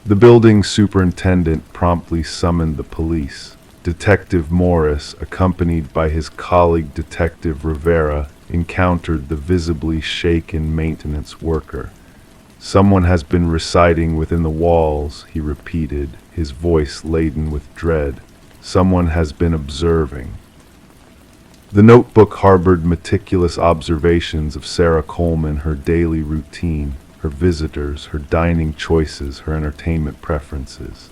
The building superintendent promptly summoned the police. Detective Morris, accompanied by his colleague Detective Rivera, encountered the visibly shaken maintenance worker. "Someone has been residing within the walls," he repeated, his voice laden with dread. "Someone has been observing." The notebook harbored meticulous observations of Sarah Coleman, her daily routine, her visitors, her dining choices, her entertainment preferences.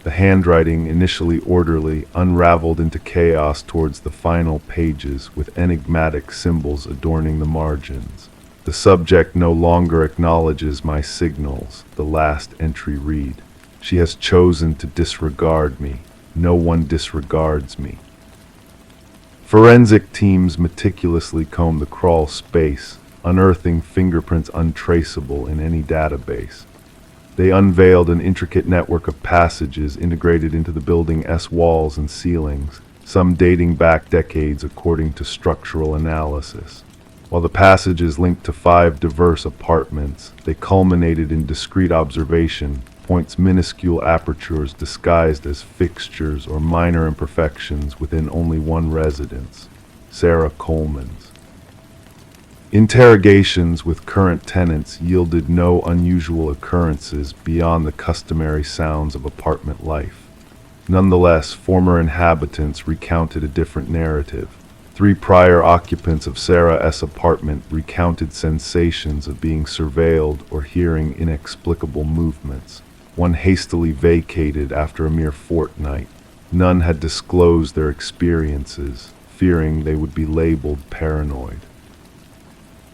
The handwriting, initially orderly, unraveled into chaos towards the final pages, with enigmatic symbols adorning the margins. The The subject no longer acknowledges my signals, the last entry read. She has chosen to disregard me. No one disregards me. Forensic teams meticulously comb the crawl space, unearthing fingerprints untraceable in any database. They unveiled an intricate network of passages integrated into the building's walls and ceilings, some dating back decades according to structural analysis. While the passages linked to 5 diverse apartments, they culminated in discrete observation points, minuscule apertures disguised as fixtures or minor imperfections within only one residence, Sarah Coleman's. Interrogations with current tenants yielded no unusual occurrences beyond the customary sounds of apartment life. Nonetheless, former inhabitants recounted a different narrative. 3 prior occupants of Sarah's apartment recounted sensations of being surveilled or hearing inexplicable movements. One hastily vacated after a mere fortnight. None had disclosed their experiences, fearing they would be labeled paranoid.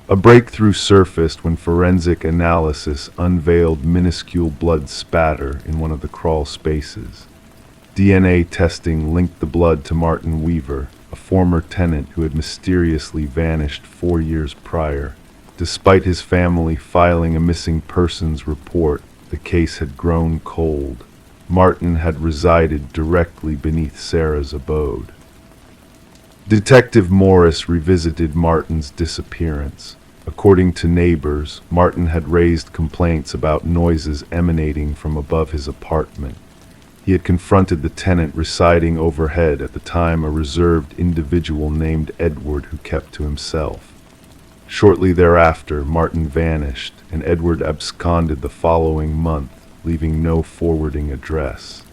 A breakthrough surfaced when forensic analysis unveiled minuscule blood spatter in one of the crawl spaces. DNA testing linked the blood to Martin Weaver, a former tenant who had mysteriously vanished 4 years prior. Despite his family filing a missing persons report, the case had grown cold. Martin had resided directly beneath Sarah's abode. Detective Morris revisited Martin's disappearance. According to neighbors, Martin had raised complaints about noises emanating from above his apartment. He had confronted the tenant residing overhead at the time, a reserved individual named Edward who kept to himself. Shortly thereafter, Martin vanished, and Edward absconded the following month, leaving no forwarding address.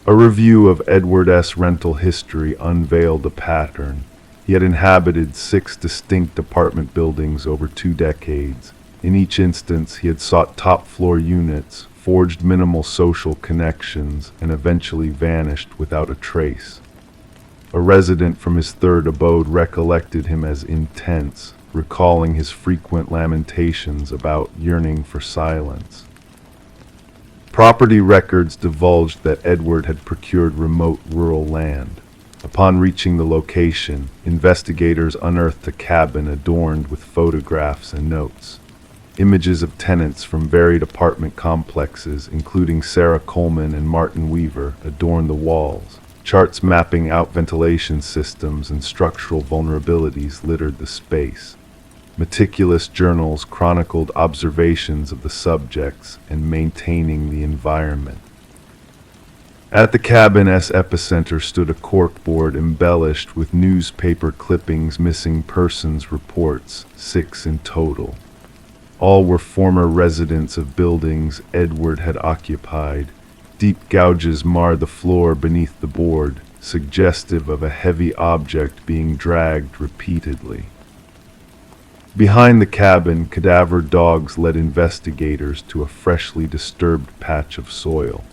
A review of Edward's rental history unveiled a pattern. He had inhabited 6 distinct apartment buildings over 2 decades. In each instance, he had sought top-floor units, forged minimal social connections, and eventually vanished without a trace. A resident from his 3rd abode recollected him as intense, recalling his frequent lamentations about yearning for silence. Property records divulged that Edward had procured remote rural land. Upon reaching the location, investigators unearthed a cabin adorned with photographs and notes. Images of tenants from varied apartment complexes, including Sarah Coleman and Martin Weaver, adorned the walls. Charts mapping out ventilation systems and structural vulnerabilities littered the space. Meticulous journals chronicled observations of the subjects and maintaining the environment. At the cabin's epicenter stood a corkboard embellished with newspaper clippings, missing persons reports, 6 in total. All were former residents of buildings Edward had occupied. Deep gouges marred the floor beneath the board, suggestive of a heavy object being dragged repeatedly. Behind the cabin, cadaver dogs led investigators to a freshly disturbed patch of soil.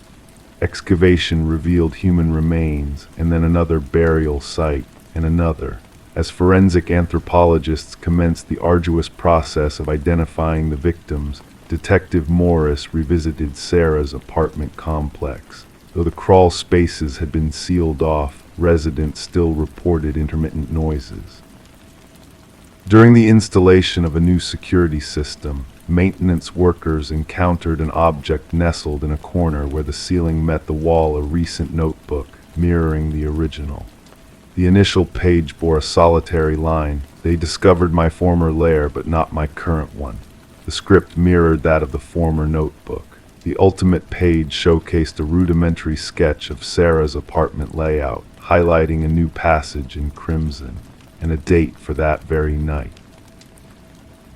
Excavation revealed human remains, and then another burial site, and another. As forensic anthropologists commenced the arduous process of identifying the victims, Detective Morris revisited Sarah's apartment complex. Though the crawl spaces had been sealed off, residents still reported intermittent noises. During the installation of a new security system, maintenance workers encountered an object nestled in a corner where the ceiling met the wall, a recent notebook, mirroring the original. The initial page bore a solitary line: "They discovered my former lair, but not my current one." The script mirrored that of the former notebook. The ultimate page showcased a rudimentary sketch of Sarah's apartment layout, highlighting a new passage in crimson, and a date for that very night.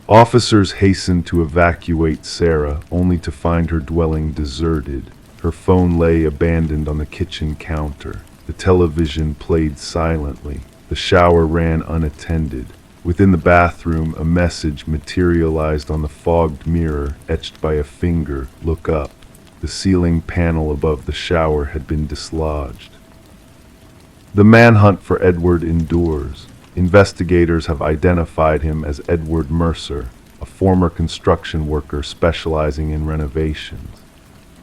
Officers hastened to evacuate Sarah, only to find her dwelling deserted. Her phone lay abandoned on the kitchen counter. The television played silently. The shower ran unattended. Within the bathroom, a message materialized on the fogged mirror, etched by a finger: "Look up." The ceiling panel above the shower had been dislodged. The manhunt for Edward endures. Investigators have identified him as Edward Mercer, a former construction worker specializing in renovations.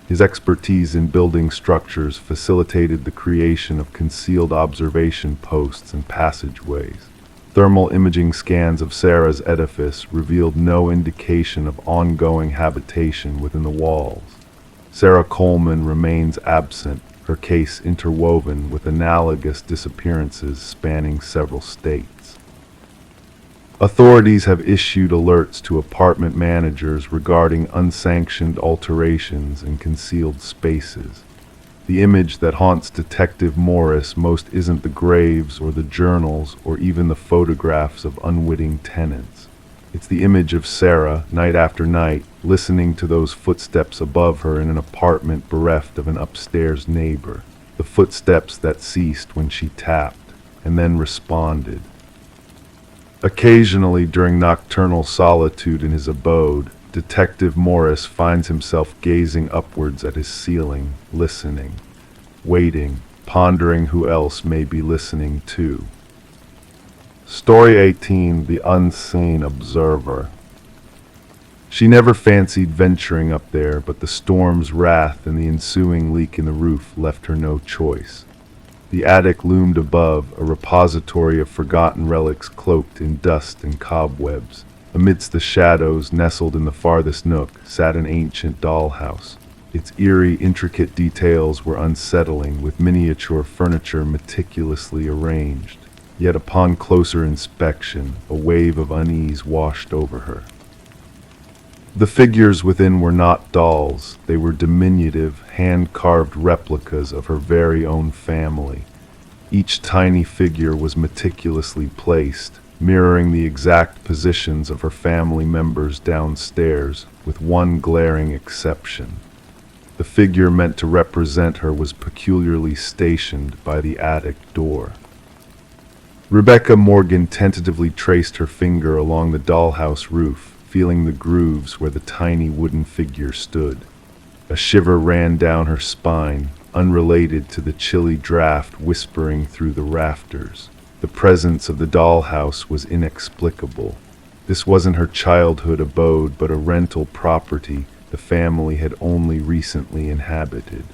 His expertise in building structures facilitated the creation of concealed observation posts and passageways. Thermal imaging scans of Sarah's edifice revealed no indication of ongoing habitation within the walls. Sarah Coleman remains absent, her case interwoven with analogous disappearances spanning several states. Authorities have issued alerts to apartment managers regarding unsanctioned alterations in concealed spaces. The image that haunts Detective Morris most isn't the graves or the journals or even the photographs of unwitting tenants. It's the image of Sarah, night after night, listening to those footsteps above her in an apartment bereft of an upstairs neighbor. The footsteps that ceased when she tapped, and then responded. Occasionally, during nocturnal solitude in his abode, Detective Morris finds himself gazing upwards at his ceiling, listening, waiting, pondering who else may be listening too. Story 18, The Unseen Observer. She never fancied venturing up there, but the storm's wrath and the ensuing leak in the roof left her no choice. The attic loomed above, a repository of forgotten relics cloaked in dust and cobwebs. Amidst the shadows, nestled in the farthest nook, sat an ancient dollhouse. Its eerie, intricate details were unsettling, with miniature furniture meticulously arranged. Yet upon closer inspection, a wave of unease washed over her. The figures within were not dolls. They were diminutive, hand-carved replicas of her very own family. Each tiny figure was meticulously placed, mirroring the exact positions of her family members downstairs, with one glaring exception. The figure meant to represent her was peculiarly stationed by the attic door. Rebecca Morgan tentatively traced her finger along the dollhouse roof, feeling the grooves where the tiny wooden figure stood. A shiver ran down her spine, unrelated to the chilly draft whispering through the rafters. The presence of the dollhouse was inexplicable. This wasn't her childhood abode, but a rental property the family had only recently inhabited.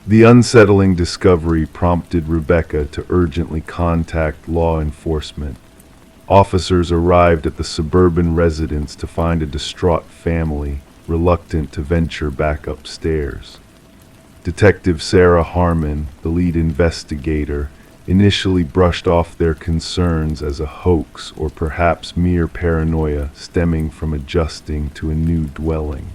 The unsettling discovery prompted Rebecca to urgently contact law enforcement. Officers arrived at the suburban residence to find a distraught family, reluctant to venture back upstairs. Detective Sarah Harmon, the lead investigator, initially brushed off their concerns as a hoax or perhaps mere paranoia stemming from adjusting to a new dwelling.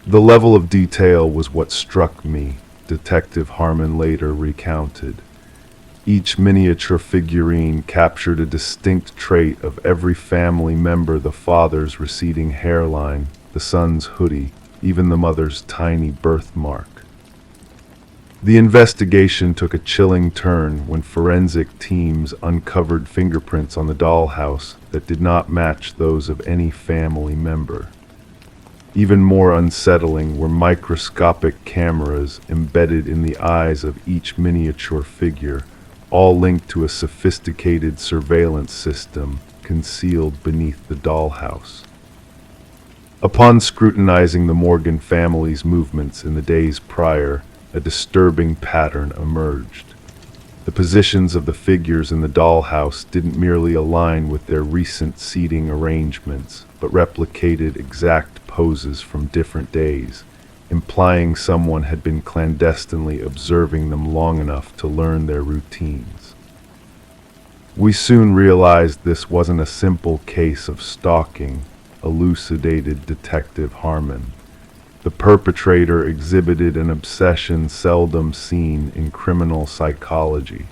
The level of detail was what struck me, Detective Harmon later recounted. Each miniature figurine captured a distinct trait of every family member: the father's receding hairline, the son's hoodie, even the mother's tiny birthmark. The investigation took a chilling turn when forensic teams uncovered fingerprints on the dollhouse that did not match those of any family member. Even more unsettling were microscopic cameras embedded in the eyes of each miniature figure, all linked to a sophisticated surveillance system concealed beneath the dollhouse. Upon scrutinizing the Morgan family's movements in the days prior, a disturbing pattern emerged. The positions of the figures in the dollhouse didn't merely align with their recent seating arrangements, but replicated exact poses from different days, implying someone had been clandestinely observing them long enough to learn their routines. We soon realized this wasn't a simple case of stalking, elucidated Detective Harmon. The perpetrator exhibited an obsession seldom seen in criminal psychology.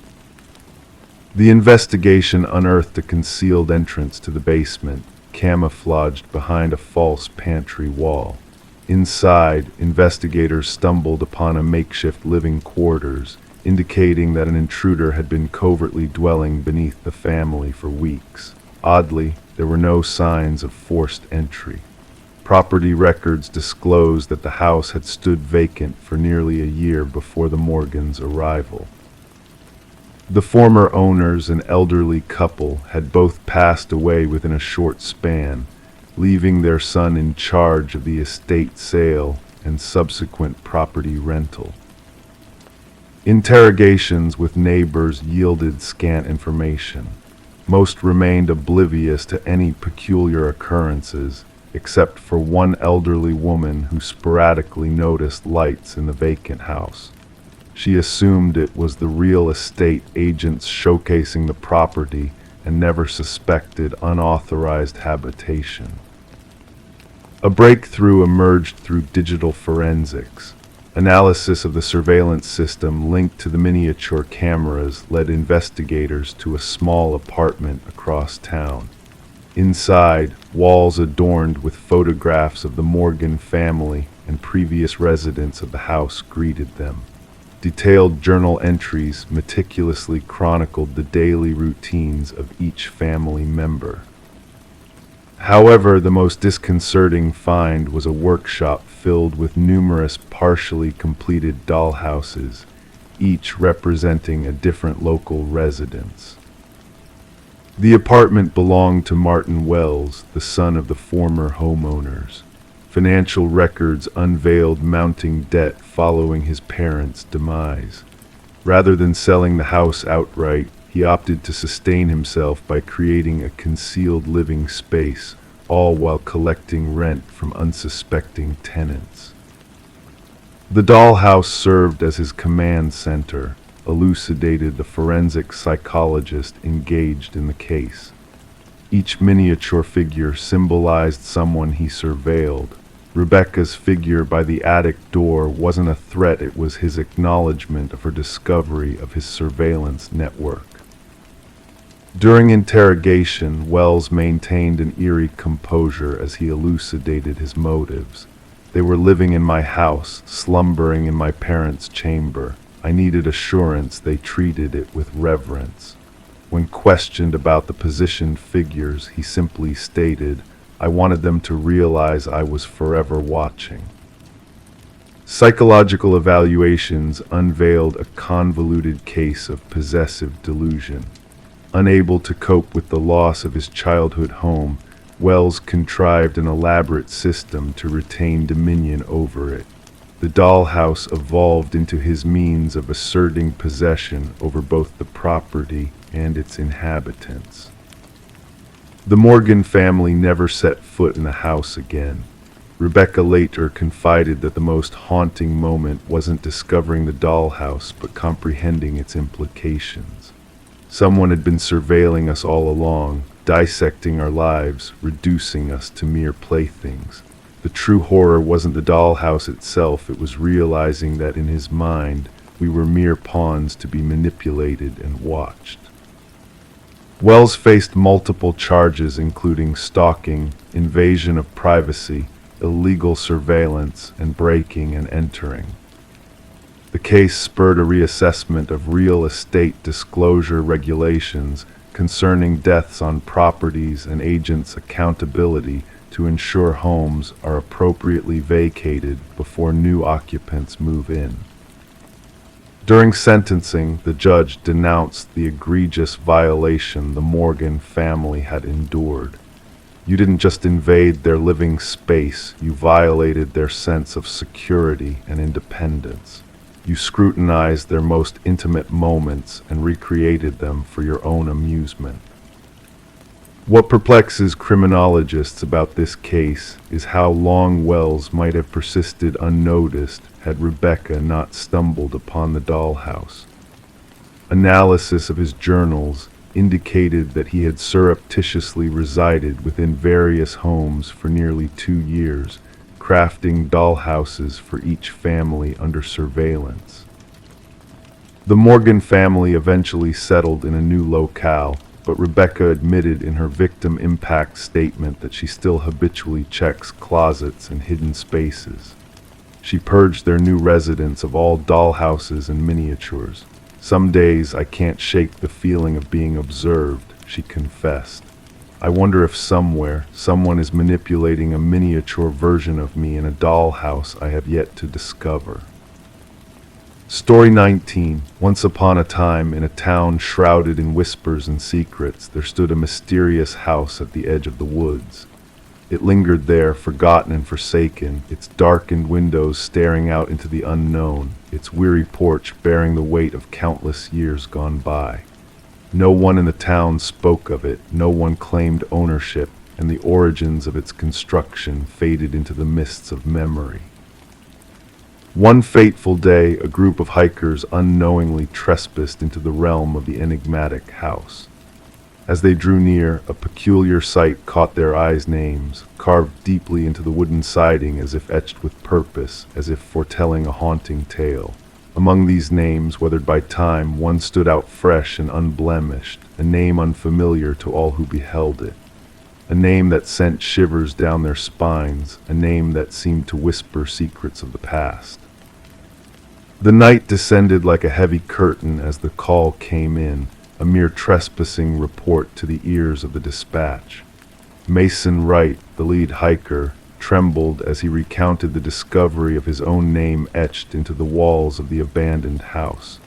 The investigation unearthed a concealed entrance to the basement, camouflaged behind a false pantry wall. Inside, investigators stumbled upon a makeshift living quarters, indicating that an intruder had been covertly dwelling beneath the family for weeks. Oddly, there were no signs of forced entry. Property records disclosed that the house had stood vacant for nearly a year before the Morgans' arrival. The former owners, an elderly couple, had both passed away within a short span, leaving their son in charge of the estate sale and subsequent property rental. Interrogations with neighbors yielded scant information. Most remained oblivious to any peculiar occurrences, except for one elderly woman who sporadically noticed lights in the vacant house. She assumed it was the real estate agents showcasing the property and never suspected unauthorized habitation. A breakthrough emerged through digital forensics. Analysis of the surveillance system linked to the miniature cameras led investigators to a small apartment across town. Inside, walls adorned with photographs of the Morgan family and previous residents of the house greeted them. Detailed journal entries meticulously chronicled the daily routines of each family member. However, the most disconcerting find was a workshop filled with numerous partially completed dollhouses, each representing a different local residence. The apartment belonged to Martin Wells, the son of the former homeowners. Financial records unveiled mounting debt following his parents' demise. Rather than selling the house outright, he opted to sustain himself by creating a concealed living space, all while collecting rent from unsuspecting tenants. The dollhouse served as his command center, elucidated the forensic psychologist engaged in the case. Each miniature figure symbolized someone he surveilled. Rebecca's figure by the attic door wasn't a threat, it was his acknowledgement of her discovery of his surveillance network. During interrogation, Wells maintained an eerie composure as he elucidated his motives. They were living in my house, slumbering in my parents' chamber. I needed assurance they treated it with reverence. When questioned about the positioned figures, he simply stated, I wanted them to realize I was forever watching. Psychological evaluations unveiled a convoluted case of possessive delusion. Unable to cope with the loss of his childhood home, Wells contrived an elaborate system to retain dominion over it. The dollhouse evolved into his means of asserting possession over both the property and its inhabitants. The Morgan family never set foot in the house again. Rebecca later confided that the most haunting moment wasn't discovering the dollhouse, but comprehending its implications. Someone had been surveilling us all along, dissecting our lives, reducing us to mere playthings. The true horror wasn't the dollhouse itself, it was realizing that in his mind, we were mere pawns to be manipulated and watched. Wells faced multiple charges including stalking, invasion of privacy, illegal surveillance, and breaking and entering. The case spurred a reassessment of real estate disclosure regulations concerning deaths on properties and agents' accountability to ensure homes are appropriately vacated before new occupants move in. During sentencing, the judge denounced the egregious violation the Morgan family had endured. You didn't just invade their living space, you violated their sense of security and independence. You scrutinized their most intimate moments and recreated them for your own amusement. What perplexes criminologists about this case is how long Wells might have persisted unnoticed had Rebecca not stumbled upon the dollhouse. Analysis of his journals indicated that he had surreptitiously resided within various homes for nearly 2 years, crafting dollhouses for each family under surveillance. The Morgan family eventually settled in a new locale, but Rebecca admitted in her victim impact statement that she still habitually checks closets and hidden spaces. She purged their new residence of all dollhouses and miniatures. Some days I can't shake the feeling of being observed, she confessed. I wonder if somewhere, someone is manipulating a miniature version of me in a dollhouse I have yet to discover. Story 19. Once upon a time, in a town shrouded in whispers and secrets, there stood a mysterious house at the edge of the woods. It lingered there, forgotten and forsaken, its darkened windows staring out into the unknown, its weary porch bearing the weight of countless years gone by. No one in the town spoke of it, no one claimed ownership, and the origins of its construction faded into the mists of memory. One fateful day, a group of hikers unknowingly trespassed into the realm of the enigmatic house. As they drew near, a peculiar sight caught their eyes: names, carved deeply into the wooden siding as if etched with purpose, as if foretelling a haunting tale. Among these names, weathered by time, one stood out fresh and unblemished, a name unfamiliar to all who beheld it. A name that sent shivers down their spines, a name that seemed to whisper secrets of the past. The night descended like a heavy curtain as the call came in, a mere trespassing report to the ears of the dispatch. Mason Wright, the lead hiker, trembled as he recounted the discovery of his own name etched into the walls of the abandoned house.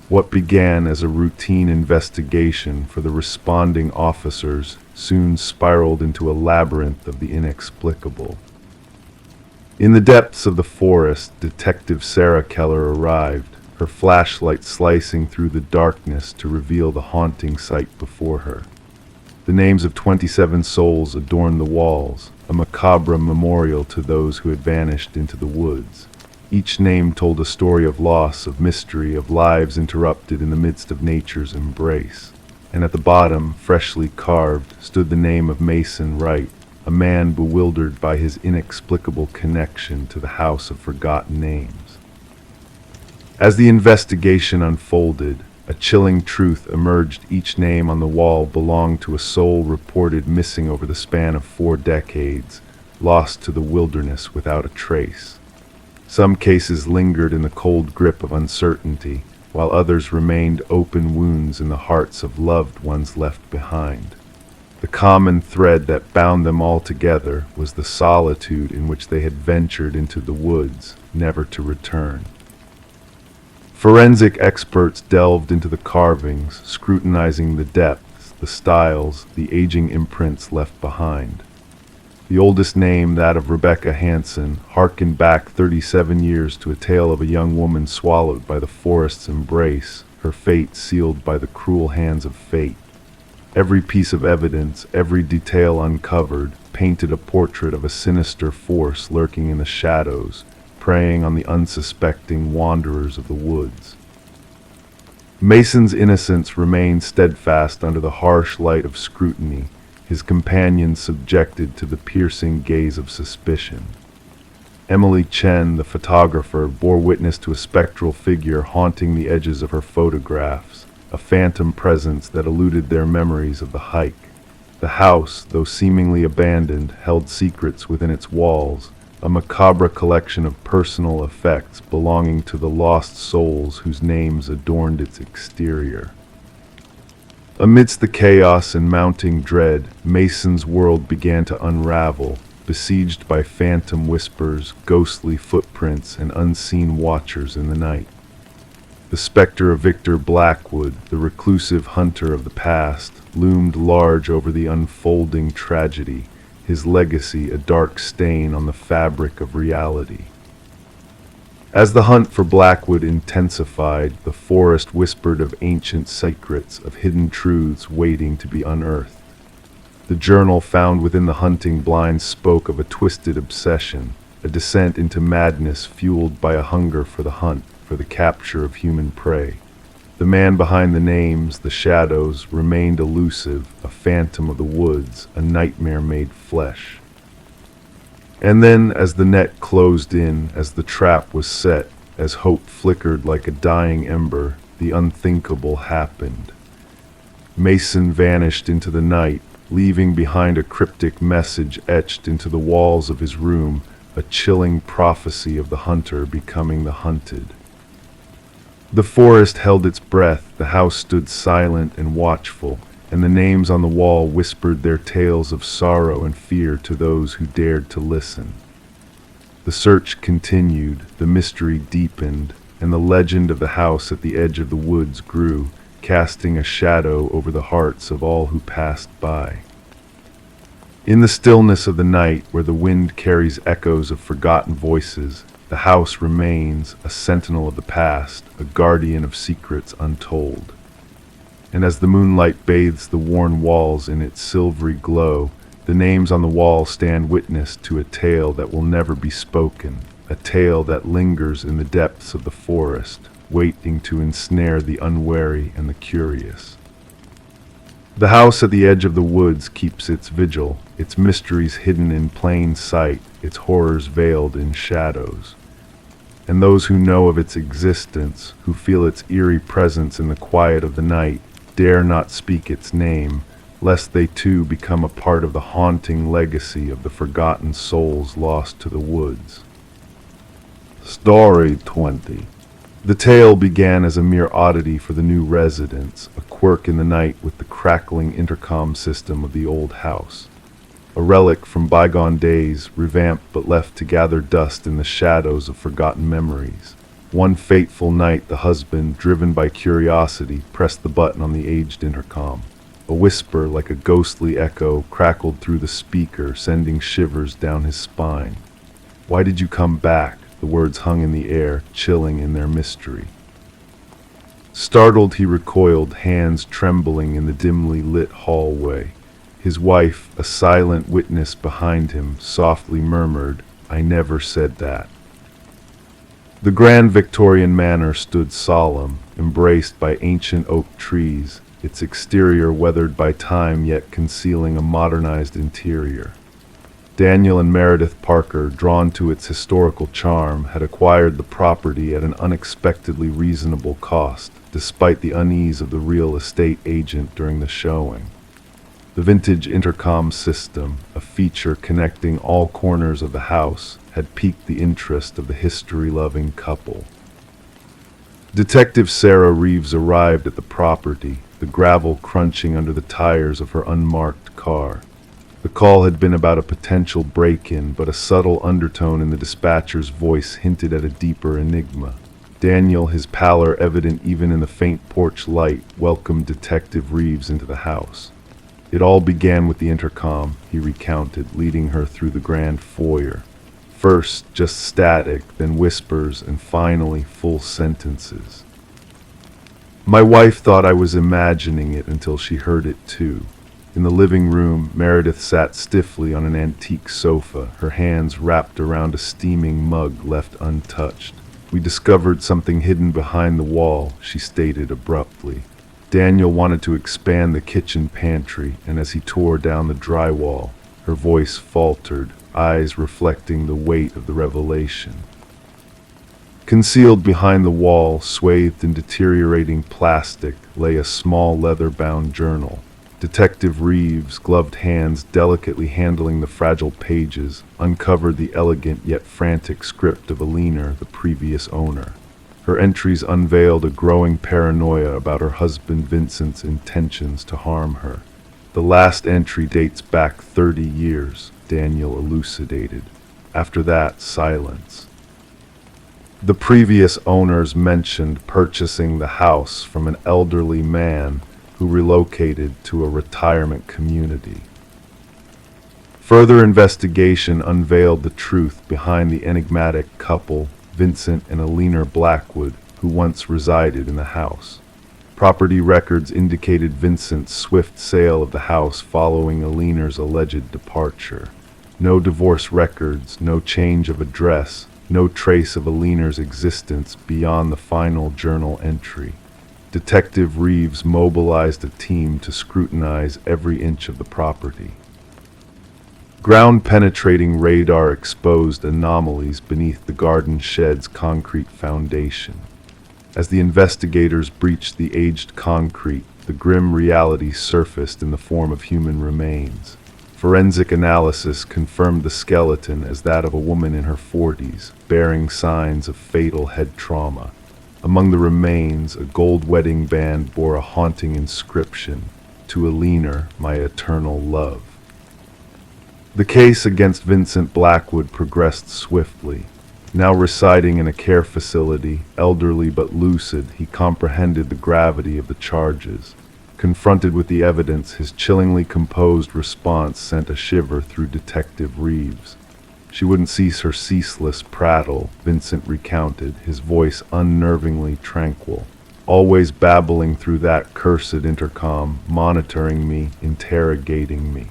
What began as a routine investigation for the responding officers soon spiraled into a labyrinth of the inexplicable. In the depths of the forest, Detective Sarah Keller arrived, her flashlight slicing through the darkness to reveal the haunting sight before her. The names of 27 souls adorned the walls, a macabre memorial to those who had vanished into the woods. Each name told a story of loss, of mystery, of lives interrupted in the midst of nature's embrace. And at the bottom, freshly carved, stood the name of Mason Wright, a man bewildered by his inexplicable connection to the house of forgotten names. As the investigation unfolded, a chilling truth emerged: each name on the wall belonged to a soul reported missing over the span of 4 decades, lost to the wilderness without a trace. Some cases lingered in the cold grip of uncertainty, while others remained open wounds in the hearts of loved ones left behind. The common thread that bound them all together was the solitude in which they had ventured into the woods, never to return. Forensic experts delved into the carvings, scrutinizing the depths, the styles, the aging imprints left behind. The oldest name, that of Rebecca Hansen, harkened back 37 years to a tale of a young woman swallowed by the forest's embrace, her fate sealed by the cruel hands of fate. Every piece of evidence, every detail uncovered, painted a portrait of a sinister force lurking in the shadows, preying on the unsuspecting wanderers of the woods. Mason's innocence remained steadfast under the harsh light of scrutiny, his companions subjected to the piercing gaze of suspicion. Emily Chen, the photographer, bore witness to a spectral figure haunting the edges of her photographs, a phantom presence that eluded their memories of the hike. The house, though seemingly abandoned, held secrets within its walls, a macabre collection of personal effects belonging to the lost souls whose names adorned its exterior. Amidst the chaos and mounting dread, Mason's world began to unravel, besieged by phantom whispers, ghostly footprints, and unseen watchers in the night. The specter of Victor Blackwood, the reclusive hunter of the past, loomed large over the unfolding tragedy, his legacy a dark stain on the fabric of reality. As the hunt for Blackwood intensified, the forest whispered of ancient secrets, of hidden truths waiting to be unearthed. The journal found within the hunting blind spoke of a twisted obsession, a descent into madness fueled by a hunger for the hunt, for the capture of human prey. The man behind the names, the shadows, remained elusive, a phantom of the woods, a nightmare made flesh. And then, as the net closed in, as the trap was set, as hope flickered like a dying ember, the unthinkable happened. Mason vanished into the night, leaving behind a cryptic message etched into the walls of his room, a chilling prophecy of the hunter becoming the hunted. The forest held its breath, the house stood silent and watchful, and the names on the wall whispered their tales of sorrow and fear to those who dared to listen. The search continued, the mystery deepened, and the legend of the house at the edge of the woods grew, casting a shadow over the hearts of all who passed by. In the stillness of the night, where the wind carries echoes of forgotten voices, the house remains a sentinel of the past, a guardian of secrets untold. And as the moonlight bathes the worn walls in its silvery glow, the names on the wall stand witness to a tale that will never be spoken, a tale that lingers in the depths of the forest, waiting to ensnare the unwary and the curious. The house at the edge of the woods keeps its vigil, its mysteries hidden in plain sight, its horrors veiled in shadows. And those who know of its existence, who feel its eerie presence in the quiet of the night, dare not speak its name, lest they too become a part of the haunting legacy of the forgotten souls lost to the woods. Story 20. The tale began as a mere oddity for the new residents, a quirk in the night with the crackling intercom system of the old house. A relic from bygone days, revamped but left to gather dust in the shadows of forgotten memories. One fateful night, the husband, driven by curiosity, pressed the button on the aged intercom. A whisper, like a ghostly echo, crackled through the speaker, sending shivers down his spine. "Why did you come back?" The words hung in the air, chilling in their mystery. Startled, he recoiled, hands trembling in the dimly lit hallway. His wife, a silent witness behind him, softly murmured, "I never said that." The grand Victorian manor stood solemn, embraced by ancient oak trees, its exterior weathered by time yet concealing a modernized interior. Daniel and Meredith Parker, drawn to its historical charm, had acquired the property at an unexpectedly reasonable cost, despite the unease of the real estate agent during the showing. The vintage intercom system, a feature connecting all corners of the house, had piqued the interest of the history-loving couple. Detective Sarah Reeves arrived at the property, the gravel crunching under the tires of her unmarked car. The call had been about a potential break-in, but a subtle undertone in the dispatcher's voice hinted at a deeper enigma. Daniel, his pallor evident even in the faint porch light, welcomed Detective Reeves into the house. It all began with the intercom, he recounted, leading her through the grand foyer. First, just static, then whispers, and finally full sentences. My wife thought I was imagining it until she heard it too. In the living room, Meredith sat stiffly on an antique sofa, her hands wrapped around a steaming mug left untouched. We discovered something hidden behind the wall, she stated abruptly. Daniel wanted to expand the kitchen pantry, and as he tore down the drywall, her voice faltered, eyes reflecting the weight of the revelation. Concealed behind the wall, swathed in deteriorating plastic, lay a small leather-bound journal. Detective Reeves, gloved hands delicately handling the fragile pages, uncovered the elegant yet frantic script of Alina, the previous owner. Her entries unveiled a growing paranoia about her husband Vincent's intentions to harm her. The last entry dates back 30 years, Daniel elucidated. After that, silence. The previous owners mentioned purchasing the house from an elderly man who relocated to a retirement community. Further investigation unveiled the truth behind the enigmatic couple, Vincent and Alina Blackwood, who once resided in the house. Property records indicated Vincent's swift sale of the house following Alina's alleged departure. No divorce records, no change of address, no trace of Alina's existence beyond the final journal entry. Detective Reeves mobilized a team to scrutinize every inch of the property. Ground-penetrating radar exposed anomalies beneath the garden shed's concrete foundation. As the investigators breached the aged concrete, the grim reality surfaced in the form of human remains. Forensic analysis confirmed the skeleton as that of a woman in her 40s, bearing signs of fatal head trauma. Among the remains, a gold wedding band bore a haunting inscription, "To Alina, my eternal love." The case against Vincent Blackwood progressed swiftly. Now residing in a care facility, elderly but lucid, he comprehended the gravity of the charges. Confronted with the evidence, his chillingly composed response sent a shiver through Detective Reeves. She wouldn't cease her ceaseless prattle, Vincent recounted, his voice unnervingly tranquil. Always babbling through that cursed intercom, monitoring me, interrogating me.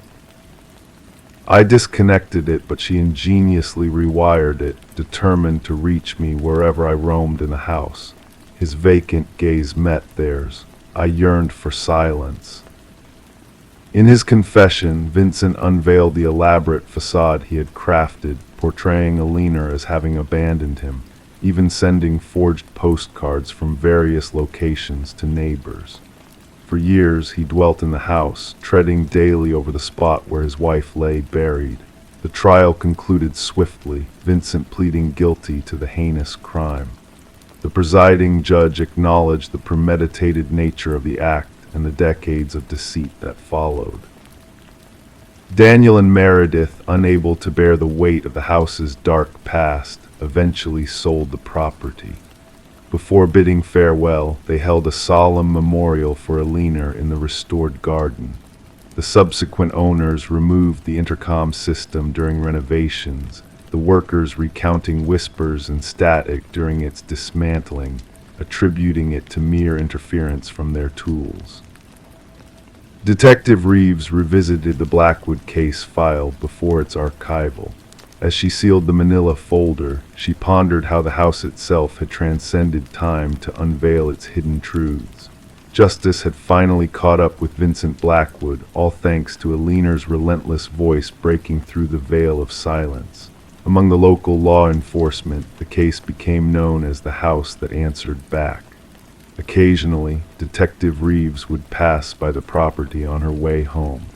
I disconnected it, but she ingeniously rewired it, determined to reach me wherever I roamed in the house. His vacant gaze met theirs. I yearned for silence. In his confession, Vincent unveiled the elaborate facade he had crafted, portraying Alina as having abandoned him, even sending forged postcards from various locations to neighbors. For years he dwelt in the house, treading daily over the spot where his wife lay buried. The trial concluded swiftly, Vincent pleading guilty to the heinous crime. The presiding judge acknowledged the premeditated nature of the act and the decades of deceit that followed. Daniel and Meredith, unable to bear the weight of the house's dark past, eventually sold the property. Before bidding farewell, they held a solemn memorial for Alina in the restored garden. The subsequent owners removed the intercom system during renovations, the workers recounting whispers and static during its dismantling, attributing it to mere interference from their tools. Detective Reeves revisited the Blackwood case file before its archival. As she sealed the manila folder, she pondered how the house itself had transcended time to unveil its hidden truths. Justice had finally caught up with Vincent Blackwood, all thanks to Alina's relentless voice breaking through the veil of silence. Among the local law enforcement, the case became known as the house that answered back. Occasionally, Detective Reeves would pass by the property on her way home.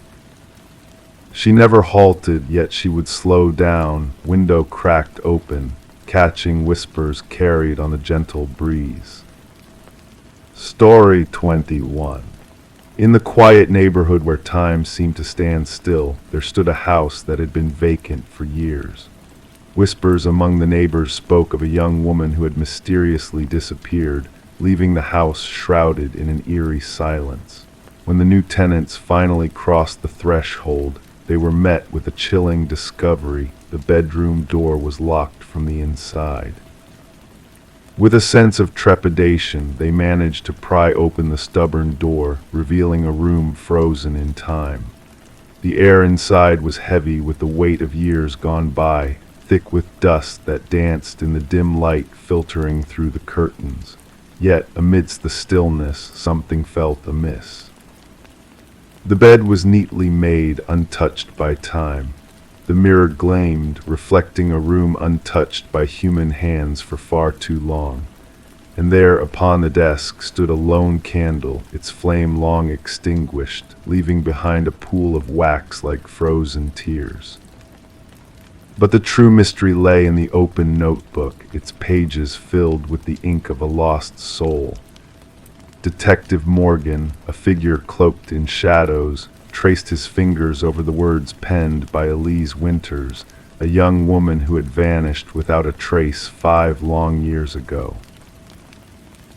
She never halted, yet she would slow down, window cracked open, catching whispers carried on a gentle breeze. Story 21. In the quiet neighborhood where time seemed to stand still, there stood a house that had been vacant for years. Whispers among the neighbors spoke of a young woman who had mysteriously disappeared, leaving the house shrouded in an eerie silence. When the new tenants finally crossed the threshold, they were met with a chilling discovery: the bedroom door was locked from the inside. With a sense of trepidation, they managed to pry open the stubborn door, revealing a room frozen in time. The air inside was heavy with the weight of years gone by, thick with dust that danced in the dim light filtering through the curtains. Yet, amidst the stillness, something felt amiss. The bed was neatly made, untouched by time. The mirror gleamed, reflecting a room untouched by human hands for far too long. And there, upon the desk, stood a lone candle, its flame long extinguished, leaving behind a pool of wax like frozen tears. But the true mystery lay in the open notebook, its pages filled with the ink of a lost soul. Detective Morgan, a figure cloaked in shadows, traced his fingers over the words penned by Elise Winters, a young woman who had vanished without a trace 5 long years ago.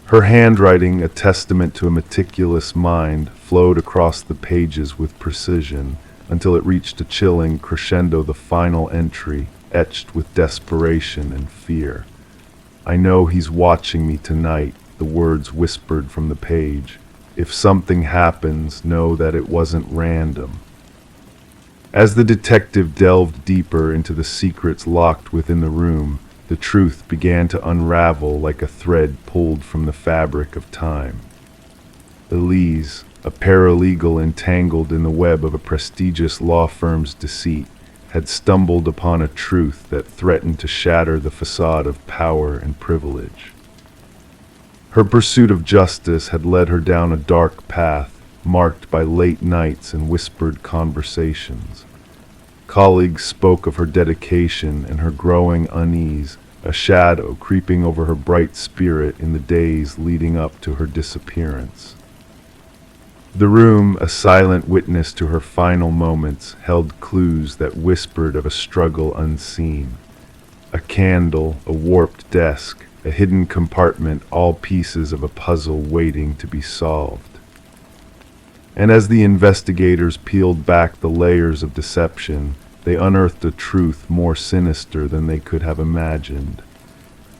Her handwriting, a testament to a meticulous mind, flowed across the pages with precision, until it reached a chilling crescendo, the final entry, etched with desperation and fear. "I know he's watching me tonight," the words whispered from the page. "If something happens, know that it wasn't random." As the detective delved deeper into the secrets locked within the room, the truth began to unravel like a thread pulled from the fabric of time. Elise, a paralegal entangled in the web of a prestigious law firm's deceit, had stumbled upon a truth that threatened to shatter the facade of power and privilege. Her pursuit of justice had led her down a dark path, marked by late nights and whispered conversations. Colleagues spoke of her dedication and her growing unease, a shadow creeping over her bright spirit in the days leading up to her disappearance. The room, a silent witness to her final moments, held clues that whispered of a struggle unseen. A candle, a warped desk, a hidden compartment, all pieces of a puzzle waiting to be solved. And as the investigators peeled back the layers of deception, they unearthed a truth more sinister than they could have imagined.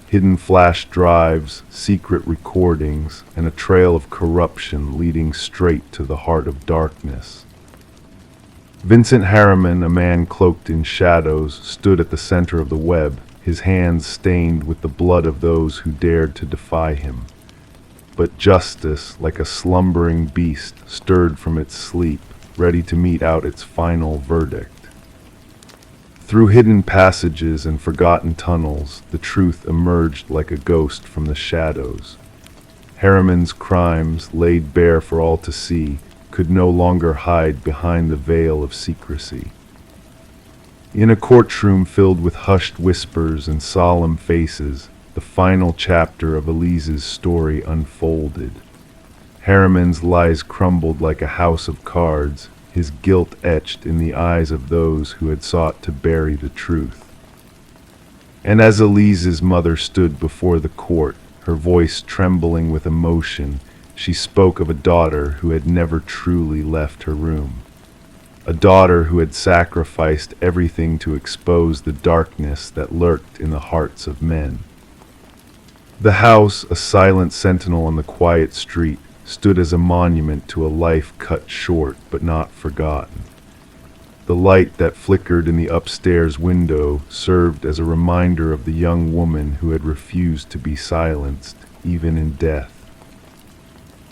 Hidden flash drives, secret recordings, and a trail of corruption leading straight to the heart of darkness. Vincent Harriman, a man cloaked in shadows, stood at the center of the web, his hands stained with the blood of those who dared to defy him. But justice, like a slumbering beast, stirred from its sleep, ready to mete out its final verdict. Through hidden passages and forgotten tunnels, the truth emerged like a ghost from the shadows. Harriman's crimes, laid bare for all to see, could no longer hide behind the veil of secrecy. In a courtroom filled with hushed whispers and solemn faces, the final chapter of Elise's story unfolded. Harriman's lies crumbled like a house of cards, his guilt etched in the eyes of those who had sought to bury the truth. And as Elise's mother stood before the court, her voice trembling with emotion, she spoke of a daughter who had never truly left her room. A daughter who had sacrificed everything to expose the darkness that lurked in the hearts of men. The house, a silent sentinel on the quiet street, stood as a monument to a life cut short but not forgotten. The light that flickered in the upstairs window served as a reminder of the young woman who had refused to be silenced, even in death.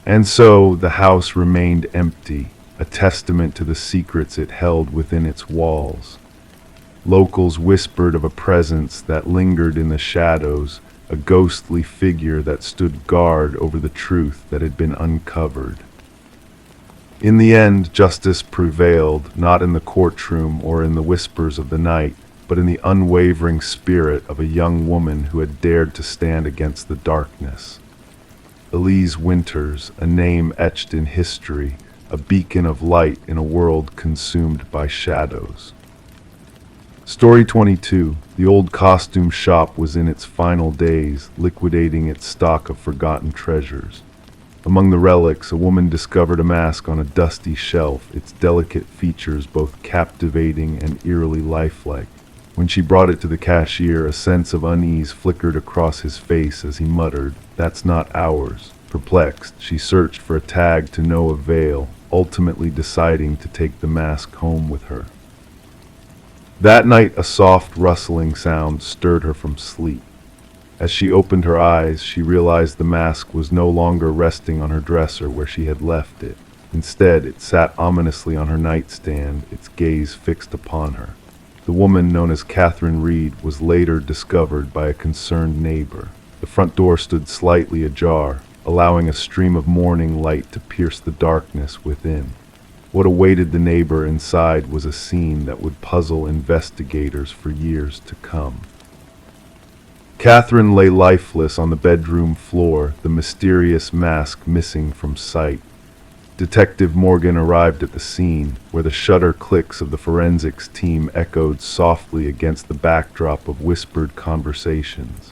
And so the house remained empty, a testament to the secrets it held within its walls. Locals whispered of a presence that lingered in the shadows, a ghostly figure that stood guard over the truth that had been uncovered. In the end, justice prevailed, not in the courtroom or in the whispers of the night, but in the unwavering spirit of a young woman who had dared to stand against the darkness. Elise Winters, a name etched in history, a beacon of light in a world consumed by shadows. Story 22. The old costume shop was in its final days, liquidating its stock of forgotten treasures. Among the relics, a woman discovered a mask on a dusty shelf, its delicate features both captivating and eerily lifelike. When she brought it to the cashier, a sense of unease flickered across his face as he muttered, "That's not ours." Perplexed, she searched for a tag to no avail, ultimately deciding to take the mask home with her. That night, a soft rustling sound stirred her from sleep. As she opened her eyes, she realized the mask was no longer resting on her dresser where she had left it. Instead, it sat ominously on her nightstand, its gaze fixed upon her. The woman known as Catherine Reed was later discovered by a concerned neighbor. The front door stood slightly ajar, allowing a stream of morning light to pierce the darkness within. What awaited the neighbor inside was a scene that would puzzle investigators for years to come. Catherine lay lifeless on the bedroom floor, the mysterious mask missing from sight. Detective Morgan arrived at the scene, where the shutter clicks of the forensics team echoed softly against the backdrop of whispered conversations.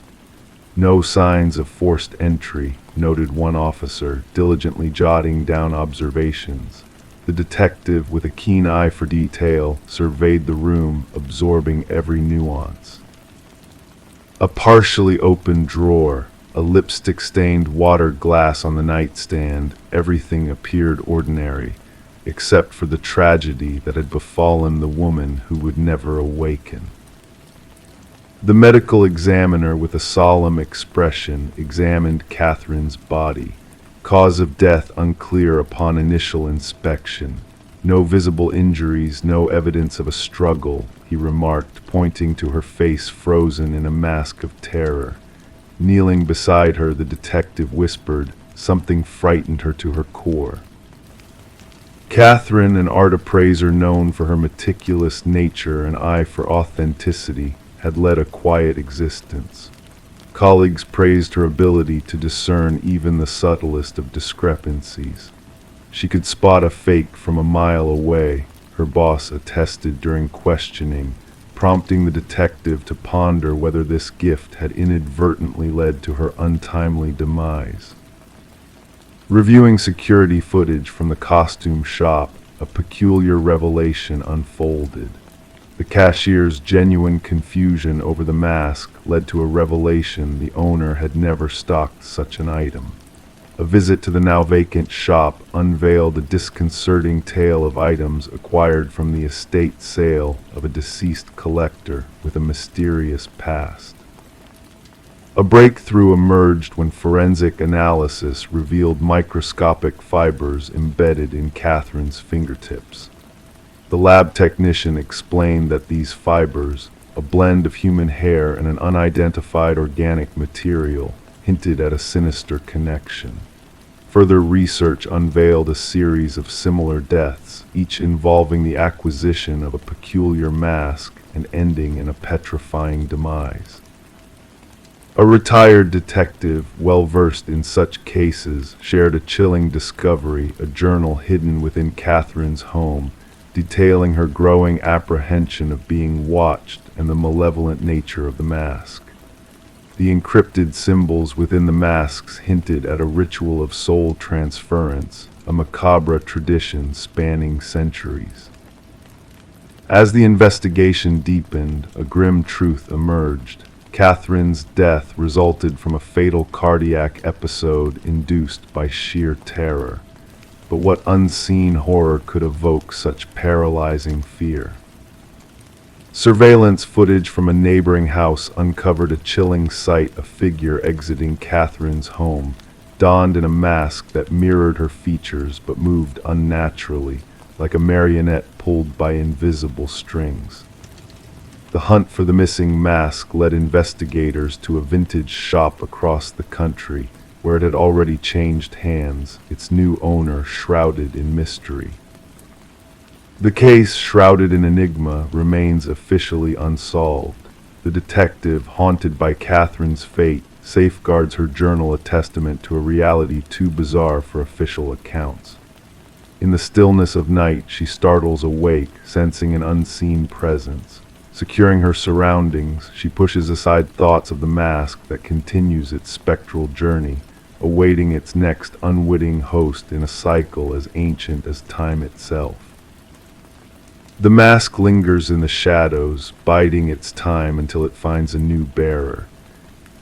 "No signs of forced entry," noted one officer, diligently jotting down observations. The detective, with a keen eye for detail, surveyed the room, absorbing every nuance. A partially open drawer, a lipstick-stained water glass on the nightstand, everything appeared ordinary, except for the tragedy that had befallen the woman who would never awaken. The medical examiner, with a solemn expression, examined Catherine's body. Cause of death unclear upon initial inspection. "No visible injuries, no evidence of a struggle," he remarked, pointing to her face frozen in a mask of terror. Kneeling beside her, the detective whispered, "Something frightened her to her core." Catherine, an art appraiser known for her meticulous nature and eye for authenticity, had led a quiet existence. Colleagues praised her ability to discern even the subtlest of discrepancies. She could spot a fake from a mile away, her boss attested during questioning, prompting the detective to ponder whether this gift had inadvertently led to her untimely demise. Reviewing security footage from the costume shop, a peculiar revelation unfolded. The cashier's genuine confusion over the mask led to a revelation the owner had never stocked such an item. A visit to the now vacant shop unveiled a disconcerting tale of items acquired from the estate sale of a deceased collector with a mysterious past. A breakthrough emerged when forensic analysis revealed microscopic fibers embedded in Catherine's fingertips. The lab technician explained that these fibers, a blend of human hair and an unidentified organic material, hinted at a sinister connection. Further research unveiled a series of similar deaths, each involving the acquisition of a peculiar mask and ending in a petrifying demise. A retired detective, well-versed in such cases, shared a chilling discovery, a journal hidden within Catherine's home, detailing her growing apprehension of being watched and the malevolent nature of the mask. The encrypted symbols within the masks hinted at a ritual of soul transference, a macabre tradition spanning centuries. As the investigation deepened, a grim truth emerged. Catherine's death resulted from a fatal cardiac episode induced by sheer terror. But what unseen horror could evoke such paralyzing fear? Surveillance footage from a neighboring house uncovered a chilling sight: a figure exiting Catherine's home, donned in a mask that mirrored her features but moved unnaturally, like a marionette pulled by invisible strings. The hunt for the missing mask led investigators to a vintage shop across the country, where it had already changed hands, its new owner shrouded in mystery. The case, shrouded in enigma, remains officially unsolved. The detective, haunted by Catherine's fate, safeguards her journal, a testament to a reality too bizarre for official accounts. In the stillness of night, she startles awake, sensing an unseen presence. Securing her surroundings, she pushes aside thoughts of the mask that continues its spectral journey, awaiting its next unwitting host in a cycle as ancient as time itself. The mask lingers in the shadows, biding its time until it finds a new bearer.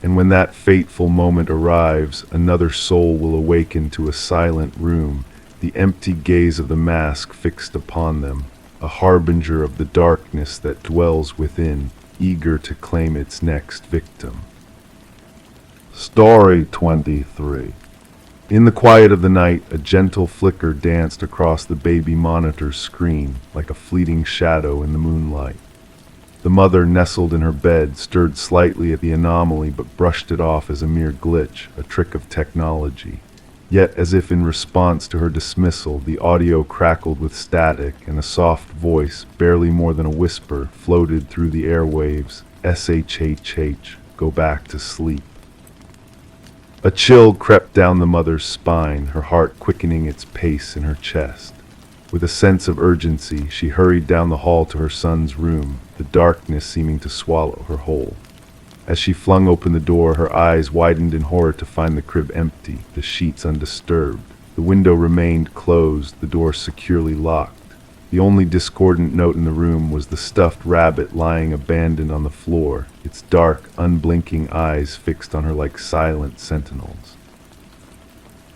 And when that fateful moment arrives, another soul will awaken to a silent room, the empty gaze of the mask fixed upon them, a harbinger of the darkness that dwells within, eager to claim its next victim. Story 23. In the quiet of the night, a gentle flicker danced across the baby monitor's screen, like a fleeting shadow in the moonlight. The mother, nestled in her bed, stirred slightly at the anomaly but brushed it off as a mere glitch, a trick of technology. Yet, as if in response to her dismissal, the audio crackled with static, and a soft voice, barely more than a whisper, floated through the airwaves. "SHHH, go back to sleep." A chill crept down the mother's spine, her heart quickening its pace in her chest. With a sense of urgency, she hurried down the hall to her son's room, the darkness seeming to swallow her whole. As she flung open the door, her eyes widened in horror to find the crib empty, the sheets undisturbed. The window remained closed, the door securely locked. The only discordant note in the room was the stuffed rabbit lying abandoned on the floor, its dark, unblinking eyes fixed on her like silent sentinels.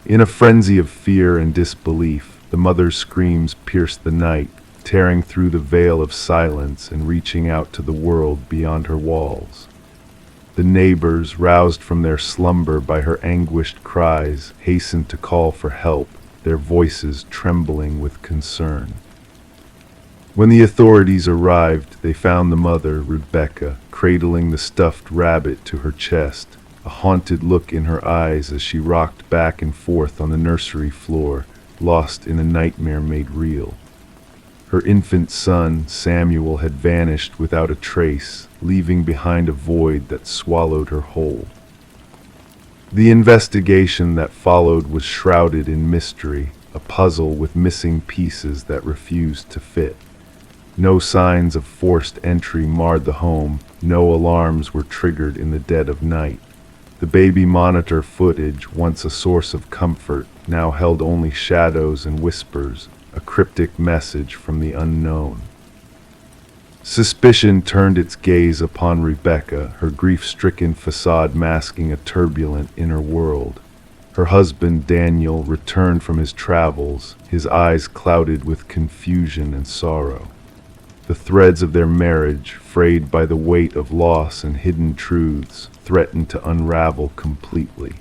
In a frenzy of fear and disbelief, the mother's screams pierced the night, tearing through the veil of silence and reaching out to the world beyond her walls. The neighbors, roused from their slumber by her anguished cries, hastened to call for help, their voices trembling with concern. When the authorities arrived, they found the mother, Rebecca, cradling the stuffed rabbit to her chest, a haunted look in her eyes as she rocked back and forth on the nursery floor, lost in a nightmare made real. Her infant son, Samuel, had vanished without a trace, leaving behind a void that swallowed her whole. The investigation that followed was shrouded in mystery, a puzzle with missing pieces that refused to fit. No signs of forced entry marred the home, no alarms were triggered in the dead of night. The baby monitor footage, once a source of comfort, now held only shadows and whispers, a cryptic message from the unknown. Suspicion turned its gaze upon Rebecca, her grief-stricken facade masking a turbulent inner world. Her husband, Daniel, returned from his travels, his eyes clouded with confusion and sorrow. The threads of their marriage, frayed by the weight of loss and hidden truths, threatened to unravel completely.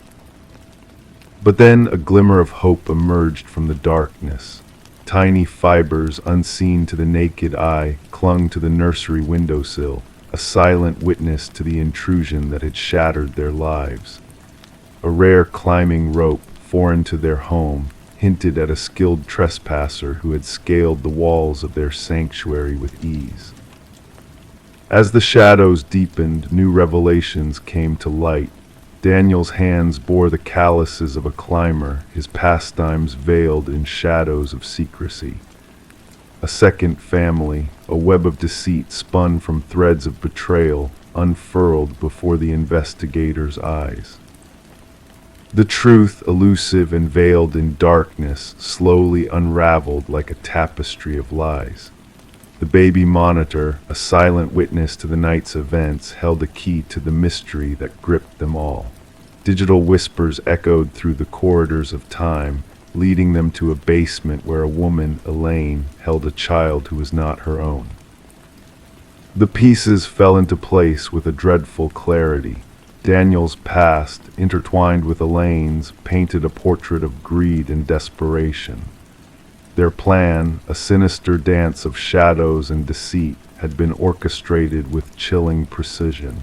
But then a glimmer of hope emerged from the darkness. Tiny fibers, unseen to the naked eye, clung to the nursery windowsill, a silent witness to the intrusion that had shattered their lives. A rare climbing rope, foreign to their home, hinted at a skilled trespasser who had scaled the walls of their sanctuary with ease. As the shadows deepened, new revelations came to light. Daniel's hands bore the calluses of a climber, his pastimes veiled in shadows of secrecy. A second family, a web of deceit spun from threads of betrayal, unfurled before the investigators' eyes. The truth, elusive and veiled in darkness, slowly unraveled like a tapestry of lies. The baby monitor, a silent witness to the night's events, held a key to the mystery that gripped them all. Digital whispers echoed through the corridors of time, leading them to a basement where a woman, Elaine, held a child who was not her own. The pieces fell into place with a dreadful clarity. Daniel's past, intertwined with Elaine's, painted a portrait of greed and desperation. Their plan, a sinister dance of shadows and deceit, had been orchestrated with chilling precision.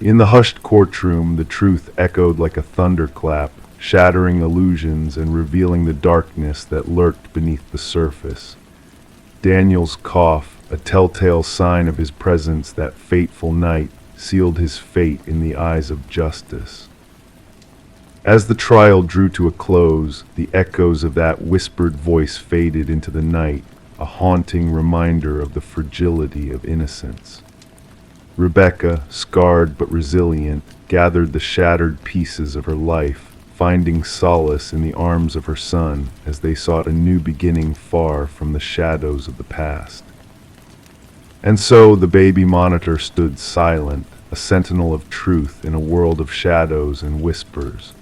In the hushed courtroom, the truth echoed like a thunderclap, shattering illusions and revealing the darkness that lurked beneath the surface. Daniel's cough, a telltale sign of his presence that fateful night, sealed his fate in the eyes of justice. As the trial drew to a close, the echoes of that whispered voice faded into the night, a haunting reminder of the fragility of innocence. Rebecca, scarred but resilient, gathered the shattered pieces of her life, finding solace in the arms of her son as they sought a new beginning far from the shadows of the past. And so the baby monitor stood silent, a sentinel of truth in a world of shadows and whispers.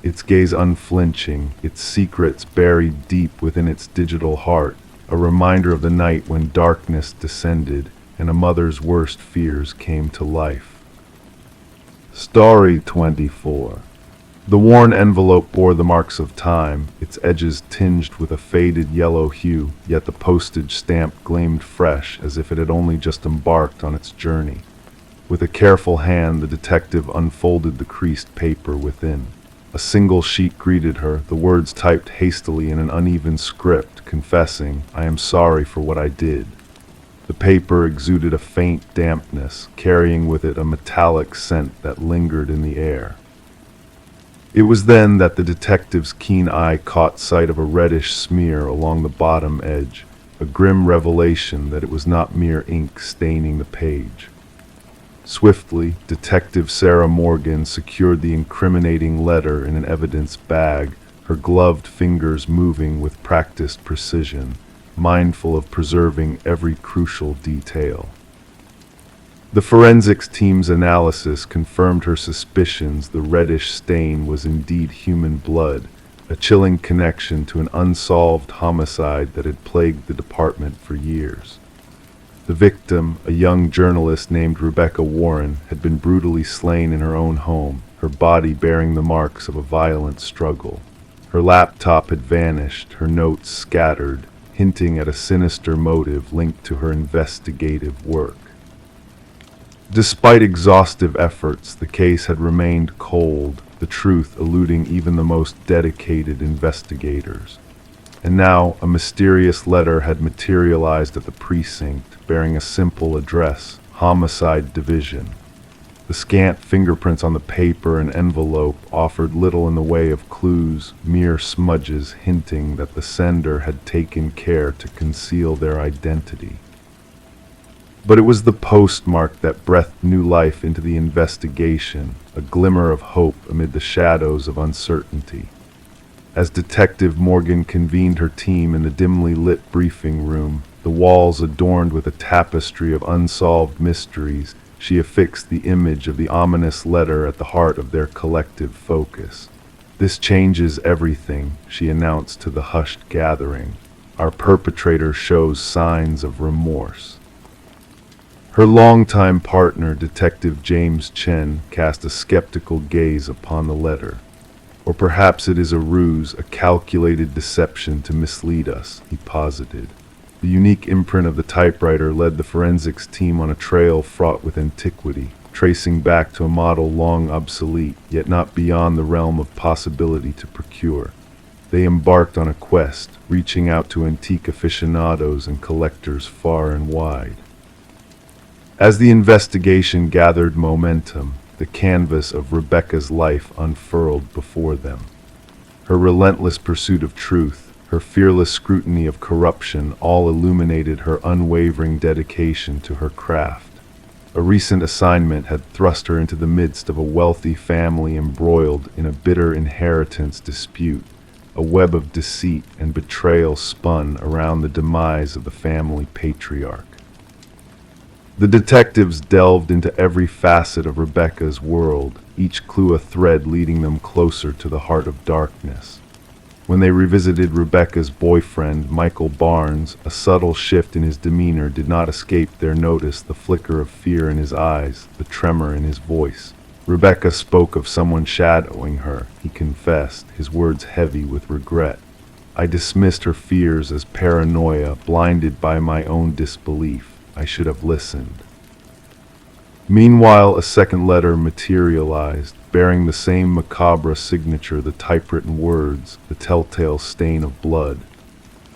Its gaze unflinching, its secrets buried deep within its digital heart, a reminder of the night when darkness descended and a mother's worst fears came to life. Story 24. The worn envelope bore the marks of time, its edges tinged with a faded yellow hue, yet the postage stamp gleamed fresh as if it had only just embarked on its journey. With a careful hand, the detective unfolded the creased paper within. A single sheet greeted her, the words typed hastily in an uneven script, confessing, "I am sorry for what I did." The paper exuded a faint dampness, carrying with it a metallic scent that lingered in the air. It was then that the detective's keen eye caught sight of a reddish smear along the bottom edge, a grim revelation that it was not mere ink staining the page. Swiftly, Detective Sarah Morgan secured the incriminating letter in an evidence bag, her gloved fingers moving with practiced precision, mindful of preserving every crucial detail. The forensics team's analysis confirmed her suspicions. The reddish stain was indeed human blood, a chilling connection to an unsolved homicide that had plagued the department for years. The victim, a young journalist named Rebecca Warren, had been brutally slain in her own home, her body bearing the marks of a violent struggle. Her laptop had vanished, her notes scattered, hinting at a sinister motive linked to her investigative work. Despite exhaustive efforts, the case had remained cold, the truth eluding even the most dedicated investigators. And now a mysterious letter had materialized at the precinct, bearing a simple address, Homicide Division. The scant fingerprints on the paper and envelope offered little in the way of clues, mere smudges hinting that the sender had taken care to conceal their identity. But it was the postmark that breathed new life into the investigation, a glimmer of hope amid the shadows of uncertainty. As Detective Morgan convened her team in the dimly lit briefing room, the walls adorned with a tapestry of unsolved mysteries, she affixed the image of the ominous letter at the heart of their collective focus. "This changes everything," she announced to the hushed gathering. "Our perpetrator shows signs of remorse." Her longtime partner, Detective James Chen, cast a skeptical gaze upon the letter. "Or perhaps it is a ruse, a calculated deception to mislead us," he posited. The unique imprint of the typewriter led the forensics team on a trail fraught with antiquity, tracing back to a model long obsolete, yet not beyond the realm of possibility to procure. They embarked on a quest, reaching out to antique aficionados and collectors far and wide. As the investigation gathered momentum, the canvas of Rebecca's life unfurled before them. Her relentless pursuit of truth, her fearless scrutiny of corruption all illuminated her unwavering dedication to her craft. A recent assignment had thrust her into the midst of a wealthy family embroiled in a bitter inheritance dispute. A web of deceit and betrayal spun around the demise of the family patriarch. The detectives delved into every facet of Rebecca's world, each clue a thread leading them closer to the heart of darkness. When they revisited Rebecca's boyfriend, Michael Barnes, a subtle shift in his demeanor did not escape their notice, the flicker of fear in his eyes, the tremor in his voice. Rebecca spoke of someone shadowing her, he confessed, his words heavy with regret. "I dismissed her fears as paranoia, blinded by my own disbelief. I should have listened." Meanwhile, a second letter materialized, bearing the same macabre signature, the typewritten words, the telltale stain of blood.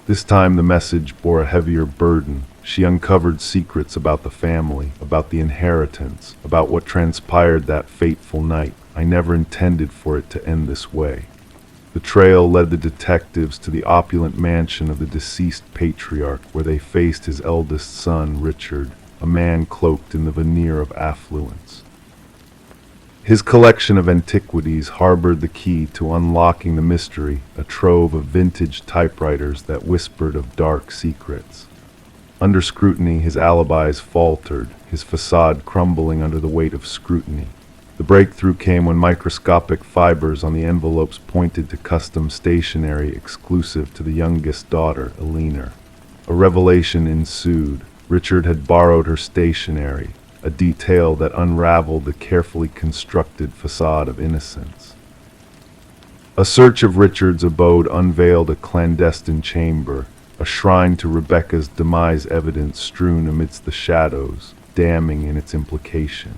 This time the message bore a heavier burden. She uncovered secrets about the family, about the inheritance, about what transpired that fateful night. "I never intended for it to end this way." The trail led the detectives to the opulent mansion of the deceased patriarch, where they faced his eldest son, Richard, a man cloaked in the veneer of affluence. His collection of antiquities harbored the key to unlocking the mystery, a trove of vintage typewriters that whispered of dark secrets. Under scrutiny, his alibis faltered, his facade crumbling under the weight of scrutiny. The breakthrough came when microscopic fibers on the envelopes pointed to custom stationery exclusive to the youngest daughter, Elena. A revelation ensued. Richard had borrowed her stationery, a detail that unraveled the carefully constructed facade of innocence. A search of Richard's abode unveiled a clandestine chamber, a shrine to Rebecca's demise, evidence strewn amidst the shadows, damning in its implication.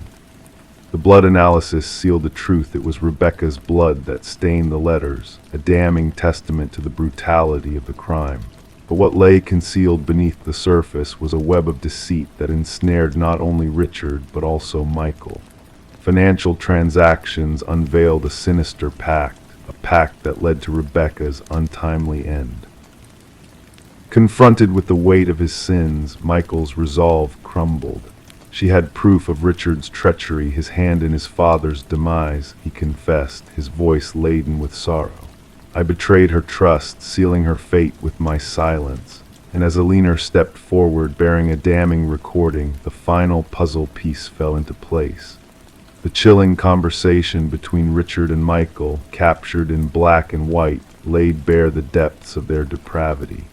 The blood analysis sealed the truth. It was Rebecca's blood that stained the letters, a damning testament to the brutality of the crime. But what lay concealed beneath the surface was a web of deceit that ensnared not only Richard, but also Michael. Financial transactions unveiled a sinister pact, a pact that led to Rebecca's untimely end. Confronted with the weight of his sins, Michael's resolve crumbled. She had proof of Richard's treachery, his hand in his father's demise, he confessed, his voice laden with sorrow. "I betrayed her trust, sealing her fate with my silence." And as Elena stepped forward, bearing a damning recording, the final puzzle piece fell into place. The chilling conversation between Richard and Michael, captured in black and white, laid bare the depths of their depravity.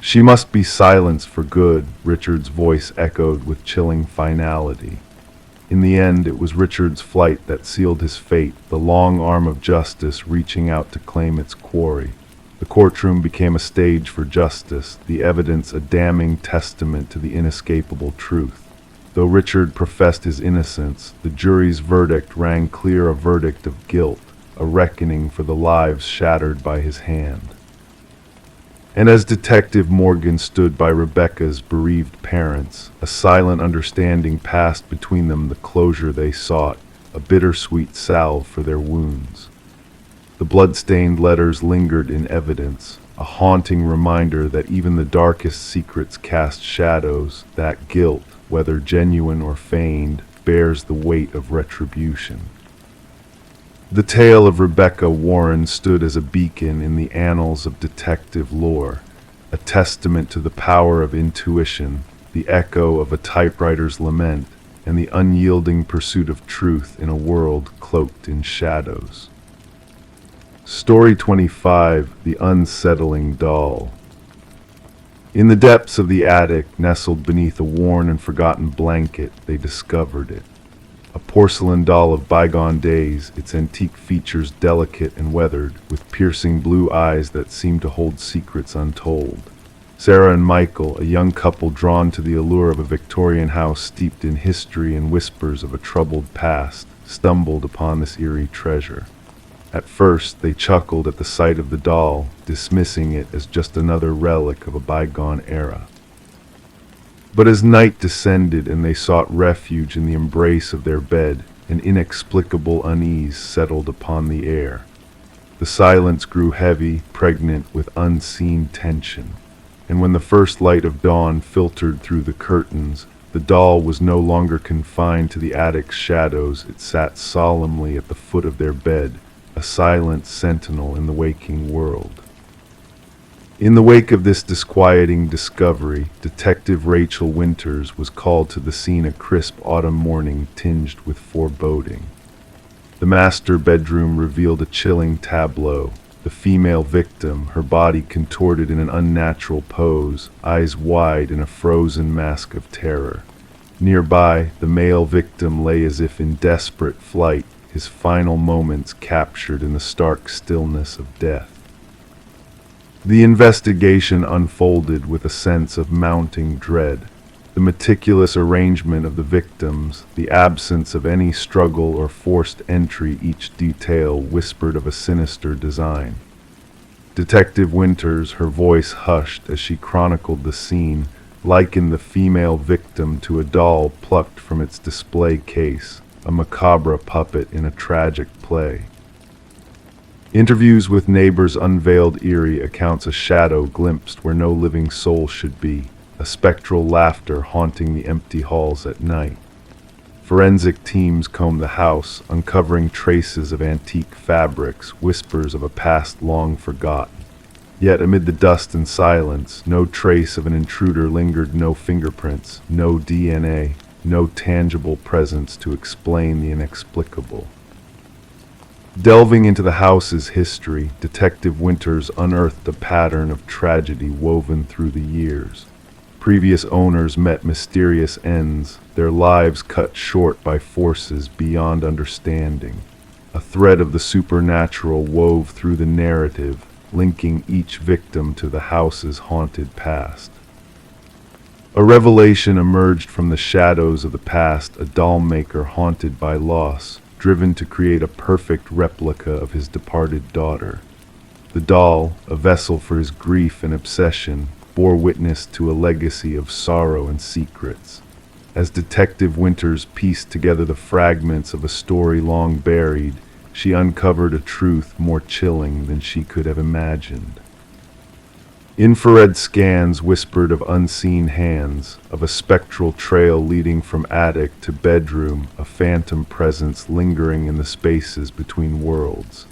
"She must be silenced for good," Richard's voice echoed with chilling finality. In the end, it was Richard's flight that sealed his fate, the long arm of justice reaching out to claim its quarry. The courtroom became a stage for justice, the evidence a damning testament to the inescapable truth. Though Richard professed his innocence, the jury's verdict rang clear, a verdict of guilt, a reckoning for the lives shattered by his hand. And as Detective Morgan stood by Rebecca's bereaved parents, a silent understanding passed between them, the closure they sought, a bittersweet salve for their wounds. The blood-stained letters lingered in evidence, a haunting reminder that even the darkest secrets cast shadows, that guilt, whether genuine or feigned, bears the weight of retribution. The tale of Rebecca Warren stood as a beacon in the annals of detective lore, a testament to the power of intuition, the echo of a typewriter's lament, and the unyielding pursuit of truth in a world cloaked in shadows. Story 25: The Unsettling Doll. In the depths of the attic, nestled beneath a worn and forgotten blanket, they discovered it. A porcelain doll of bygone days, its antique features delicate and weathered, with piercing blue eyes that seemed to hold secrets untold. Sarah and Michael, a young couple drawn to the allure of a Victorian house steeped in history and whispers of a troubled past, stumbled upon this eerie treasure. At first, they chuckled at the sight of the doll, dismissing it as just another relic of a bygone era. But as night descended and they sought refuge in the embrace of their bed, an inexplicable unease settled upon the air. The silence grew heavy, pregnant with unseen tension. And when the first light of dawn filtered through the curtains, the doll was no longer confined to the attic's shadows. It sat solemnly at the foot of their bed, a silent sentinel in the waking world. In the wake of this disquieting discovery, Detective Rachel Winters was called to the scene a crisp autumn morning tinged with foreboding. The master bedroom revealed a chilling tableau. The female victim, her body contorted in an unnatural pose, eyes wide in a frozen mask of terror. Nearby, the male victim lay as if in desperate flight, his final moments captured in the stark stillness of death. The investigation unfolded with a sense of mounting dread. The meticulous arrangement of the victims, the absence of any struggle or forced entry, each detail whispered of a sinister design. Detective Winters, her voice hushed as she chronicled the scene, likened the female victim to a doll plucked from its display case, a macabre puppet in a tragic play. Interviews with neighbors unveiled eerie accounts, a shadow glimpsed where no living soul should be, a spectral laughter haunting the empty halls at night. Forensic teams combed the house, uncovering traces of antique fabrics, whispers of a past long forgotten. Yet amid the dust and silence, no trace of an intruder lingered, no fingerprints, no DNA, no tangible presence to explain the inexplicable. Delving into the house's history, Detective Winters unearthed a pattern of tragedy woven through the years. Previous owners met mysterious ends, their lives cut short by forces beyond understanding. A thread of the supernatural wove through the narrative, linking each victim to the house's haunted past. A revelation emerged from the shadows of the past, a doll maker haunted by loss, driven to create a perfect replica of his departed daughter. The doll, a vessel for his grief and obsession, bore witness to a legacy of sorrow and secrets. As Detective Winters pieced together the fragments of a story long buried, she uncovered a truth more chilling than she could have imagined. Infrared scans whispered of unseen hands, of a spectral trail leading from attic to bedroom, a phantom presence lingering in the spaces between worlds.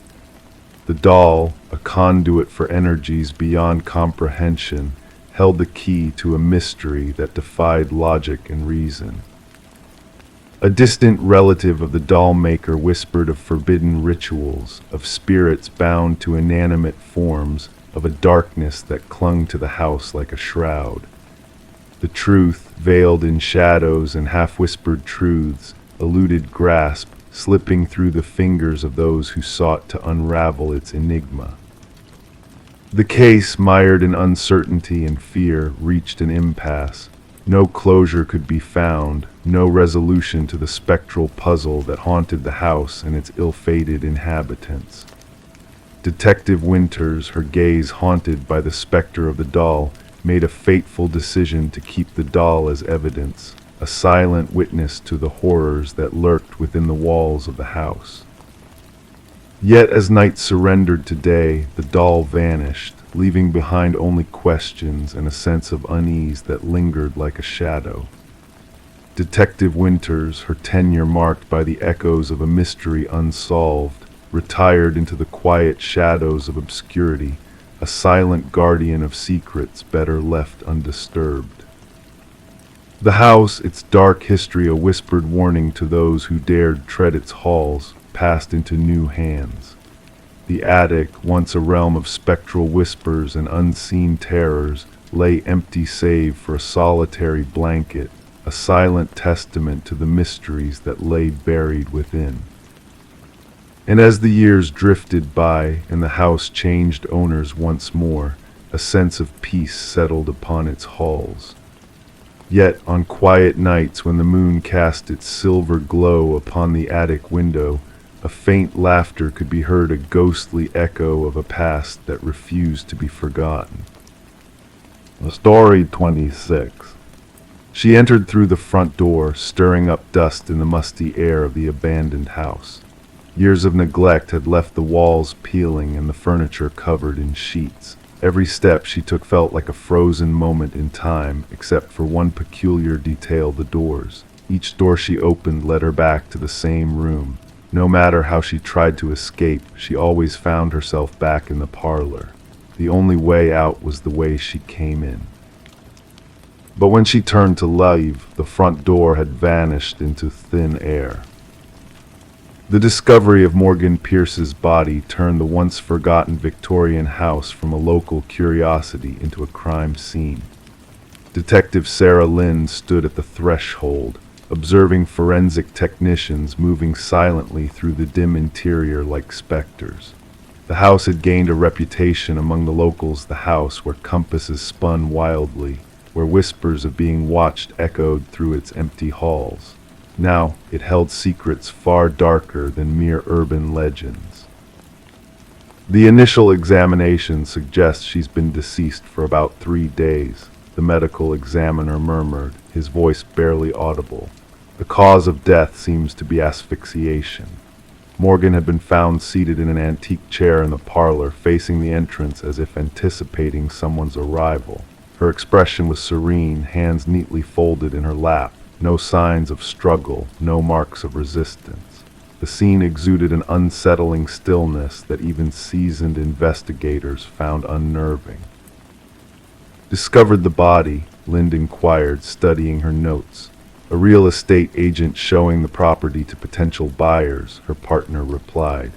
The doll, a conduit for energies beyond comprehension, held the key to a mystery that defied logic and reason. A distant relative of the doll maker whispered of forbidden rituals, of spirits bound to inanimate forms, of a darkness that clung to the house like a shroud. The truth, veiled in shadows and half-whispered truths, eluded grasp, slipping through the fingers of those who sought to unravel its enigma. The case, mired in uncertainty and fear, reached an impasse. No closure could be found, no resolution to the spectral puzzle that haunted the house and its ill-fated inhabitants. Detective Winters, her gaze haunted by the specter of the doll, made a fateful decision to keep the doll as evidence, a silent witness to the horrors that lurked within the walls of the house. Yet as night surrendered to day, the doll vanished, leaving behind only questions and a sense of unease that lingered like a shadow. Detective Winters, her tenure marked by the echoes of a mystery unsolved, retired into the quiet shadows of obscurity, a silent guardian of secrets better left undisturbed. The house, its dark history a whispered warning to those who dared tread its halls, passed into new hands. The attic, once a realm of spectral whispers and unseen terrors, lay empty save for a solitary blanket, a silent testament to the mysteries that lay buried within. And as the years drifted by and the house changed owners once more, a sense of peace settled upon its halls. Yet on quiet nights when the moon cast its silver glow upon the attic window, a faint laughter could be heard, a ghostly echo of a past that refused to be forgotten. Story 26. She entered through the front door, stirring up dust in the musty air of the abandoned house. Years of neglect had left the walls peeling and the furniture covered in sheets. Every step she took felt like a frozen moment in time, except for one peculiar detail: the doors. Each door she opened led her back to the same room. No matter how she tried to escape, she always found herself back in the parlor. The only way out was the way she came in. But when she turned to leave, the front door had vanished into thin air. The discovery of Morgan Pierce's body turned the once forgotten Victorian house from a local curiosity into a crime scene. Detective Sarah Lynn stood at the threshold, observing forensic technicians moving silently through the dim interior like specters. The house had gained a reputation among the locals, the house where compasses spun wildly, where whispers of being watched echoed through its empty halls. Now it held secrets far darker than mere urban legends. The initial examination suggests she's been deceased for about 3 days, the medical examiner murmured, his voice barely audible. The cause of death seems to be asphyxiation. Morgan had been found seated in an antique chair in the parlor, facing the entrance as if anticipating someone's arrival. Her expression was serene, hands neatly folded in her lap. No signs of struggle, no marks of resistance. The scene exuded an unsettling stillness that even seasoned investigators found unnerving. "Discovered the body?" Lind inquired, studying her notes. "A real estate agent showing the property to potential buyers," her partner replied.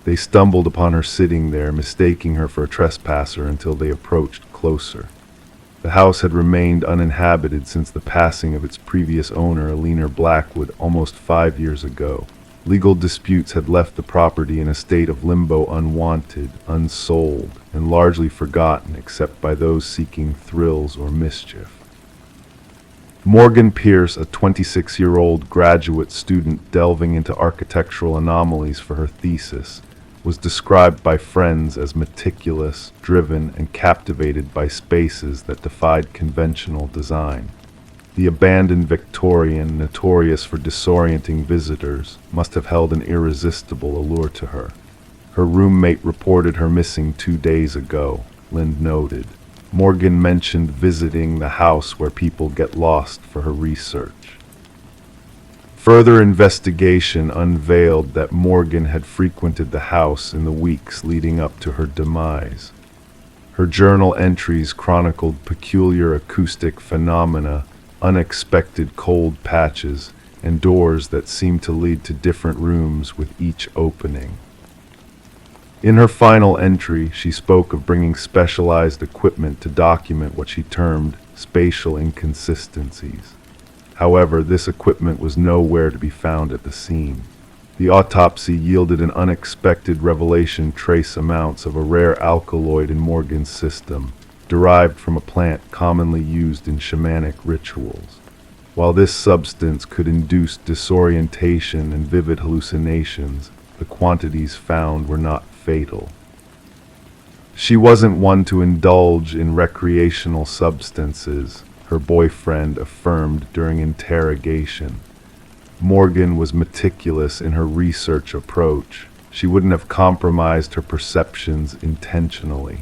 They stumbled upon her sitting there, mistaking her for a trespasser until they approached closer. The house had remained uninhabited since the passing of its previous owner, Alina Blackwood, almost 5 years ago. Legal disputes had left the property in a state of limbo, unwanted, unsold, and largely forgotten except by those seeking thrills or mischief. Morgan Pierce, a 26-year-old graduate student delving into architectural anomalies for her thesis, was described by friends as meticulous, driven, and captivated by spaces that defied conventional design. The abandoned Victorian, notorious for disorienting visitors, must have held an irresistible allure to her. Her roommate reported her missing 2 days ago, Lind noted. Morgan mentioned visiting the house where people get lost for her research. Further investigation unveiled that Morgan had frequented the house in the weeks leading up to her demise. Her journal entries chronicled peculiar acoustic phenomena, unexpected cold patches, and doors that seemed to lead to different rooms with each opening. In her final entry, she spoke of bringing specialized equipment to document what she termed spatial inconsistencies. However, this equipment was nowhere to be found at the scene. The autopsy yielded an unexpected revelation: trace amounts of a rare alkaloid in Morgan's system, derived from a plant commonly used in shamanic rituals. While this substance could induce disorientation and vivid hallucinations, the quantities found were not fatal. She wasn't one to indulge in recreational substances, her boyfriend affirmed during interrogation. Morgan was meticulous in her research approach. She wouldn't have compromised her perceptions intentionally.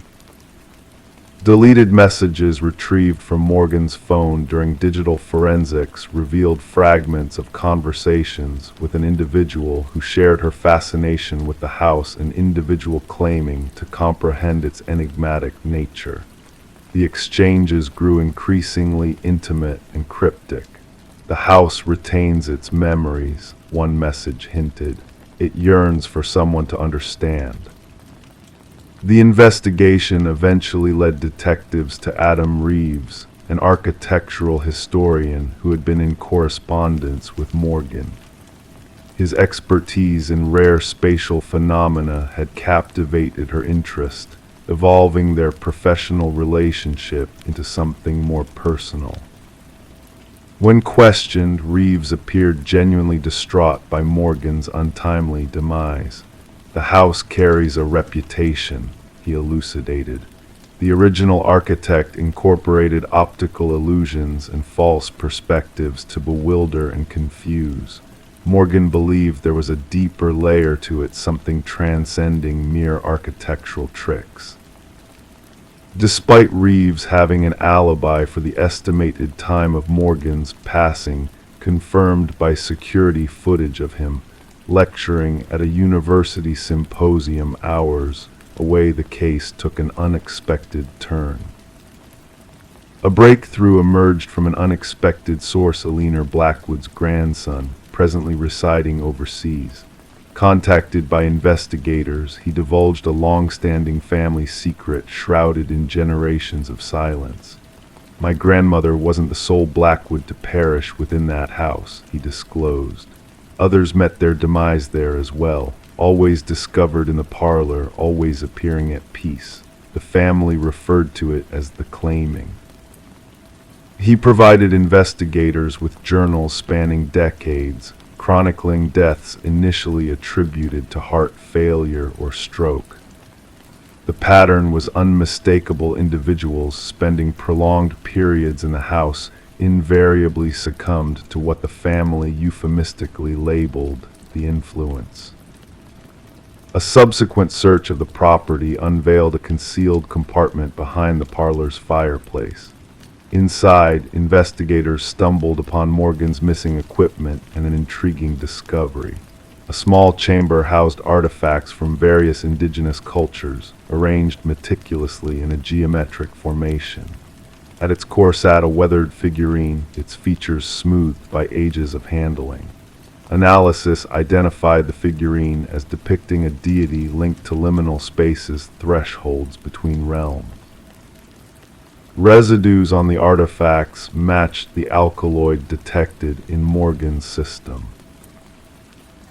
Deleted messages retrieved from Morgan's phone during digital forensics revealed fragments of conversations with an individual who shared her fascination with the house, an individual claiming to comprehend its enigmatic nature. The exchanges grew increasingly intimate and cryptic. The house retains its memories, one message hinted. It yearns for someone to understand. The investigation eventually led detectives to Adam Reeves, an architectural historian who had been in correspondence with Morgan. His expertise in rare spatial phenomena had captivated her interest, evolving their professional relationship into something more personal. When questioned, Reeves appeared genuinely distraught by Morgan's untimely demise. The house carries a reputation, he elucidated. The original architect incorporated optical illusions and false perspectives to bewilder and confuse. Morgan believed there was a deeper layer to it, something transcending mere architectural tricks. Despite Reeves having an alibi for the estimated time of Morgan's passing, confirmed by security footage of him lecturing at a university symposium hours away, the case took an unexpected turn. A breakthrough emerged from an unexpected source: Eleanor Blackwood's grandson, presently residing overseas. Contacted by investigators, he divulged a long-standing family secret shrouded in generations of silence. My grandmother wasn't the sole Blackwood to perish within that house, he disclosed. Others met their demise there as well, always discovered in the parlor, always appearing at peace. The family referred to it as the claiming. He provided investigators with journals spanning decades, chronicling deaths initially attributed to heart failure or stroke. The pattern was unmistakable: individuals spending prolonged periods in the house invariably succumbed to what the family euphemistically labeled the influence. A subsequent search of the property unveiled a concealed compartment behind the parlor's fireplace. Inside, investigators stumbled upon Morgan's missing equipment and an intriguing discovery. A small chamber housed artifacts from various indigenous cultures, arranged meticulously in a geometric formation. At its core sat a weathered figurine, its features smoothed by ages of handling. Analysis identified the figurine as depicting a deity linked to liminal spaces, thresholds between realms. Residues on the artifacts matched the alkaloid detected in Morgan's system.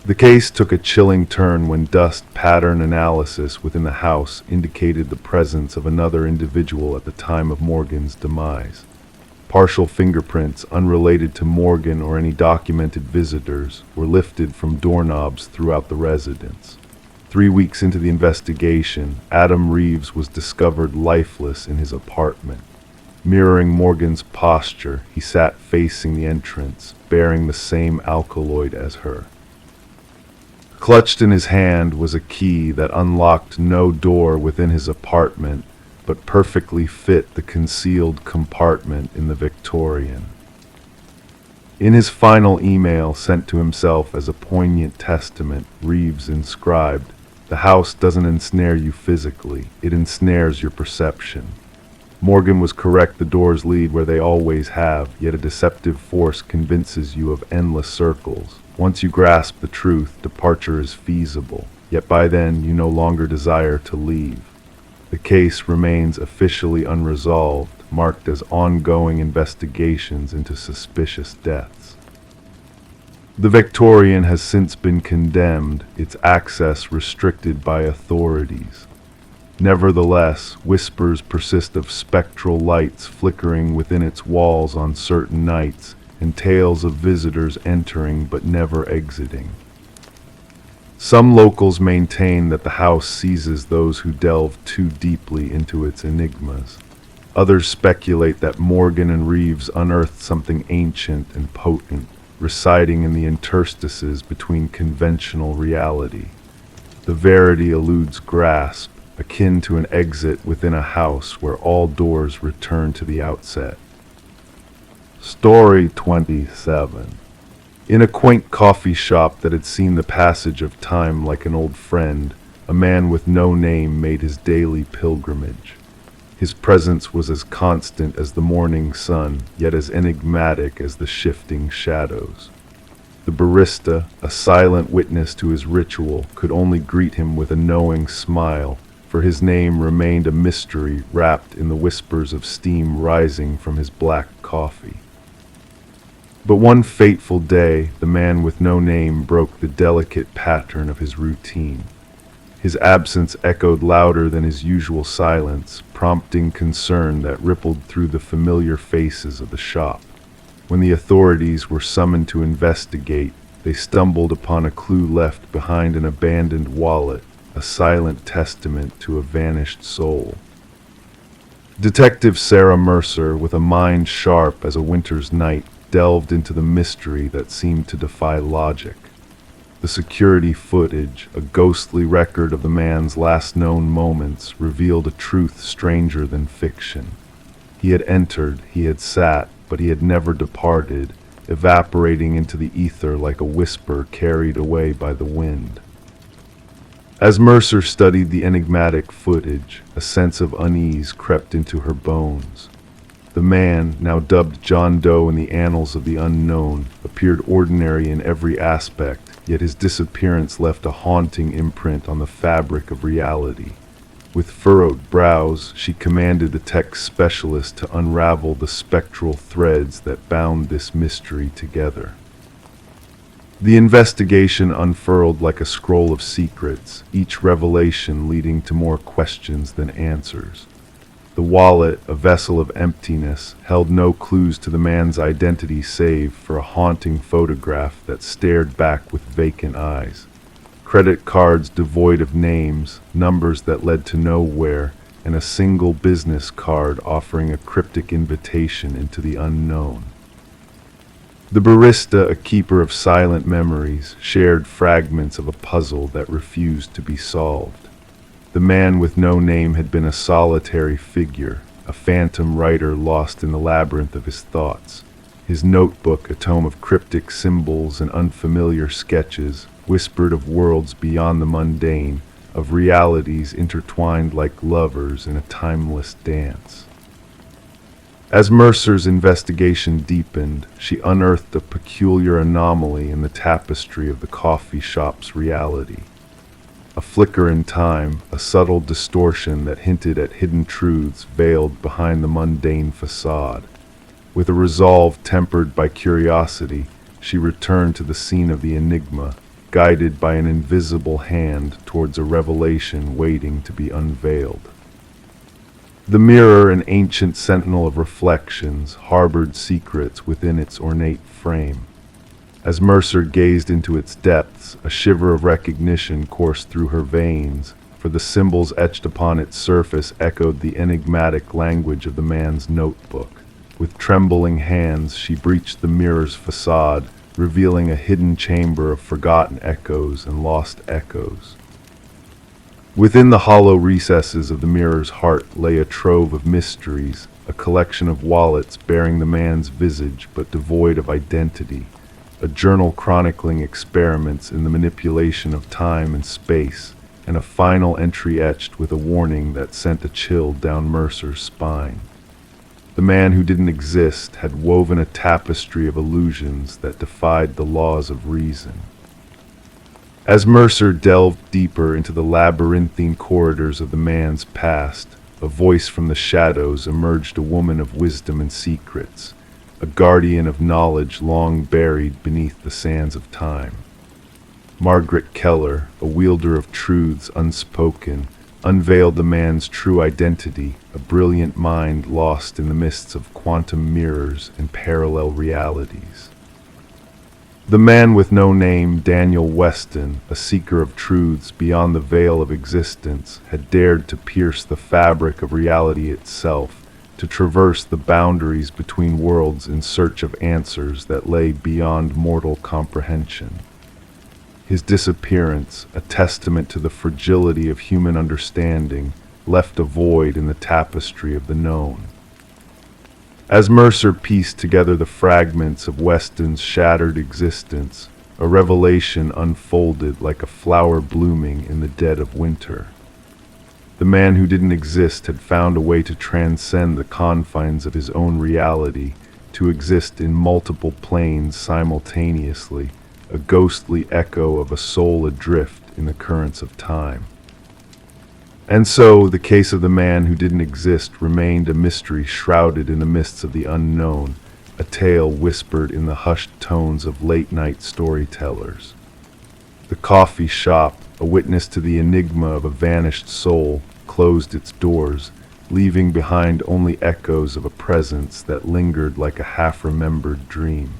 The case took a chilling turn when dust pattern analysis within the house indicated the presence of another individual at the time of Morgan's demise. Partial fingerprints unrelated to Morgan or any documented visitors were lifted from doorknobs throughout the residence. 3 weeks into the investigation, Adam Reeves was discovered lifeless in his apartment. Mirroring Morgan's posture, he sat facing the entrance, bearing the same alkaloid as her. Clutched in his hand was a key that unlocked no door within his apartment, but perfectly fit the concealed compartment in the Victorian. In his final email sent to himself as a poignant testament, Reeves inscribed, "The house doesn't ensnare you physically, it ensnares your perception." Morgan was correct: the doors lead where they always have, yet a deceptive force convinces you of endless circles. Once you grasp the truth, departure is feasible, yet by then you no longer desire to leave. The case remains officially unresolved, marked as ongoing investigations into suspicious deaths. The Victorian has since been condemned, its access restricted by authorities. Nevertheless, whispers persist of spectral lights flickering within its walls on certain nights, and tales of visitors entering but never exiting. Some locals maintain that the house seizes those who delve too deeply into its enigmas. Others speculate that Morgan and Reeves unearthed something ancient and potent, residing in the interstices between conventional reality. The verity eludes grasp, akin to an exit within a house where all doors return to the outset. Story 27. In a quaint coffee shop that had seen the passage of time like an old friend, a man with no name made his daily pilgrimage. His presence was as constant as the morning sun, yet as enigmatic as the shifting shadows. The barista, a silent witness to his ritual, could only greet him with a knowing smile, for his name remained a mystery wrapped in the whispers of steam rising from his black coffee. But one fateful day, the man with no name broke the delicate pattern of his routine. His absence echoed louder than his usual silence, prompting concern that rippled through the familiar faces of the shop. When the authorities were summoned to investigate, they stumbled upon a clue left behind an abandoned wallet, a silent testament to a vanished soul. Detective Sarah Mercer, with a mind sharp as a winter's night, delved into the mystery that seemed to defy logic. The security footage, a ghostly record of the man's last known moments, revealed a truth stranger than fiction. He had entered, he had sat, but he had never departed, evaporating into the ether like a whisper carried away by the wind. As Mercer studied the enigmatic footage, a sense of unease crept into her bones. The man, now dubbed John Doe in the annals of the unknown, appeared ordinary in every aspect, yet his disappearance left a haunting imprint on the fabric of reality. With furrowed brows, she commanded the tech specialist to unravel the spectral threads that bound this mystery together. The investigation unfurled like a scroll of secrets, each revelation leading to more questions than answers. The wallet, a vessel of emptiness, held no clues to the man's identity save for a haunting photograph that stared back with vacant eyes. Credit cards devoid of names, numbers that led to nowhere, and a single business card offering a cryptic invitation into the unknown. The barista, a keeper of silent memories, shared fragments of a puzzle that refused to be solved. The man with no name had been a solitary figure, a phantom writer lost in the labyrinth of his thoughts. His notebook, a tome of cryptic symbols and unfamiliar sketches, whispered of worlds beyond the mundane, of realities intertwined like lovers in a timeless dance. As Mercer's investigation deepened, she unearthed a peculiar anomaly in the tapestry of the coffee shop's reality. A flicker in time, a subtle distortion that hinted at hidden truths veiled behind the mundane facade. With a resolve tempered by curiosity, she returned to the scene of the enigma, guided by an invisible hand towards a revelation waiting to be unveiled. The mirror, an ancient sentinel of reflections, harbored secrets within its ornate frame. As Mercer gazed into its depths, a shiver of recognition coursed through her veins, for the symbols etched upon its surface echoed the enigmatic language of the man's notebook. With trembling hands, she breached the mirror's facade, revealing a hidden chamber of forgotten echoes and lost echoes. Within the hollow recesses of the mirror's heart lay a trove of mysteries, a collection of wallets bearing the man's visage but devoid of identity, a journal chronicling experiments in the manipulation of time and space, and a final entry etched with a warning that sent a chill down Mercer's spine. The man who didn't exist had woven a tapestry of illusions that defied the laws of reason. As Mercer delved deeper into the labyrinthine corridors of the man's past, a voice from the shadows emerged, a woman of wisdom and secrets, a guardian of knowledge long buried beneath the sands of time. Margaret Keller, a wielder of truths unspoken, unveiled the man's true identity, a brilliant mind lost in the mists of quantum mirrors and parallel realities. The man with no name, Daniel Weston, a seeker of truths beyond the veil of existence, had dared to pierce the fabric of reality itself, to traverse the boundaries between worlds in search of answers that lay beyond mortal comprehension. His disappearance, a testament to the fragility of human understanding, left a void in the tapestry of the known. As Mercer pieced together the fragments of Weston's shattered existence, a revelation unfolded like a flower blooming in the dead of winter. The man who didn't exist had found a way to transcend the confines of his own reality, to exist in multiple planes simultaneously, a ghostly echo of a soul adrift in the currents of time. And so, the case of the man who didn't exist remained a mystery shrouded in the mists of the unknown, a tale whispered in the hushed tones of late-night storytellers. The coffee shop, a witness to the enigma of a vanished soul, closed its doors, leaving behind only echoes of a presence that lingered like a half-remembered dream.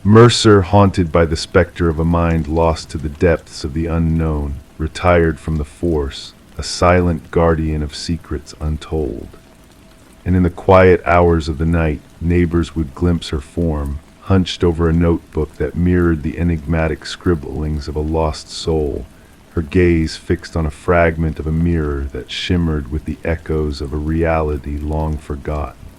Mercer, haunted by the specter of a mind lost to the depths of the unknown, retired from the force, a silent guardian of secrets untold. And in the quiet hours of the night, neighbors would glimpse her form, hunched over a notebook that mirrored the enigmatic scribblings of a lost soul, her gaze fixed on a fragment of a mirror that shimmered with the echoes of a reality long forgotten.